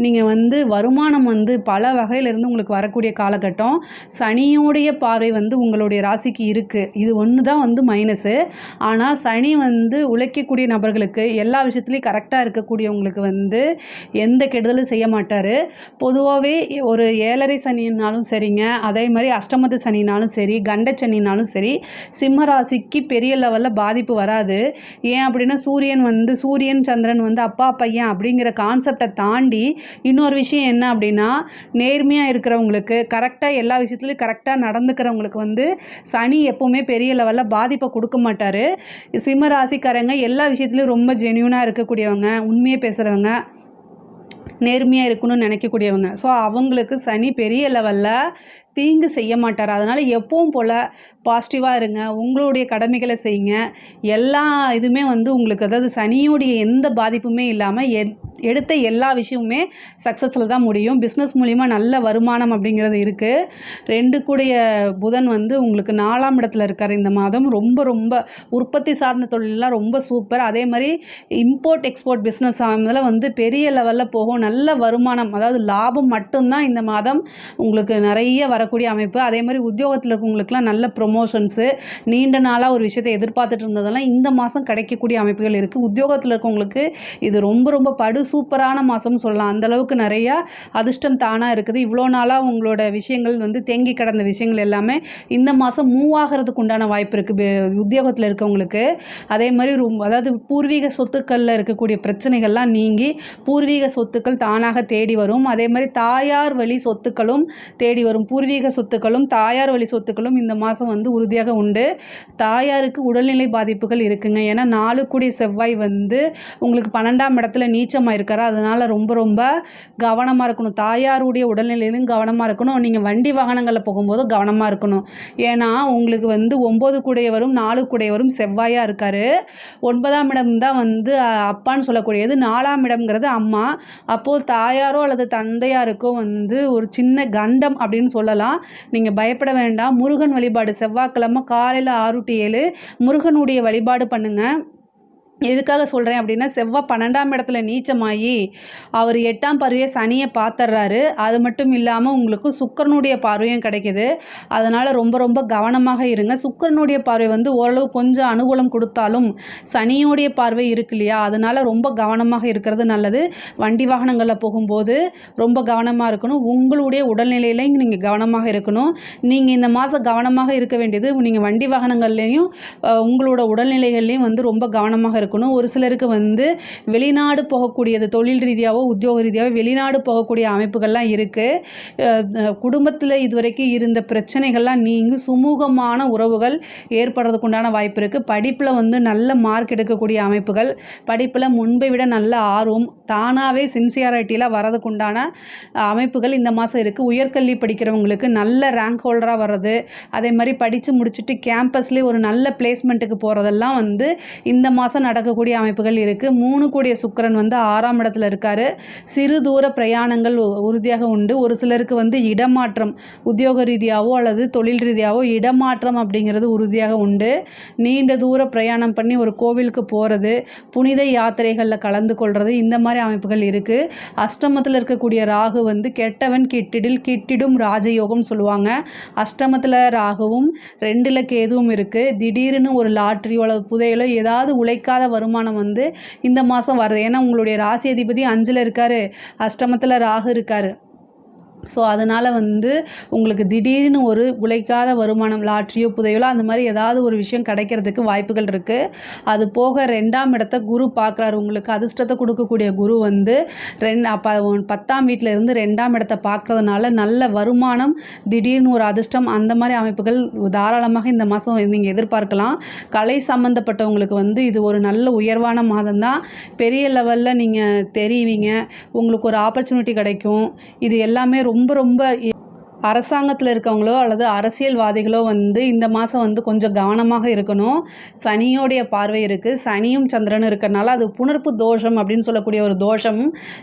நீங்கள் வந்து வருமானம் வந்து பல வகையிலேருந்து உங்களுக்கு வரக்கூடிய காலகட்டம். சனியோடைய பார்வை வந்து உங்களுடைய ராசிக்கு இருக்குது. இது ஒன்று தான் வந்து மைனஸு. ஆனால் சனி வந்து உழைக்கக்கூடிய நபர்களுக்கு எல்லா விஷயத்துலையும் கரெக்டாக இருக்கக்கூடியவங்களுக்கு வந்து எந்த கெடுதலும் செய்ய மாட்டார். பொதுவாகவே ஒரு 7.5 சனி சனினாலும் சரிங்க, அதே மாதிரி அஷ்டமத்து சனினாலும் சரி, கண்ட சனினாலும் சரி, சிம்ம ராசிக்கு பெரிய லெவலில் பாதிப்பு வராது. ஏன் அப்படின்னா சூரியன் சந்திரன் வந்து அப்பா பையன் அப்படிங்கிற கான்செப்டை தாண்டி இன்னொரு விஷயம் என்ன அப்படின்னா, நேர்மையாக இருக்கிறவங்களுக்கு, கரெக்டாக எல்லா விஷயத்துலையும் கரெக்டாக நடந்துக்கிறவங்களுக்கு வந்து சனி எப்போவுமே பெரிய லெவலில் பாதிப்பை கொடுக்க மாட்டார். சிம்ம ராசிக்காரங்க எல்லா விஷயத்துலையும் ரொம்ப ஜென்யூனாக இருக்கக்கூடியவங்க, உண்மையை பேசுகிறவங்க, நேர்மையாக இருக்கணும்னு நினைக்கக்கூடியவங்க. ஸோ அவங்களுக்கு சனி பெரிய லெவலில் தீங்கு செய்ய மாட்டார். அதனால் எப்பவும் போல் பாசிட்டிவாக இருங்க, உங்களுடைய கடமைகளை செய்யுங்க. எல்லா இதுவுமே வந்து உங்களுக்கு, அதாவது சனியோடைய எந்த பாதிப்புமே இல்லாமல் எடுத்த எல்லா விஷயமுமே சக்ஸஸில் தான் முடியும். பிஸ்னஸ் மூலிமா நல்ல வருமானம் அப்படிங்கிறது இருக்குது. 2 கூடிய புதன் வந்து உங்களுக்கு 4ஆம் இடத்துல இருக்கார் இந்த மாதம். ரொம்ப ரொம்ப உற்பத்தி சார்ந்த தொழிலெலாம் ரொம்ப சூப்பர். அதே மாதிரி இம்போர்ட் எக்ஸ்போர்ட் பிஸ்னஸ் அதில் வந்து பெரிய லெவலில் போகும். நல்ல வருமானம், அதாவது லாபம் மட்டும்தான் இந்த மாதம் உங்களுக்கு நிறைய வரக்கூடிய அமைப்பு. அதே மாதிரி உத்தியோகத்தில் இருக்கவங்களுக்குலாம் நல்ல ப்ரொமோஷன்ஸு, நீண்ட நாளாக ஒரு விஷயத்தை எதிர்பார்த்துட்டு இருந்ததெல்லாம் இந்த மாதம் கிடைக்கக்கூடிய அமைப்புகள் இருக்குது. உத்தியோகத்தில் இருக்கவங்களுக்கு இது ரொம்ப ரொம்ப சூப்பரான மாதம்னு சொல்லலாம். அந்தளவுக்கு நிறையா அதிர்ஷ்டம் தானாக இருக்குது. இவ்வளோ நாளாக உங்களோட விஷயங்கள் வந்து தேங்கி கிடந்த விஷயங்கள் எல்லாமே இந்த மாதம் மூவ் ஆகிறதுக்கு உண்டான வாய்ப்பு இருக்குது உத்தியோகத்தில் இருக்கவங்களுக்கு. அதே மாதிரி அதாவது பூர்வீக சொத்துக்களில் இருக்கக்கூடிய பிரச்சனைகள்லாம் நீங்கி பூர்வீக சொத்துக்கள் தானாக தேடி வரும். அதே மாதிரி தாயார் வழி சொத்துக்களும் தேடி வரும். பூர்வீக சொத்துக்களும் தாயார் வழி சொத்துக்களும் இந்த மாதம் வந்து உறுதியாக உண்டு. தாயாருக்கு உடல்நிலை பாதிப்புகள் இருக்குங்க. ஏன்னா 4 கூடிய செவ்வாய் வந்து உங்களுக்கு 12ஆம் இடத்துல நீச்சமாக இருக்காரு. அதனால் ரொம்ப ரொம்ப கவனமாக இருக்கணும். தாயாருடைய உடல்நிலையிலும் கவனமாக இருக்கணும். நீங்கள் வண்டி வாகனங்களில் போகும்போது கவனமாக இருக்கணும். ஏன்னா உங்களுக்கு வந்து 9 கூடையவரும் 4 கூடையவரும் செவ்வாயாக இருக்கார். 9ஆம் இடம் தான் வந்து அப்பான்னு சொல்லக்கூடியது, 4ஆம் இடம்ங்கிறது அம்மா. அப்போது தாயாரோ அல்லது தந்தையாருக்கோ வந்து ஒரு சின்ன கண்டம் அப்படின்னு சொல்லலாம். நீங்கள் பயப்பட வேண்டாம். முருகன் வழிபாடு செவ்வாய்க்கிழமை காலையில் 6 to 7 முருகனுடைய வழிபாடு பண்ணுங்கள். எதுக்காக சொல்கிறேன் அப்படின்னா, செவ்வாய் 12ஆம் இடத்துல நீச்சமாகி அவர் 8ஆம் பார்வையை சனியை பார்த்துட்றாரு. அது மட்டும் இல்லாமல் உங்களுக்கு சுக்கிரனுடைய பார்வையும் கிடைக்கிது. அதனால் ரொம்ப ரொம்ப கவனமாக இருங்க. சுக்கிரனுடைய பார்வை வந்து ஓரளவு கொஞ்சம் அனுகூலம் கொடுத்தாலும் சனியோடைய பார்வை இருக்கு இல்லையா, அதனால் ரொம்ப கவனமாக இருக்கிறது நல்லது. வண்டி வாகனங்களில் போகும்போது ரொம்ப கவனமாக இருக்கணும். உங்களுடைய உடல்நிலையிலையும் நீங்கள் கவனமாக இருக்கணும். நீங்கள் இந்த மாதம் கவனமாக இருக்க வேண்டியது, நீங்கள் வண்டி வாகனங்கள்லேயும் உங்களோட உடல்நிலைகள்லேயும் வந்து ரொம்ப கவனமாக இருக்கணும். ஒரு சிலருக்கு வந்து வெளிநாடு போகக்கூடியது, தொழில் ரீதியாகவோ உத்தியோக ரீதியாகவோ வெளிநாடு போகக்கூடிய அமைப்புகள்லாம் இருக்குது. குடும்பத்தில் இதுவரைக்கும் இருந்த பிரச்சனைகள்லாம் நீங்கி சுமூகமான உறவுகள் ஏற்படுறதுக்கு உண்டான வாய்ப்பு இருக்குது. படிப்பில் வந்து நல்ல மார்க் எடுக்கக்கூடிய அமைப்புகள், படிப்பில் முன்பை விட நல்ல ஆர்வம், தானாகவே சின்சியாரிட்டியில் வரதுக்கு உண்டான அமைப்புகள் இந்த மாதம் இருக்குது. உயர்கல்வி படிக்கிறவங்களுக்கு நல்ல ரேங்க் ஹோல்டராக வர்றது, அதே மாதிரி படித்து முடிச்சுட்டு கேம்பஸ்லேயே ஒரு நல்ல பிளேஸ்மெண்ட்டுக்கு போகிறதெல்லாம் வந்து இந்த மாதம் நடக்கக்கூடிய அமைப்புகள் இருக்குது. 3 கூடிய சுக்கிரன் வந்து 6ஆம் இடத்துல இருக்கார். சிறு தூர பிரயாணங்கள் உறுதியாக உண்டு. ஒரு சிலருக்கு வந்து இடமாற்றம், உத்தியோக ரீதியாகவோ அல்லது தொழில் ரீதியாகவோ இடமாற்றம் அப்படிங்கிறது உறுதியாக உண்டு. நீண்ட தூர பிரயாணம் பண்ணி ஒரு கோவிலுக்கு போகிறது, புனித யாத்திரைகளில் கலந்து கொள்வது, இந்த மாதிரி அமைப்புகள் இருக்குது. அஷ்டமத்தில் இருக்கக்கூடிய ராகு வந்து கெட்டவன் கிட்டிடும் ராஜயோகம்னு சொல்லுவாங்க. அஷ்டமத்தில் ராகுவும் 2ல் கேதுவும் இருக்குது. திடீர்னு ஒரு லாட்ரியோ அல்லது புதையலோ ஏதாவது உழைக்காத வருமானம் வந்து இந்த மாதம் வருது. ஏன்னா உங்களுடைய ராசி அதிபதி 5ல் இருக்கார், அஷ்டமத்தில் ராகு இருக்கார். ஸோ அதனால் வந்து உங்களுக்கு திடீர்னு ஒரு உழைக்காத வருமானம், லாட்ரியோ புதையலோ அந்த மாதிரி ஏதாவது ஒரு விஷயம் கிடைக்கிறதுக்கு வாய்ப்புகள் இருக்குது. அது போக 2ஆம் இடத்தை குரு பார்க்குறாரு. உங்களுக்கு அதிர்ஷ்டத்தை கொடுக்கக்கூடிய குரு வந்து 10ஆம் வீட்டில் இருந்து 2ஆம் இடத்தை பார்க்குறதுனால நல்ல வருமானம், திடீர்னு ஒரு அதிர்ஷ்டம், அந்த மாதிரி அமைப்புகள் தாராளமாக இந்த மாதம் நீங்கள் எதிர்பார்க்கலாம். கலை சம்மந்தப்பட்டவங்களுக்கு வந்து இது ஒரு நல்ல உயர்வான மாதம் தான். பெரிய லெவலில் நீங்கள் தெரிவிங்க, உங்களுக்கு ஒரு ஆப்பர்ச்சுனிட்டி கிடைக்கும். இது எல்லாமே ரொம்ப ரொம்ப அரசாங்கத்தில் இருக்கவங்களோ அல்லது அரசியல்வாதிகளோ வந்து இந்த மாதம் வந்து கொஞ்சம் கவனமாக இருக்கணும். சனியோடைய பார்வை இருக்குது. சனியும் சந்திரனும் இருக்கிறனால அது புணர்ப்பு தோஷம் அப்படின்னு சொல்லக்கூடிய ஒரு தோஷம்.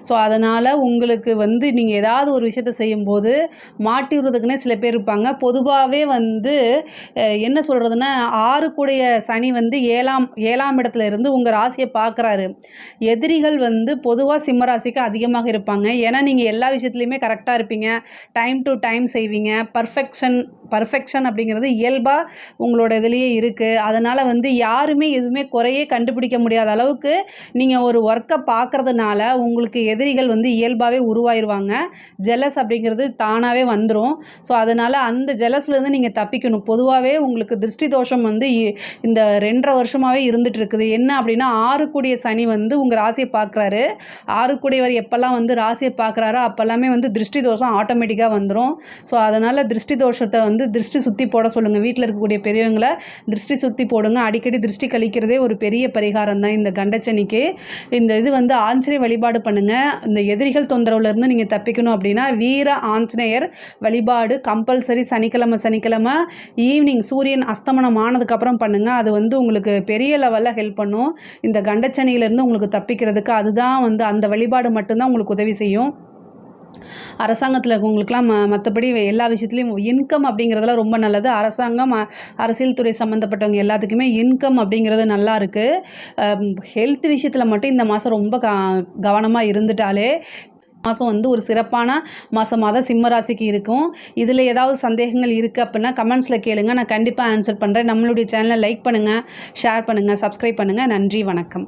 ஸோ அதனால் உங்களுக்கு வந்து நீங்கள் ஏதாவது ஒரு விஷயத்தை செய்யும்போது மாட்டி விடுறதுக்குன்னே சில பேர் இருப்பாங்க. பொதுவாகவே வந்து என்ன சொல்கிறதுன்னா, 6 கூடிய சனி வந்து 7ஆம் இடத்துல இருந்து உங்கள் ராசியை பார்க்குறாரு. எதிரிகள் வந்து பொதுவாக சிம்மராசிக்கு அதிகமாக இருப்பாங்க. ஏன்னா நீங்கள் எல்லா விஷயத்துலையுமே கரெக்டாக இருப்பீங்க, டைம் டு டைம் செய்வீங்க. பர்ஃபெக்ஷன் அப்படிங்கிறது இயல்பாக உங்களோட இதுலேயே இருக்குது. அதனால் வந்து யாருமே எதுவுமே குறையே கண்டுபிடிக்க முடியாத அளவுக்கு நீங்கள் ஒரு ஒர்க்கை பார்க்குறதுனால உங்களுக்கு எதிரிகள் வந்து இயல்பாகவே உருவாயிருவாங்க. ஜெலஸ் அப்படிங்கிறது தானாகவே வந்துடும். ஸோ அதனால் அந்த ஜெலஸ்லேருந்து நீங்கள் தப்பிக்கணும். பொதுவாகவே உங்களுக்கு திருஷ்டி தோஷம் வந்து இந்த 2.5 வருஷமாகவே இருந்துட்டு இருக்குது. என்ன அப்படின்னா 6 கூடிய சனி வந்து உங்கள் ராசியை பார்க்குறாரு. 6 கூடியவர் எப்போல்லாம் வந்து ராசியை பார்க்குறாரோ அப்போல்லாமே வந்து திருஷ்டி தோஷம் ஆட்டோமேட்டிக்காக வந்துடும். ஸோ அதனால் திருஷ்டி தோஷத்தை வந்து திருஷ்டி சுற்றி போட சொல்லுங்கள். வீட்டில் இருக்கக்கூடிய பெரியவங்களை திருஷ்டி சுற்றி போடுங்க. அடிக்கடி திருஷ்டி கழிக்கிறதே ஒரு பெரிய பரிகாரம் தான் இந்த கண்டச்சனிக்கு. இந்த இது வந்து ஆஞ்சநேயர் வழிபாடு பண்ணுங்கள். இந்த எதிரிகள் தொந்தரவுலேருந்து நீங்கள் தப்பிக்கணும் அப்படின்னா வீர ஆஞ்சநேயர் வழிபாடு கம்பல்சரி சனிக்கிழமை ஈவினிங் சூரியன் அஸ்தமனம் ஆனதுக்கப்புறம் பண்ணுங்கள். அது வந்து உங்களுக்கு பெரிய லெவலில் ஹெல்ப் பண்ணும் இந்த கண்டச்சனியிலேருந்து உங்களுக்கு தப்பிக்கிறதுக்கு. அதுதான் வந்து அந்த வழிபாடு மட்டும்தான் உங்களுக்கு உதவி செய்யும். அரசாங்கத்தில் இருக்கவங்களுக்குலாம் மற்றபடி எல்லா விஷயத்துலையும் இன்கம் அப்படிங்கிறதுல ரொம்ப நல்லது. அரசாங்கம் அரசியல் துறை சம்மந்தப்பட்டவங்க எல்லாத்துக்குமே இன்கம் அப்படிங்கிறது நல்லா இருக்குது. ஹெல்த் விஷயத்தில் மட்டும் இந்த மாதம் ரொம்ப கவனமாக இருந்துட்டாலே மாதம் வந்து ஒரு சிறப்பான மாதமாக தான் சிம்ம ராசிக்கு இருக்கும். இதில் ஏதாவது சந்தேகங்கள் இருக்குது அப்படின்னா கமெண்ட்ஸில் கேளுங்க. நான் கண்டிப்பாக ஆன்சர் பண்ணுறேன். நம்மளுடைய சேனலை லைக் பண்ணுங்கள், ஷேர் பண்ணுங்கள், சப்ஸ்கிரைப் பண்ணுங்கள். நன்றி, வணக்கம்.